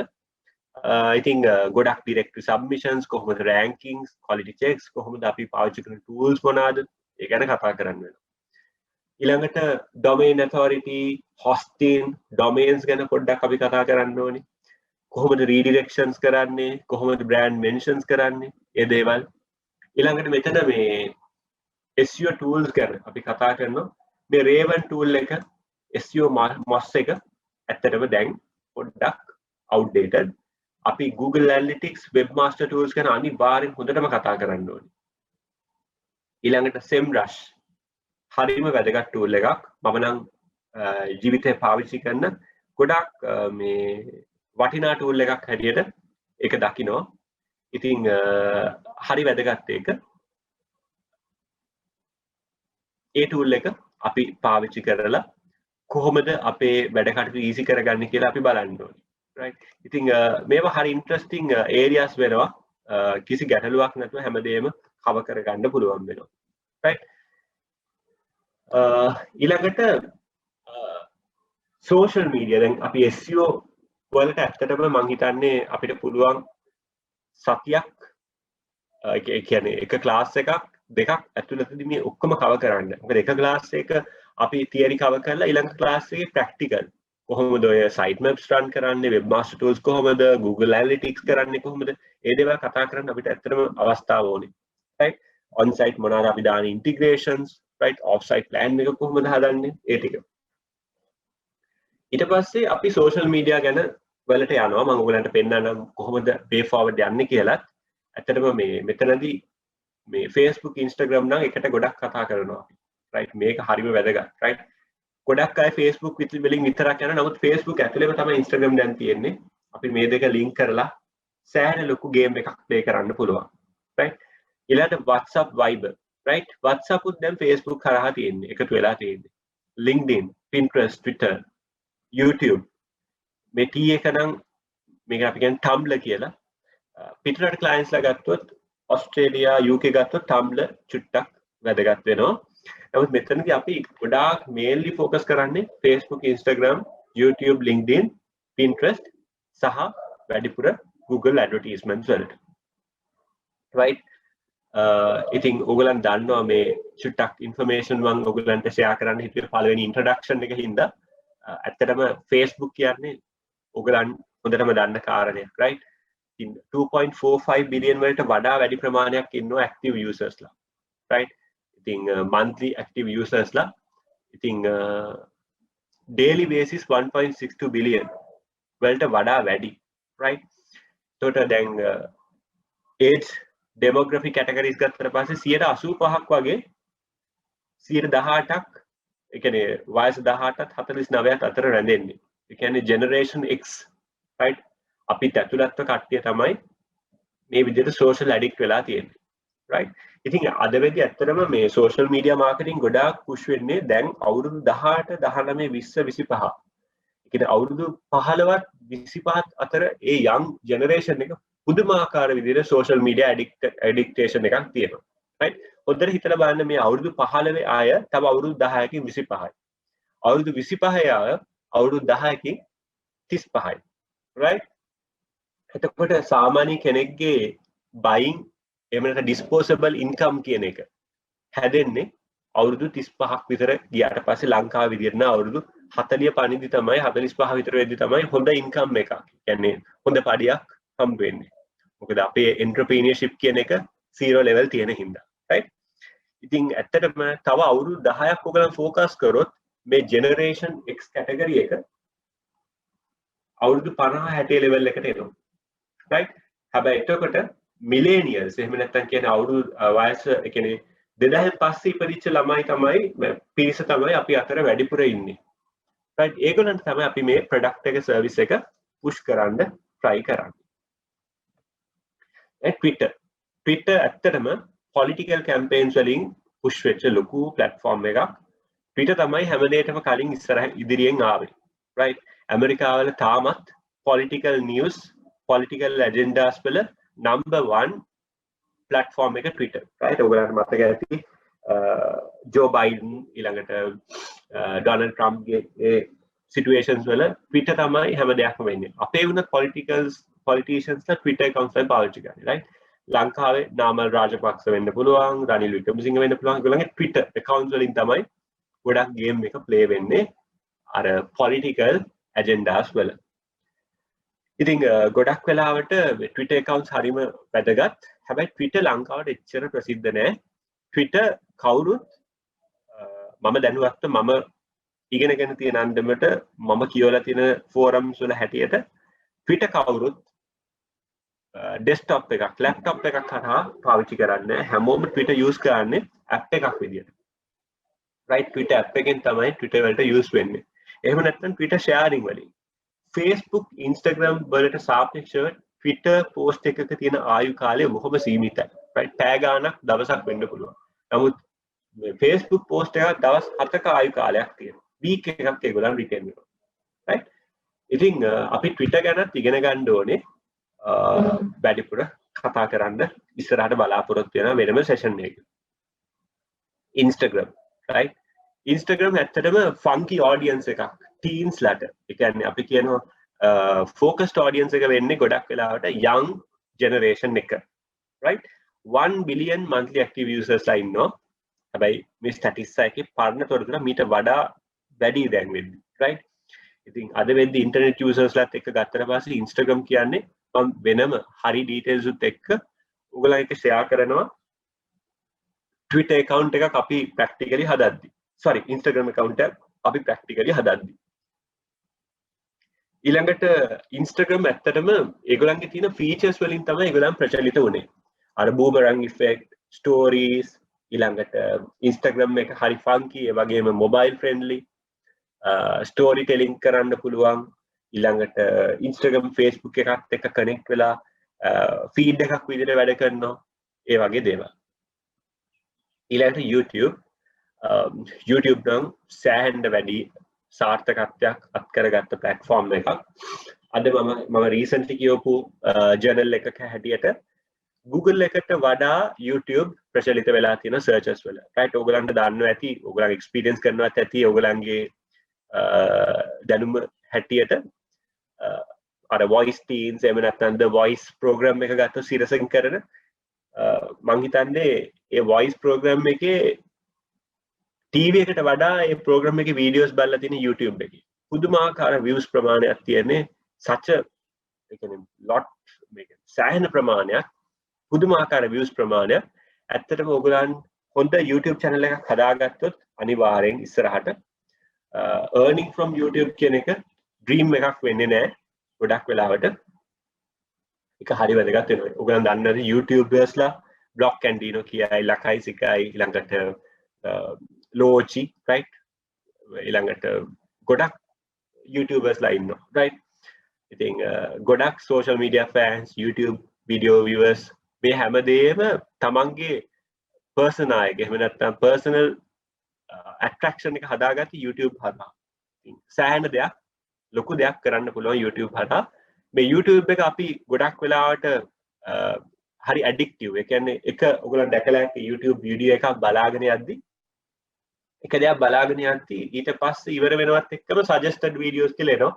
ඉතින් ගොඩක් directory submissions, කොහොමද rankings, quality checks, කොහොමද අපි පාවිච්චි කරන tools මොනවාද, ඒ ගැන කතා කරන්න වෙනවා. ඊළඟට domain authority, hosting, domains ගැන පොඩ්ඩක් අපි කතා කරන්න ඕනේ. කොහොමද redirections කරන්නේ, කොහොමද brand mentions කරන්නේ, ඒ දේවල්. ඊළඟට මෙතන මේ SEO tools ගැන අපි කතා කරනවා. මේ Raven tool එක, SEO moss එක ඇත්තටම දැන් පොඩ්ඩක් outdated. අපි Google Analytics, Webmaster Tools ගැන අනිවාර්යෙන් හොඳටම කතා කරන්න ඕනේ. ඊළඟට SEMrush හරිම වැදගත් tool එකක්. මම නම් ජීවිතේ පාවිච්චි කරන ගොඩක් මේ වටිනා tool එකක් හැටියට ඒක දකිනවා. ඉතින් හරි වැදගත් ඒක. ඒ tool එක අපි පාවිච්චි කරලා කොහොමද අපේ වැඩ කටයුතු easy කරගන්නේ කියලා අපි බලන්න ඕනේ. right. ඉතින් මේවා හරි ඉන්ට්‍රස්ටිං areas වෙනවා. කිසි ගැටලුවක් නැතුව හැමදේම cover කරගන්න පුළුවන් වෙනවා. right. ඊළඟට social media දැන් අපි SEO වලට ඇත්තටම මම හිතන්නේ අපිට පුළුවන් සතියක් ඒ කියන්නේ එක ක්ලාස් එකක් දෙකක් ඇතුළතදී මේ ඔක්කොම cover කරන්න. මොකද එක ක්ලාස් එක අපි theory cover කරලා ඊළඟ ක්ලාස් එකේ practical කොහොමද ඔය site maps run කරන්නේ, webmaster tools කොහොමද, Google Analytics කරන්නේ කොහොමද, ඒ දේවල් කතා කරන්න අපිට ඇත්තටම අවස්ථාව ඕනේ. right. on site මොනවාද අපි දාන integrations, right. off site plan එක කොහොමද හදන්නේ, ඒ ටික. ඊට පස්සේ අපි social media ගැන වලට යනවා. මම ඔයගලන්ට පෙන්නන්නම් කොහොමද way forward යන්නේ කියලා. ඇත්තටම මේ මෙතනදී මේ Facebook, Instagram නම් එකට ගොඩක් කතා කරනවා අපි. right. මේක හරිම වැදගත්. right. ගොඩක් අය Facebook වලින් විතරක් යනවා. නමුත් Facebook ඇතුළේම තමයි Instagram දැන් තියෙන්නේ. අපි මේ දෙක link කරලා සෑහෙන ලොකු game එකක් play කරන්න පුළුවන්. right. ඊළඟට WhatsApp, Viber. right. WhatsApp උත් දැන් Facebook කරහා තියෙන්නේ. එකතු වෙලා තියෙන්නේ. LinkedIn, Pinterest, Twitter, YouTube. මේ T එක නම් මේක අපි කියන්නේ Tumblr කියලා. පිටරට clients ලා ගත්තොත් Australia, UK ගත්තොත් Tumblr චුට්ටක් වැදගත් වෙනවා. නමුත් මෙතනදී අපි ගොඩාක් mainly focus කරන්නේ Facebook, Instagram, YouTube, LinkedIn, Pinterest සහ වැඩිපුර Google advertisements වලට. right. ඉතින් ඔයගලන් දන්නවා මේ චුට්ටක් ඉන්ෆර්මේෂන් මම ඔයගලන්ට ෂෙයා කරන්න හිතුවේ පළවෙනි ඉන්ට්‍රොඩක්ෂන් එක හින්දා ඇත්තටම Facebook කියන්නේ ඔයගලන් හොඳටම දන්න කාරණයක් right ඉතින් 2.45 බිලියන් වලට වඩා වැඩි ප්‍රමාණයක් ඉන්නවා active users ලා right ඉතින් monthly active users ලා ඉතින් daily basis 1.62 billion වලට වඩා වැඩි right එතකොට දැන් age demographic categories ගත්තට පස්සේ 85ක් වගේ 18ක් ඒ කියන්නේ වයස 18ත් 49ත් අතර රැඳෙන්නේ. ඒ කියන්නේ generation X right අපිට ඇතුළත්ව කට්ටිය තමයි මේ විදිහට social addict වෙලා තියෙන්නේ. right ඉතින් අද වෙද්දී ඇත්තටම මේ social media marketing ගොඩාක් push වෙන්නේ දැන් අවුරුදු 18 19 20 25 කියන්නේ අවුරුදු 15ත් 25ත් අතර ඒ young generation එක පුදුමාකාර විදිහට social media addiction එකක් තියෙනවා right හොඳට හිතලා බලන්න මේ අවුරුදු 15 අය තව අවුරුදු 10කින් 25යි අවුරුදු 25 අය අවුරුදු 10කින් 35යි right එතකොට සාමාන්‍ය කෙනෙක්ගේ buying එහෙම නැත්නම් disposable income කියන එක හැදෙන්නේ අවුරුදු 35ක් විතර ගියාට පස්සේ ලංකාව විදිහට න අවුරුදු 40 පණිදි තමයි 45 විතර වෙද්දි තමයි හොඳ income එකක්. කියන්නේ හොඳ පඩියක් හම්බ වෙන්නේ. මොකද අපේ entrepreneurship කියන එක zero level තියෙන හින්දා. right? ඉතින් ඇත්තටම තව අවුරුදු 10ක් ඔයගලන් focus කරොත් මේ generation X category එක අවුරුදු 50 60 level එකට එනවා. right? හැබැයි එතකොට millennials එහෙම නැත්නම් කියන්නේ අවුරුදු වයස ඒ කියන්නේ 2000 පස්සේ ඉපදිච්ච ළමයි තමයි පිරිස තමයි අපි අතර වැඩිපුර ඉන්නේ. right ඒගොල්ලන්ට තමයි අපි මේ product එක service එක push කරන්න try කරන්නේ. Twitter ඇත්තටම political campaigns වලින් push වෙච්ච ලොකු platform එකක්. Twitter තමයි හැමදේටම කලින් ඉදිරියෙන් ආවේ. right ඇමරිකාවල තාමත් political news political agendas වල number 1 platform එක Twitter right ඔයගලන්ට මතක ඇති ජෝ බයිඩන් ඊළඟට ඩොනල්ඩ් ට්‍රම්ප්ගේ ඒ සිටුේෂන්ස් වල Twitter තමයි හැම දෙයක්ම වෙන්නේ අපේ වුණ politicians ලා Twitter accounts වල පාවිච්චි කරන්නේ right ලංකාවේ නාමල් රාජපක්ෂ වෙන්න පුළුවන් රනිල් වික්‍රමසිංහ වෙන්න පුළුවන් ඒගොල්ලන්ගේ Twitter accounts වලින් තමයි ගොඩක් ගේම් එක play වෙන්නේ අර political agendas වල ඉතින් ගොඩක් වෙලාවට Twitter accounts හරිම වැදගත්. හැබැයි Twitter ලංකාවට එච්චර ප්‍රසිද්ධ නෑ. Twitter කවුරුත් මම දැනුවත්ව මම ඉගෙනගෙන තියෙන අන්දමට මම කියවලා තියෙන forums වල හැටියට Twitter කවුරුත් desktop එකක් laptop එකක් කරා පාවිච්චි කරන්නේ හැමෝම Twitter use කරන්නේ app එකක් විදියට. right Twitter app එකෙන් තමයි Twitter වලට use වෙන්නේ. එහෙම නැත්නම් Twitter sharing වලින්. Facebook Instagram වලට සාපේක්ෂව Twitter post එකක තියෙන ආයු කාලය බොහොම සීමිතයි. right පැය ගාණක් දවසක් වෙන්න පුළුවන්. නමුත් Facebook post එකක් දවස් 7ක ආයු කාලයක් තියෙනවා. week එකක් ඒගොල්ලන් retain වෙනවා. right ඉතින් අපි Twitter ගැනත් ඉගෙන ගන්න ඕනේ. වැඩිපුර කතා කරන්න ඉස්සරහට බලාපොරොත්තු වෙන වෙනම session එකක. Instagram right Instagram ඇත්තටම funky audience එකක්. teens ලට ඒ කියන්නේ අපි කියනවා focused audience එක වෙන්නේ ගොඩක් වෙලාවට young generation එක right 1 billion monthly active users ලා ඉන්නවා හැබැයි මේ statistics එකේ පරණ තොරතුර මීට වඩා වැඩි දැන් වෙන්නේ right ඉතින් අද වෙද්දි internet users ලාත් එක්ක ගත්තට පස්සේ Instagram කියන්නේ මම වෙනම හරි details උත් එක්ක ඔයගොල්ලන් එක්ක share කරනවා Twitter account එකක් අපි practically හදද්දි sorry Instagram account එක අපි practically හදද්දි ඊළඟට Instagram ඇත්තටම ඒගොල්ලන්ගේ තියෙන features වලින් තමයි ඒගොල්ලන් ප්‍රචලිත වුනේ. අර boomerang effect, stories ඊළඟට Instagram එක හරි funky ඒ වගේම mobile friendly story telling කරන්න පුළුවන්. ඊළඟට Instagram Facebook එකත් එක්ක connect වෙලා feed එකක් විදිහට වැඩ කරනවා. ඒ වගේ දේවල්. ඊළඟට YouTube නම් සෑහෙන්න වැඩි සාර්ථකත්වයක් අත් කරගත්ත platform එකක්. අද මම recently කියවපු journal එකක හැටියට Google එකට වඩා YouTube ප්‍රචලිත වෙලා තියෙන searches වල. right ඔයගලන්ට දන්නවා ඇති, ඔයගලන් experience කරනවත් ඇති ඔයගලන්ගේ දැනුම හැටියට අර voice teams එහෙම නැත්නම් the voice program එක ගත්ත සිරසකින් කරන මං හිතන්නේ ඒ වොයිස් ප්‍රෝග්‍රෑම් එකේ TV එකට වඩා ඒ ප්‍රෝග්‍රෑම් එකේ වීඩියෝස් බලලා තියෙන YouTube එකේ පුදුමාකාර views ප්‍රමාණයක් තියෙන්නේ such a ඒ කියන්නේ lot මේක සෑහෙන ප්‍රමාණයක් පුදුමාකාර views ප්‍රමාණයක් ඇත්තටම ඔයගොල්ලන් හොඳ YouTube channel එකක් හදාගත්තොත් අනිවාර්යෙන් ඉස්සරහට earning from YouTube කියන එක dream එකක් වෙන්නේ නැහැ ගොඩක් වෙලාවට ඒක හරි වැදගත් වෙනවා. ඔයගොල්ලන් දන්නවද YouTubersලා Block Candino කියයි ලකයි සිකයි ඊළඟට ලෝචි right ඊළඟට ගොඩක් YouTubersලා ඉන්නවා right. ඉතින් ගොඩක් social media fans YouTube video viewers මේ හැමදේම තමන්ගේ personal එක එහෙම නැත්නම් personal attraction එක හදාගatti YouTube හරහා. ඉතින් සෑහෙන දෙයක් ලොකු දෙයක් කරන්න පුළුවන් YouTube හරහා. මේ YouTube එක අපි ගොඩක් වෙලාවට හරි addictive. ඒ කියන්නේ එක ඔයගොල්ලන් දැකලා ඇති YouTube video එකක් බලාගෙන යද්දි එක දෙයක් බලාගෙන යද්දි ඊට පස්සේ ඉවර වෙනවත් එක්කම suggested videos කියලා එනවා.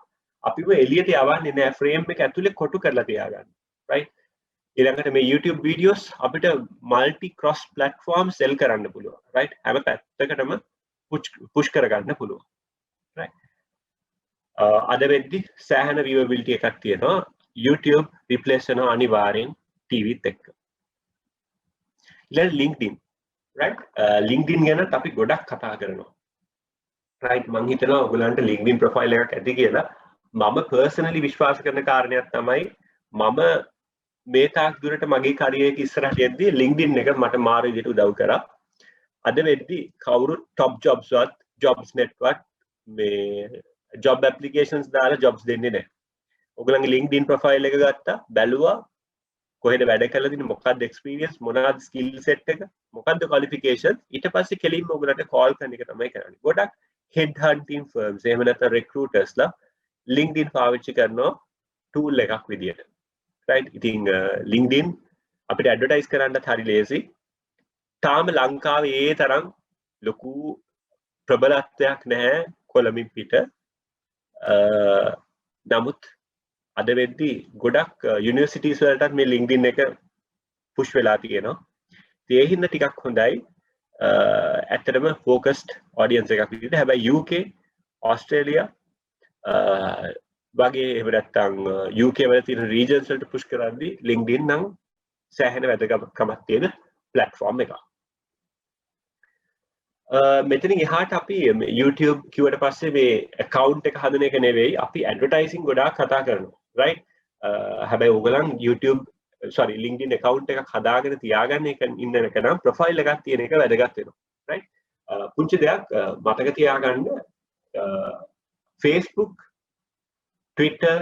අපිව එළියට යවන්නේ නැහැ frame එක ඇතුලේ කොටු කරලා තියාගන්න. right? ඊළඟට මේ YouTube videos අපිට multi cross platform sell කරන්න පුළුවන්. right? හැම පැත්තකටම push කරගන්න පුළුවන්. right? අද වෙද්දි සෑහෙන viewability එකක් තියෙනවා YouTube replace වෙනවා අනිවාර්යෙන් TV ත් එක්ක. ඊළඟ LinkedIn right LinkedIn ගැන අපි ගොඩක් කතා කරනවා right මම හිතනවා ඔයගලන්ට LinkedIn profile එකක් ඇති කියලා මම personally විශ්වාස කරන කාරණයක් තමයි මම මේ තාක් දුරට මගේ career එක ඉස්සරහට යද්දී LinkedIn එක මට මාර විදිහට උදව් කරා අද වෙද්දි කවුරුත් top jobs වත් jobs net වත් මේ job applications දාලා jobs දෙන්නේ නැහැ. ඔයගලන්ගේ LinkedIn profile එක ගත්තා බැලුවා කොහෙද වැඩ කරලා තියෙන්නේ මොකක්ද experience මොනවාද skill set එක මොකක්ද qualification ඊට පස්සේ කෙලින්ම ඔයගලන්ට call කරන එක තමයි කරන්නේ. ගොඩක් head hunting firms එහෙම නැත්නම් recruiters ලා LinkedIn පාවිච්චි කරනවා tool එකක් විදියට. right ඉතින් LinkedIn අපිට advertise කරන්නත් හරි ලේසි. තාම ලංකාවේ ඒ තරම් ලොකු ප්‍රබලත්වයක් නැහැ කොළඹින් පිට. නමුත් අද වෙද්දී ගොඩක් යුනිවර්සිටිස් වලටත් මේ LinkedIn එක පුෂ් වෙලා තියෙනවා. ඒ හින්දා ටිකක් හොඳයි. ඇත්තටම focused audience එකක් විදිහට. හැබැයි UK, Australia වගේ එහෙම නැත්නම් UK වල තියෙන regions වලට පුෂ් කරද්දී LinkedIn නම් සෑහෙන වැදගත්කමක් තියෙන platform එකක්. මෙතනින් එහාට අපි YouTube කිව්වට පස්සේ මේ account එක හදන එක නෙවෙයි අපි advertising ගොඩාක් කතා කරනවා right හැබැයි ඔයගලන් YouTube LinkedIn account එකක් හදාගෙන තියාගන්න එක ඉන්න එක නම් profile එකක් තියෙන එක වැදගත් වෙනවා right පුංචි දෙයක් මතක තියාගන්න Facebook Twitter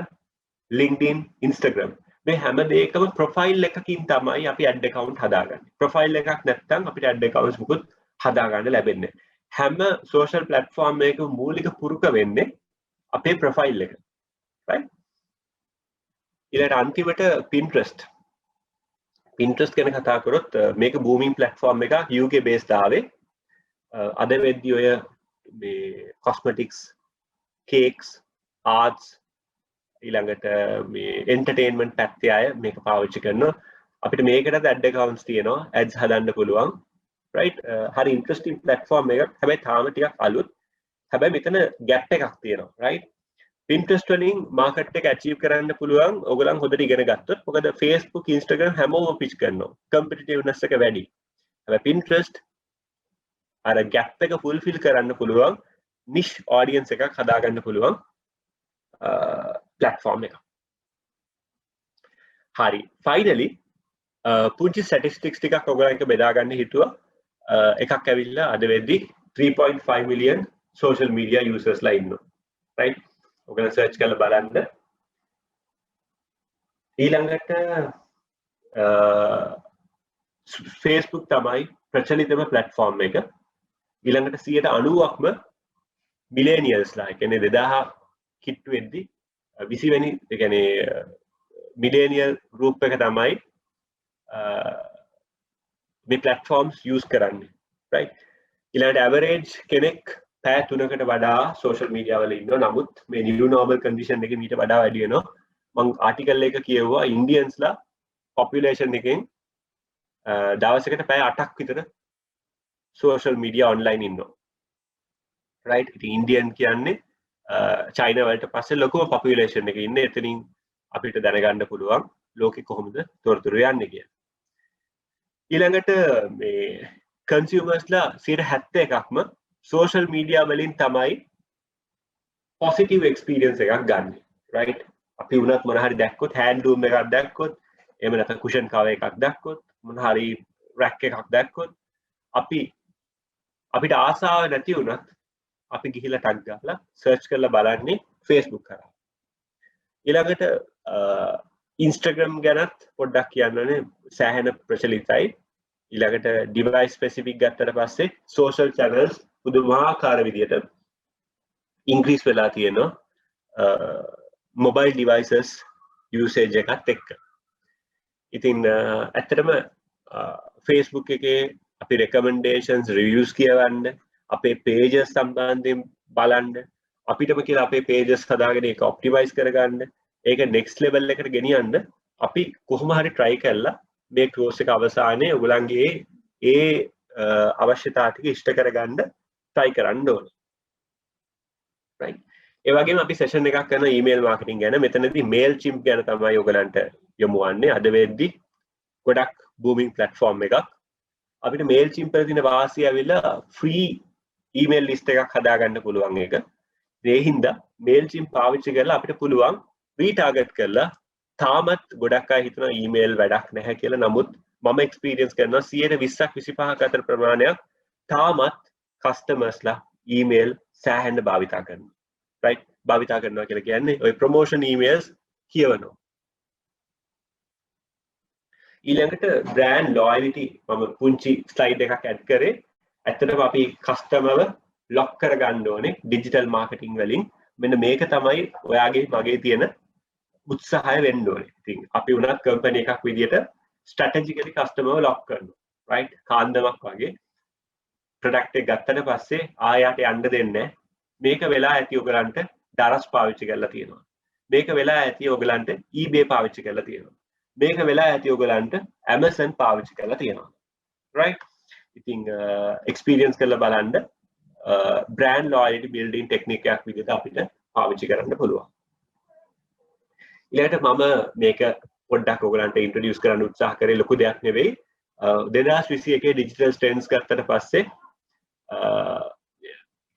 LinkedIn Instagram මේ හැම දෙයකම profile එකකින් තමයි අපි ad account හදාගන්නේ profile එකක් නැත්නම් අපිට ad accounts මුකුත් හදාගන්න ලැබෙන්නේ හැම social platform එකකම මූලික පුරුක වෙන්නේ අපේ profile එක right ඊළඟට අන්තිමට Pinterest ගැන කතා කරොත් මේක booming platform එකක් UK based ආවේ අද වෙද්දී ඔය මේ cosmetics cakes arts ඊළඟට මේ entertainment පැත්තේ අය මේක පාවිච්චි කරනවා අපිට මේකටත් ad accounts තියෙනවා ads හදන්න පුළුවන් right හරි interesting platform එකක් හැබැයි තාම ටිකක් අලුත් හැබැයි මෙතන gap එකක් තියෙනවා right Pinterest වලින් market එක achieve කරන්න පුළුවන් ඔයගොල්ලන් හොඳට ඉගෙන ගත්තොත් මොකද Facebook Instagram හැමෝම pitch කරනවා competitiveness එක වැඩි හැබැයි Pinterest අර gap එක fulfill කරන්න පුළුවන් niche audience එකක් හදාගන්න පුළුවන් platform එකක් හරි finally පුංචි statistics ටිකක් ඔයගොල්ලන් එක බෙදා ගන්න හිතුවා එකක් ඇවිල්ලා අද වෙද්දි 3.5 million social media users ලා ඉන්නවා right ඔයගොල්ලන් search කරලා බලන්න ඊළඟට Facebook තමයි ප්‍රචලිතම platform එක ඊළඟට 90%ක්ම millennials ලා ඒ කියන්නේ 2000 කිට්ටු වෙද්දි 20 වෙනි ඒ කියන්නේ millennial group එක තමයි මේ platforms use කරන්නේ right ඊළඟට average කෙනෙක් පැය 3කට වඩා social media වල ඉන්නවා නමුත් මේ new normal condition එකේ මීට වඩා වැඩි වෙනවා මම article එක කියවුවා Indians ලා population එකෙන් දවසකට පැය 8ක් විතර social media online ඉන්නවා. right? ඉතින් ඉන්දියන් කියන්නේ චයිනා වලට පස්සේ ලොකුම population එක ඉන්නේ. එතනින් අපිට දැනගන්න පුළුවන් ලෝකෙ කොහොමද තොරතුරු යන්නේ කියලා. ඊළඟට මේ කන්සියුමර්ස්ලා 71%ක්ම social media වලින් තමයි positive experience එකක් ගන්න. right? අපි උනත් මොන හරි දැක්කොත් handloom එකක් දැක්කොත් එහෙම නැත්නම් cushion cover එකක් දැක්කොත් මොන හරි rack එකක් දැක්කොත් අපිට ආසාව නැති වුණත් අපි ගිහිල්ලා ටග් ගහලා සර්ච් කරලා බලන්නේ Facebook කරා. ඊළඟට Instagram ගැනත් පොඩ්ඩක් කියන්නනේ සෑහෙන ප්‍රචලිතයි. ඊළඟට device specific ගත්තට පස්සේ social channels පුදුමාකාර විදියට increase වෙලා තියෙනවා mobile devices usage එකත් එක්ක. ඉතින් ඇත්තටම Facebook එකේ අපි recommendations reviews කියවන්න අපේ pages සම්බන්ධයෙන් බලන්න අපිටම කියලා අපේ pages හදාගෙන ඒක optimize කරගන්න ඒක next level එකට ගෙනියන්න අපි කොහොම හරි try කරලා මේ course එක අවසානයේ ඔයගලන්ගේ ඒ අවශ්‍යතා ටික ඉෂ්ට කරගන්න try කරන්න ඕනේ. right? ඒ වගේම අපි session එකක් කරන email marketing ගැන මෙතනදී Mailchimp ගැන තමයි ඔයගලන්ට යොමු වන්නේ. අද වෙද්දි ගොඩක් booming platform එකක්. අපිට Mailchimp වල තියෙන වාසිය ඇවිල්ලා free email list එකක් හදාගන්න පුළුවන් එක. ඒ හින්දා Mailchimp පාවිච්චි කරලා අපිට පුළුවන් retarget කරලා තාමත් ගොඩක් අය හිතනවා email වැඩක් නැහැ කියලා. නමුත් මම experience කරනවා 20ක් 25ක් අතර ප්‍රමාණයක් තාමත් customers-ලා email සෑහෙන්න භාවිතා කරනවා. right? භාවිතා කරනවා කියලා කියන්නේ ඔය promotion emails කියවනවා. ඊළඟට brand loyalty මම පුංචි slide එකක් add කරේ. ඇත්තටම අපි customer lock කරගන්න ඕනේ digital marketing වලින්. මෙන්න මේක තමයි ඔයාගේ මගේ තියෙන උත්සාහය වෙන්න ඕනේ. ඉතින් අපි උනත් company එකක් විදියට strategically customer lock කරනවා. right? කාන්දමක් වගේ product එක ගත්තට පස්සේ ආයෙත් යන්න දෙන්නේ නැහැ. මේක වෙලා ඇති ඔයගලන්ට Daras පාවිච්චි කරලා තියෙනවා. මේක වෙලා ඇති ඔයගලන්ට eBay පාවිච්චි කරලා තියෙනවා. මේක වෙලා ඇති ඔයගලන්ට Amazon පාවිච්චි කරලා තියෙනවා. right? ඉතින් experience කරලා බලන්න brand loyalty building technique එකක් විදිහට අපිට පාවිච්චි කරන්න පුළුවන්. ඊළඟට මම මේක පොඩ්ඩක් ඔයගලන්ට introduce කරන්න උත්සාහ කරේ ලොකු දෙයක් නෙවෙයි. 2021 digital trends ගත්තට පස්සේ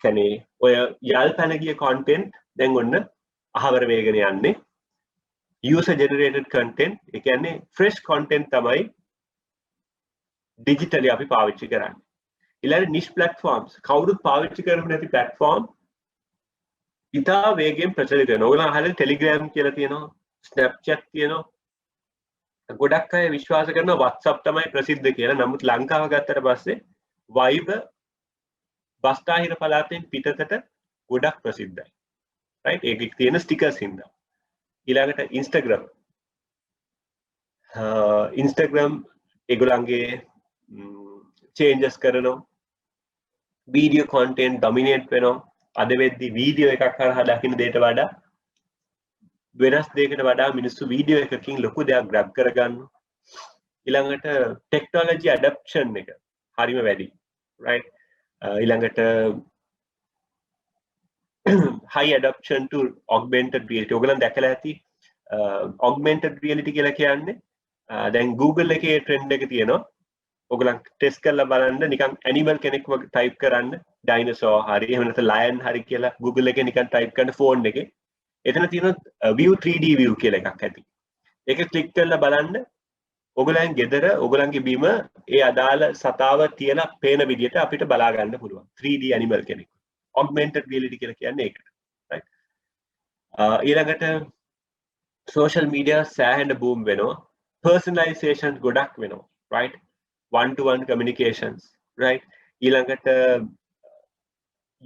කියන්නේ ඔය යල්පැන ගිය content දැන් ඔන්න අහවර වේගන යන්නේ. user generated content ඒ කියන්නේ fresh content තමයි digitally අපි පාවිච්චි කරන්නේ. ඊළඟ niche platforms කවුරුත් පාවිච්චි කරන්නේ නැති platform ඉතා වේගයෙන් ප්‍රචලිත වෙනවා. ඔයගොල්ලෝ අහලා Telegram කියලා තියෙනවා, Snapchat තියෙනවා. ගොඩක් අය විශ්වාස කරනවා WhatsApp තමයි ප්‍රසිද්ධ කියලා. නමුත් ලංකාව ගත්තට පස්සේ Viber බස්තාහිර පළාතෙන් පිටතට ගොඩක් ප්‍රසිද්ධයි. right? ඒකේ තියෙන stickers හින්දා. ඊළඟට Instagram ඒගොල්ලන්ගේ changes කරනවා. video content dominate වෙනවා. අද වෙද්දි වීඩියෝ එකක් හරහා දකින්න දෙයට වඩා වෙනස් දෙයකට වඩා මිනිස්සු වීඩියෝ එකකින් ලොකු දෙයක් grab කරගන්නවා. ඊළඟට technology adoption එක හරිම වැඩි. right? ඊළඟට high adoption to augmented reality. ඔයගලන් දැකලා ඇති augmented reality කියලා කියන්නේ දැන් Google එකේ trend එක තියෙනවා. ඔයගලන් ටෙස්ට් කරලා බලන්න නිකන් animal කෙනෙක් වගේ type කරන්න dinosaur හරි එහෙම නැත්නම් lion හරි කියලා Google එකේ නිකන් type කරන phone එකේ එතන තියෙනවා view 3D view කියලා එකක් ඇති. ඒක click කරලා බලන්න ඔයගලන් ගෙදර ඔයගලන්ගේ බිම ඒ අදාළ සතාව තියලා පේන විදිහට අපිට බලා ගන්න පුළුවන් 3D animal කෙනෙක්. augmented reality කියලා කියන්නේ ඒකට. right? ඊළඟට social media සෑහෙන boom වෙනවා. personalization ගොඩක් වෙනවා. right? one to one communications. right? ඊළඟට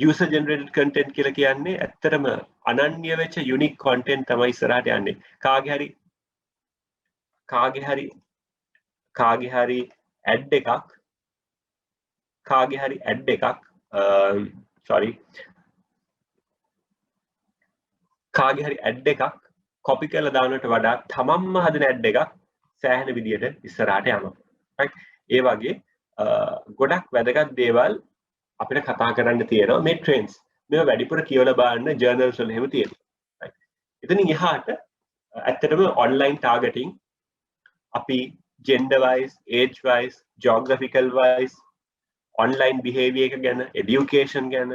user generated content කියලා කියන්නේ ඇත්තටම අනන්‍ය වෙච්ච unique content තමයි ඉස්සරහට යන්නේ. කාගේ හරි ad එකක් copy කරලා දානවට වඩා තමන්ම හදන ad එකක් සෑහෙන විදියට ඉස්සරහට යනවා. right? ඒ වගේ ගොඩක් වැදගත් දේවල් අපිට කතා කරන්න තියෙනවා මේ ට්‍රෙන්ඩ්ස් මේවා වැඩිපුර කියවලා බලන්න ජර්නල්ස් වල එහෙම තියෙනවා right එතනින් එහාට ඇත්තටම ඔන්ලයින් ටාගටින් අපි gender wise age wise geographical wise online behavior එක ගැන education ගැන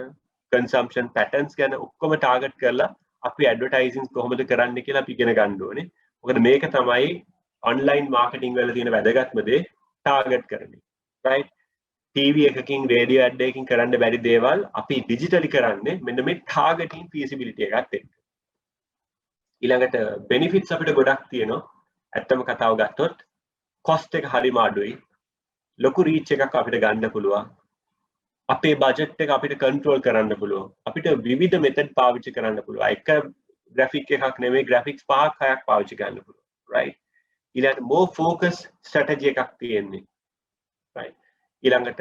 consumption patterns ගැන ඔක්කොම ටාගට් කරලා අපි advertising කොහොමද කරන්න කියලා අපි ඉගෙන ගන්න ඕනේ. මොකද මේක තමයි online marketing වල තියෙන වැදගත්ම දේ ටාගට් කරන්නේ. right TV එකකින් radio ad එකකින් කරන්න බැරි දේවල් අපි digitally කරන්නේ මෙන්න මේ targeting feasibility එකත් එක්ක. ඊළඟට benefits අපිට ගොඩක් තියෙනවා. ඇත්තම කතාව ගත්තොත් cost එක හරිම අඩුයි. ලොකු reach එකක් අපිට ගන්න පුළුවන්. අපේ budget එක අපිට control කරන්න පුළුවන්. අපිට විවිධ method පාවිච්චි කරන්න පුළුවන්. එක graphic එකක් නෙමෙයි graphics 5ක් 6ක් පාවිච්චි කරන්න පුළුවන්. right ඊළඟට more focus strategy එකක් තියෙන්නේ. right ඊළඟට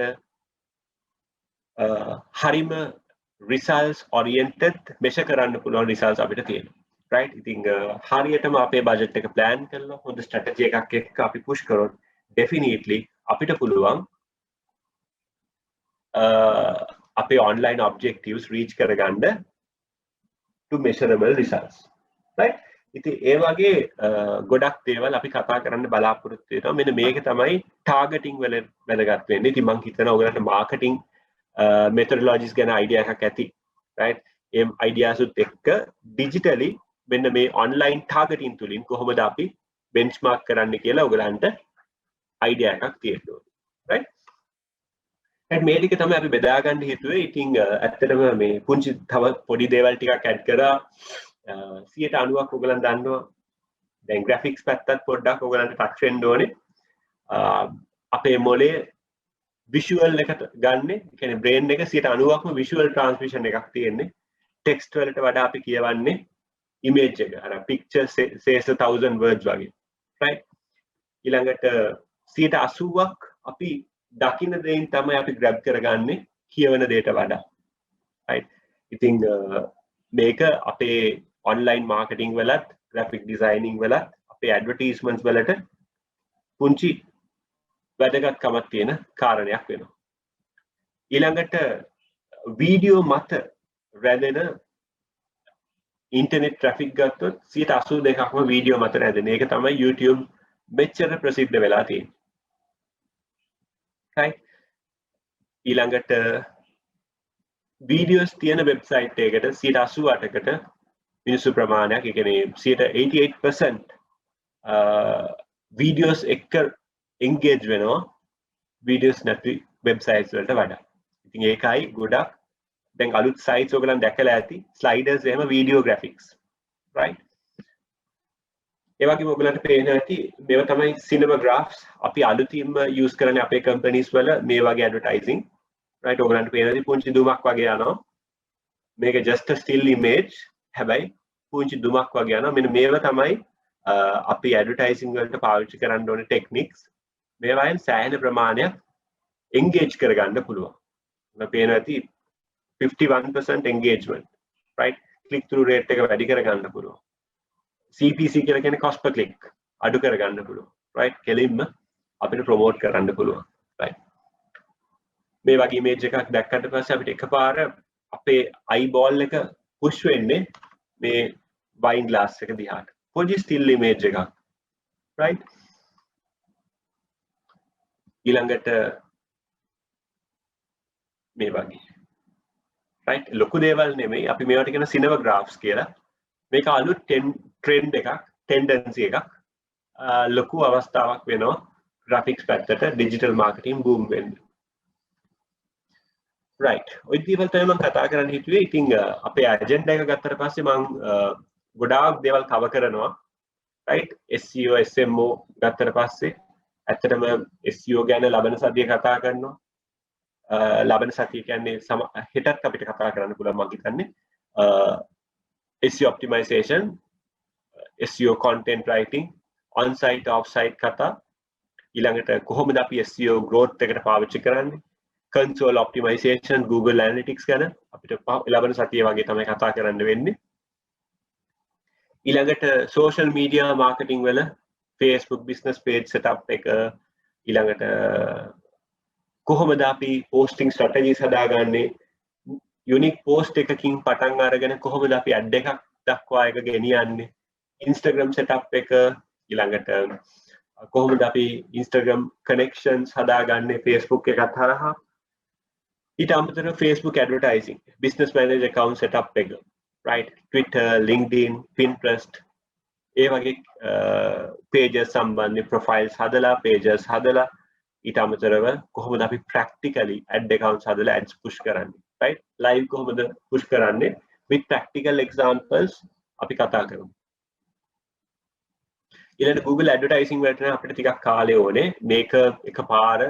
හරිම results oriented measure කරන්න පුළුවන් results අපිට තියෙනවා. right ඉතින් හරියටම අපේ budget එක plan කරලා හොඳ strategy එකක් එක්ක අපි push කරොත් definitely අපිට පුළුවන් අපේ online objectives reach කරගන්න to measurable results right ඉතින් ඒ වගේ ගොඩක් දේවල් අපි කතා කරන්න බලාපොරොත්තු වෙනවා මෙන්න මේක තමයි targeting වල වැදගත් වෙන්නේ ඉතින් මම හිතනවා ඔයගලන්ට marketing methodologies ගැන idea එකක් ඇති right ඒ ideas උත් එක්ක digitally මෙන්න මේ online targeting තුලින් කොහොමද අපි benchmark කරන්න කියලා ඔයගලන්ට idea එකක් තියෙන්න ඕනේ right මේ ටික තමයි අපි බෙදා ගන්න හේතුවේ. ඉතින් ඇත්තටම මේ පුංචි තව පොඩි දේවල් ටිකක් ඇඩ් කරා 90ක් ඔයගලන් දන්නවා. දැන් graphics පැත්තත් පොඩ්ඩක් ඔයගලන්ට ටච් වෙන්න ඕනේ. අපේ මොලේ visual එකට ගන්න. ඒ කියන්නේ brain එක 90%ක්ම visual transmission එකක් තියෙන්නේ. text වලට වඩා අපි කියවන්නේ image එක. අර picture says 1000 words වගේ. right? ඊළඟට 80%ක් අපි දකින්න දෙයින් තමයි අපි grab කරගන්නේ කියවන දෙයට වඩා right ඉතින් මේක අපේ online marketing වලත් graphic designing වලත් අපේ advertisements වලට පුංචි වැදගත්කමක් තියෙන කාරණයක් වෙනවා ඊළඟට වීඩියෝ මත රැඳෙන ඉන්ටර්නෙට් traffic ගත්තොත් 82%ක්ම වීඩියෝ මත රැඳෙන ඒක තමයි YouTube මෙච්චර ප්‍රසිද්ධ වෙලා තියෙන්නේ right ඊළඟට වීඩියෝස් තියෙන වෙබ්සයිට් එකකට 88%කට මිනිස්සු ප්‍රමාණයක් ඒ කියන්නේ 88% වීඩියෝස් එක්ක engage වෙනවා වීඩියෝස් නැති වෙබ්සයිට්ස් වලට වඩා. ඉතින් ඒකයි ගොඩක් දැන් අලුත් sites ඔයගලන් දැකලා ඇති sliders එහෙම video graphics right ඒ වගේම ඔයගලන්ට පේන ඇති මේවා තමයි cinema graphs අපි අලුතින්ම use කරන්නේ අපේ companies වල මේ වගේ advertising right ඔයගලන්ට පේන ඇති පුංචි දුමක් වගේ යනවා මේක just a still image හැබැයි පුංචි දුමක් වගේ යනවා මෙන්න මේවා තමයි අපි advertising වලට පාවිච්චි කරන්න ඕනේ techniques මේවායින් සෑහෙන ප්‍රමාණයක් engage කරගන්න පුළුවන් මම පේන ඇති 51% engagement right click through rate එක වැඩි කරගන්න පුළුවන් CPC කියලා කියන්නේ cost per click අඩු කරගන්න පුළුවන් right කෙලින්ම අපිට ප්‍රොමෝට් කරන්න පුළුවන් right මේ වගේ image එකක් දැක්කට පස්සේ අපිට එකපාර අපේ eyeball එක push වෙන්නේ මේ wine glass එක දිහාට පොඩි still image එකක් right ඊළඟට මේ වගේ right ලොකු දේවල් නෙමෙයි අපි මේවට කියන cinema graphs කියලා මේක අලුත් trend එකක් tendency එකක් ලොකු අවස්ථාවක් වෙනවා graphics පැත්තට digital marketing boom වෙන්න right ඔය දේවල් තමයි මම කතා කරන්න හිතුවේ ඉතින් අපේ agenda එක ගත්තට පස්සේ මම ගොඩාක් දේවල් cover කරනවා right SEO SMO ගත්තට පස්සේ ඇත්තටම SEO ගැන ලබන සතියේ කතා කරනවා ලබන සතිය කියන්නේ හෙටත් අපිට කතා කරන්න පුළුවන් මම හිතන්නේ SEO optimization SEO content writing on site off site කතා ඊළඟට කොහොමද අපි SEO growth එකට පාවිච්චි කරන්නේ console optimization Google Analytics ගැන අපිට ලබන සතියේ වගේ තමයි කතා කරන්න වෙන්නේ ඊළඟට social media marketing වල Facebook business page setup එක ඊළඟට කොහොමද අපි posting strategies හදාගන්නේ unique post එකකින් පටන් අරගෙන කොහොමද අපි ad එකක් දක්වා එක ගෙනියන්නේ Instagram setup එක ඊළඟට කොහොමද අපි Instagram connections හදාගන්නේ Facebook එකත් හරහා ඊට අමතරව Facebook advertising business manager account setup එක right Twitter LinkedIn Pinterest ඒ වගේ pages සම්බන්ධ profiles හදලා pages හදලා ඊට අමතරව කොහොමද අපි practically ad accounts හදලා ads push කරන්නේ right live කොහොමද push කරන්නේ with practical examples අපි කතා කරමු ඊළඟ Google advertising වලට නම් අපිට ටිකක් කාලය ඕනේ මේක එකපාර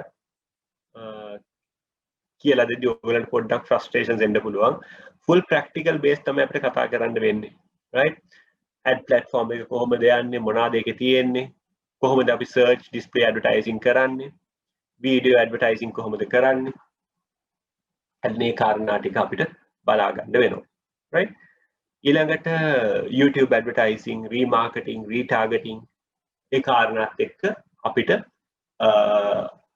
කියලා දෙද්දී ඔයගලන්ට පොඩ්ඩක් frustrations එන්න පුළුවන් full practical base තමයි අපිට කතා කරන්න වෙන්නේ right ad platform එක කොහොමද යන්නේ මොනවාද ඒකේ තියෙන්නේ කොහොමද අපි search display advertising කරන්නේ video advertising කොහොමද කරන්නේ අන්නේ කාරණා ටික අපිට බලා ගන්න වෙනවා right ඊළඟට YouTube advertising remarketing retargeting ඒ කාරණාත් එක්ක අපිට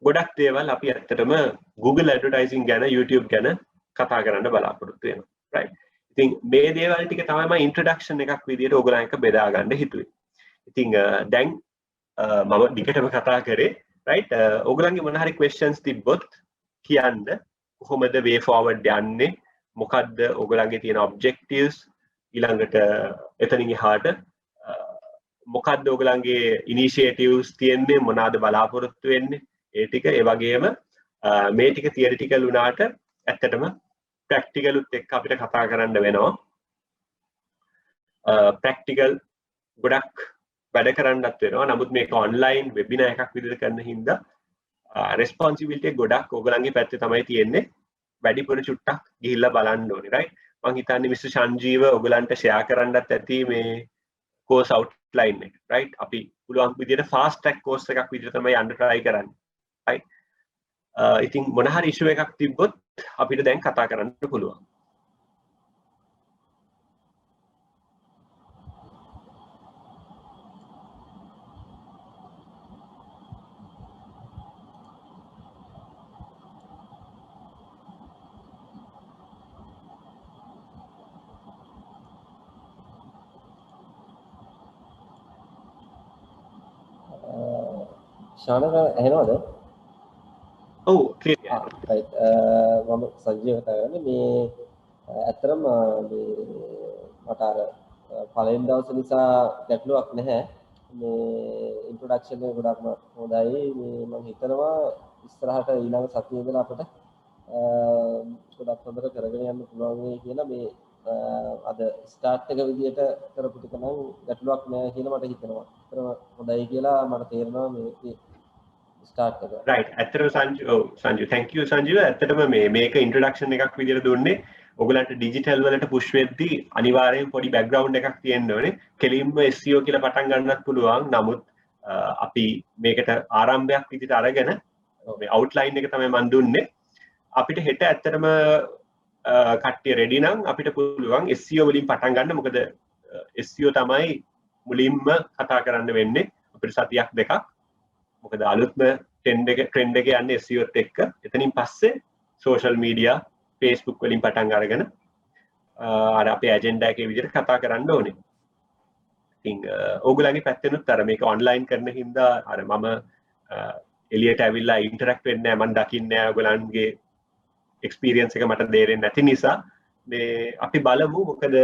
ගොඩක් දේවල් අපි ඇත්තටම Google advertising ගැන YouTube ගැන කතා කරන්න බලාපොරොත්තු වෙනවා right ඉතින් මේ දේවල් ටික තමයි මම introduction එකක් විදියට ඔයගොල්ලන් එක්ක බෙදා ගන්න හිතුවේ ඉතින් දැන් මම දිගටම කතා කරේ right ඔයගොල්ලන්ගේ මොන හරි questions තිබ්බොත් කියන්න කොහොමද way forward යන්නේ මොකද්ද ඔයගොල්ලන්ගේ තියෙන objectives ඊළඟට එතනින් එහාට මොකද්ද ඔයගොල්ලන්ගේ initiatives තියෙන්නේ මොනවාද බලාපොරොත්තු වෙන්නේ ඒ ටික ඒ වගේම මේ ටික theoretical වුණාට ඇත්තටම practical උත් එක්ක අපිට කතා කරන්න වෙනවා practical ගොඩක් වැඩ කරන්නත් වෙනවා නමුත් මේක online webinar එකක් විදිහට කරන හින්දා responsibility ගොඩක් ඔයගොල්ලන්ගේ පැත්තේ තමයි තියෙන්නේ වැඩිපුර චුට්ටක් ගිහිල්ලා බලන්න ඕනේ right මම හිතන්නේ මිස්ටර් සංජීව ඔයගොල්ලන්ට share කරන්නත් ඇති මේ course outline එක right අපි පුළුවන් විදිහට fast track course එකක් විදිහට තමයි යන්න try කරන්නේ right ඉතින් මොන හරි issue එකක් තිබ්බොත් අපිට දැන් කතා කරන්න පුළුවන් ශානක ඇහෙනවද? ඔව් ක්ලියර් right මම සංජීව කතා කරන්නේ මේ ඇත්තටම මේ මට අර පළවෙනි දවසේ නිසා ගැටලුවක් නැහැ මේ ඉන්ට්‍රොඩක්ෂන් එක ගොඩක්ම හොඳයි මේ මම හිතනවා ඉස්සරහට ඊළඟ සතියේ ඉඳලා අපිට ගොඩක් හොඳට කරගෙන යන්න පුළුවන් වෙයි කියලා මේ අද ස්ටාර්ට් එක විදියට කරපු ටික නම් ගැටලුවක් නැහැ කියලා මට හිතෙනවා. ඒතරම හොඳයි කියලා මට තේරෙනවා මේ ස්ටාර්ට් එක. right ඇත්තටම සංජු thank you සංජු ඇත්තටම මේක ඉන්ට්‍රොඩක්ෂන් එකක් විදියට දුන්නේ ඔයගලන්ට ඩිජිටල් වලට පුෂ් වෙද්දී අනිවාර්යෙන් පොඩි බෑග්ග්‍රවුන්ඩ් එකක් තියෙන්න ඕනේ කෙලින්ම SEO කියලා පටන් ගන්නත් පුළුවන් නමුත් අපි මේකට ආරම්භයක් විදියට අරගෙන මේ අවුට්ලයින් එක තමයි මම දුන්නේ අපිට හෙට ඇත්තටම කට්ටිය රෙඩි නම් අපිට පුළුවන් SEO වලින් පටන් ගන්න මොකද SEO තමයි මුලින්ම කතා කරන්න වෙන්නේ අපිට සතියක් දෙකක් මොකද අලුත්ම ට්‍රෙන්ඩ් එක යන්නේ SEO ත් එක්ක එතනින් පස්සේ social media Facebook වලින් පටන් අරගෙන අර අපේ ඇජෙන්ඩා එකේ විදිහට කතා කරන්න ඕනේ. ඉතින් ඕගොල්ලන්ගේ පැත්තෙනුත් අර මේක ඔන්ලයින් කරන හින්දා අර මම එළියට ඇවිල්ලා ඉන්ටරැක්ට් වෙන්නේ නැහැ මම දකින්නේ නැහැ ඔයගොල්ලන්ගේ එක්ස්පීරියන්ස් එක මට තේරෙන්නේ නැති නිසා මේ අපි බලමු මොකද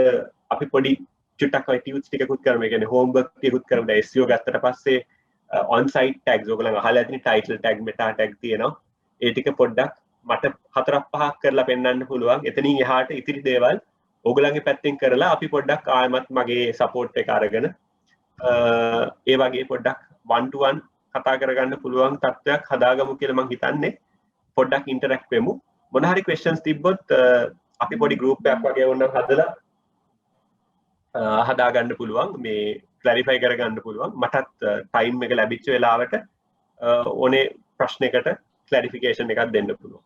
අපි පොඩි චුට්ටක් ඔය ටියුට්ස් ටිකකුත් කරමු. ඒ කියන්නේ හෝම්වර්ක් ටිකකුත් කරමු. දැන් SEO ගත්තට පස්සේ on site tags ඔයගොල්ලන් අහලා ඇතිනේ title tag meta tag තියෙනවා. ඒ ටික පොඩ්ඩක් මට 4-5ක් කරලා පෙන්වන්න පුළුවන්. එතනින් එහාට ඉතිරි දේවල් ඔයගොල්ලන්ගේ පැත්තෙන් කරලා අපි පොඩ්ඩක් ආයමත් මගේ support එක අරගෙන ඒ වගේ පොඩ්ඩක් one to one කතා කරගන්න පුළුවන් තත්ත්වයක් හදාගමු කියලා මම හිතන්නේ. පොඩ්ඩක් interact වෙමු. මොන හරි questions තිබ්බොත් අපි පොඩි group එකක් වගේ වුණා හදලා හදාගන්න පුළුවන් මේ clarify කරගන්න පුළුවන් මටත් time එක ලැබිච්ච වෙලාවට ඕනේ ප්‍රශ්නයකට clarification එකක් දෙන්න පුළුවන්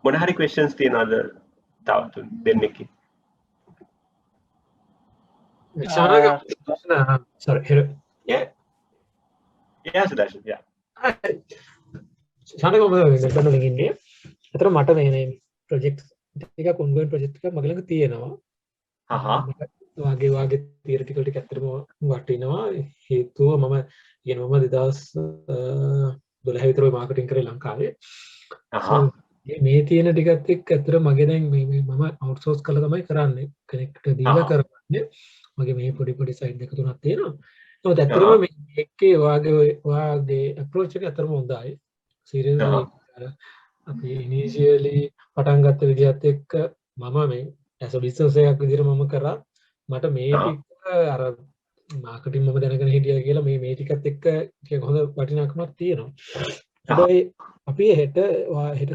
මොන හරි questions තියනවාද තව දෙන්නෙක් sorry. Yeah. Yeah, Sudarshan. Yeah. Shanaka මම මෙතන වලින් ඉන්නේ. අතන මට මේ ප්‍රොජෙක්ට් එකක් ongoing project එකක් මගේ ළඟ තියෙනවා. වාගේ theoretical ටික ඇත්තටම වටිනවා. හේතුව මම කියන්නේ මම 2012 විතර මාකටිං කරේ ලංකාවේ. මේ තියෙන ටිකත් එක්ක ඇත්තට මගේ දැන් මේ මම අවුට්සෝස් කරලා තමයි කරන්නේ. කෙනෙක්ට දීලා කරන්නේ. මගේ මේ පොඩි සයිඩ් දෙක තුනක් තියෙනවා. නමුත් ඇත්තටම මේකේ වාගේ approach එක ඇත්තටම හොඳයි. seriously අපි initially පටන් ගත්ත විදිහත් එක්ක මම මේ as a business එකක් විදිහට මම කරා මට මේ ටික අර මාකටිං මම දැනගෙන හිටියා කියලා මේ ටිකත් එක්ක ටික හොඳ වටිනාකමක් තියෙනවා. හැබැයි අපි හෙට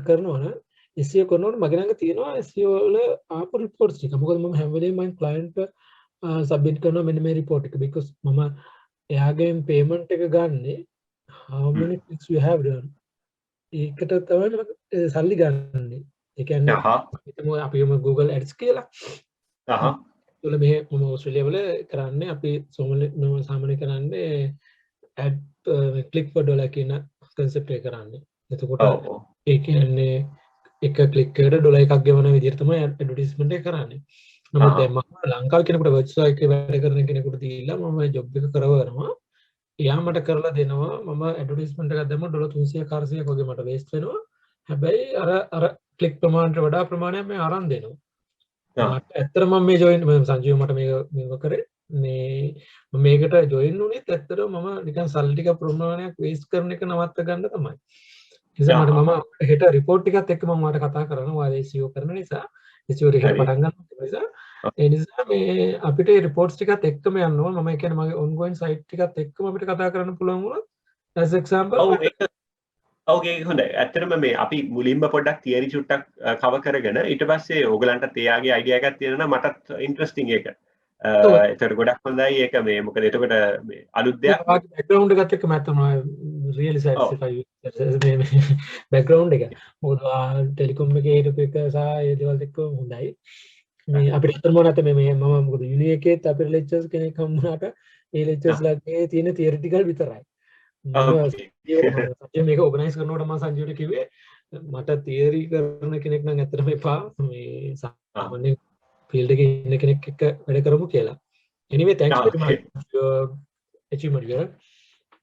කරනවා නම් SEO කරනකොට මගේ ළඟ තියෙනවා SEO වල ආපු රිපෝට්ස් ටික. මොකද මම හැම වෙලේම මම ක්ලයන්ට් සබ්මිට් කරනවා මෙන්න මේ රිපෝට් එක. because මම එයාගෙන් පේමන්ට් එක ගන්නෙ how many clicks you have done. ඒකට තමයි සල්ලි ගන්නෙ. ඒ කියන්නේ අපි Google Ads කියලා. තුල මේ මම ඕස්ට්‍රේලියාව වල කරන්නේ අපි සාමාන්‍ය කරන්නේ ad click for dollar කියන concept එක කරන්නේ. එතකොට ඒ කියන්නේ එක ක්ලික් එකට ඩොලර් එකක් ගෙවන විදිහට තමයි ඇඩ්වර්ටයිස්මන්ට් එක කරන්නේ. නමුත් දැන් මම ලංකාවේ කෙනෙකුට වෙබ්සයිට් එකේ වැඩ කරන කෙනෙකුට දීලා මම ජොබ් එක කරවනවා. එයා මට කරලා දෙනවා මම ඇඩ්වර්ටයිස්මන්ට් එකක් දැම්ම ඩොලර් 300 400ක් වගේ මට වේස්ට් වෙනවා. හැබැයි අර ක්ලික් ප්‍රමාණයට වඩා ප්‍රමාණයක් මම අරන් දෙනවා. මට ඇත්තටම මම මේ ජොයින් මම සංජීව මට මේක කරේ මේ මම මේකට ජොයින් වුණෙත් ඇත්තටම මම නිකන් සල්ලි ටික ප්‍රමාණයක් වේස්ට් කරන එක නවත්ත ගන්න තමයි. නිසා මම හෙට රිපෝට් ටිකත් එක්ක මම ඔයාලට කතා කරනවා ඔයාලා SEO කරන නිසා SEO එක පටන් ගන්න නිසා ඒ නිසා මේ අපිට රිපෝට්ස් ටිකත් එක්කම යන්න ඕන. මම කියන්නේ මගේ ongoing site ටිකත් එක්කම අපිට කතා කරන්න පුළුවන් වුණා. as example ඕකේ හොඳයි. ඇත්තටම මේ අපි මුලින්ම පොඩ්ඩක් තියරි චුට්ටක් කවර් කරගෙන ඊට පස්සේ ඕගලන්ට එයාගේ අයිඩියා එකක් තියෙනවා මටත් ඉන්ටරෙස්ටිං ඒක. ඒතර ගොඩක් හොඳයි ඒක මේ මොකද එතකොට මේ අලුත් දෙයක් බෑග්ග්‍රවුන්ඩ් එකත් එක්ක මම තමයි රියලි සැටිස්ෆයි මේ බෑග්ග්‍රවුන්ඩ් එක. මොකද ටෙලිකොම් එකේ හිටපු එක සහ ඒ දේවල් එක්ක හොඳයි. මේ අපිට හිතන්න නැත මේ මම මොකද යුනි එකේත් අපේ ලෙක්චර්ස් කෙනෙක් හම්බුනාට ඒ ලෙක්චර්ස් ලගේ තියෙන තියරිටිකල් විතරයි. මේක ඕගනයිස් කරනකොට මම සංජීවට කිව්වේ මට තියරි කරන කෙනෙක් නම් ඇත්තටම එපා මේ සාමාන්‍ය ෆීල්ඩ් එකේ ඉන්න කෙනෙක් එක්ක වැඩ කරමු කියලා. Anyway, thanks very much for your achievement here.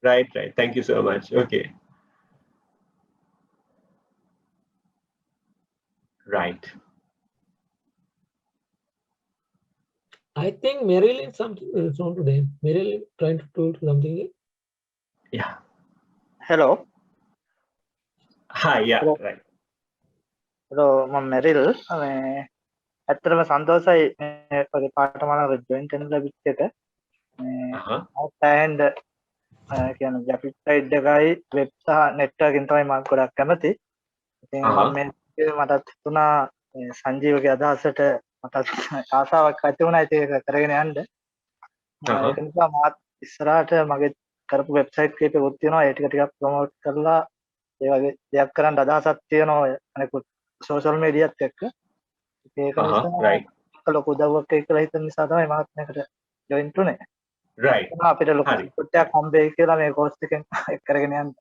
Right. Thank you so much. Okay. Right. I think Meryl is something on today. Meryl trying to do something. Yeah. Hello. Hi. Yeah. Hello. Right. Hello, මම මෙරිල්. ඇත්තටම සන්තෝෂයි මේ වගේ පාඨමාලාවක join කරන්න ලැබිච්ච එක. and කියන්නේ graphic side එකයි web සහ network එකෙන් තමයි මම ගොඩක් කැමති. ඉතින් මම මේ මටත් හිතුණා සංජීවගේ අදහසට මටත් ආසාවක් ඇති වුණා ඒක කරගෙන යන්න. ඒක නිසා මාත් ඉස්සරහට මගේ කරපු වෙබ්සයිට් කීපයක් තියෙනවා ඒ ටික ප්‍රොමෝට් කරලා ඒ වගේ දෙයක් කරන්න අදහසක් තියෙනවා අනිකුත් සෝෂල් මීඩියාත් එක්ක. ඒක නිසා ලොකු උදව්වක් වෙයි කියලා හිතන නිසා තමයි මාත් මේකට ජොයින් වුනේ. right අපිට ලොකු සපෝට්යක් හම්බෙයි කියලා මේ කෝස් එකෙන් කරගෙන යන්න.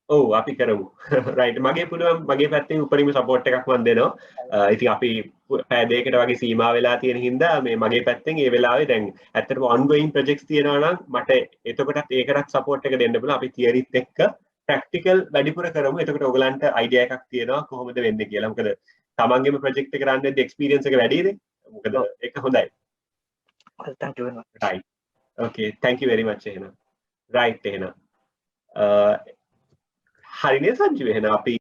ඔව් අපි කරමු. right මගේ පුළුවන් මගේ පැත්තෙන් උපරිම සපෝට් එකක් මම දෙනවා. ඉතින් අපි පැය දෙකකට වගේ සීමා වෙලා තියෙන හින්දා මේ මගේ පැත්තෙන් ඒ වෙලාවේ දැන් ඇත්තටම ongoing projects තියෙනවා නම් මට එතකොටත් ඒකටත් සපෝට් එක දෙන්න පුළුවන්. අපි theoryත් එක්ක practical වැඩිපුර කරමු. එතකොට ඔයගලන්ට idea එකක් තියෙනවා කොහොමද වෙන්නේ කියලා. මොකද තමන්ගේම project එක රන් වෙද්දී experience එක වැඩිද? මොකද ඒක හොඳයි. Thank you very much. Right. Okay, thank you very much එහෙනම්. right එහෙනම්. හරිනේ සංජීව එහෙනම් අපි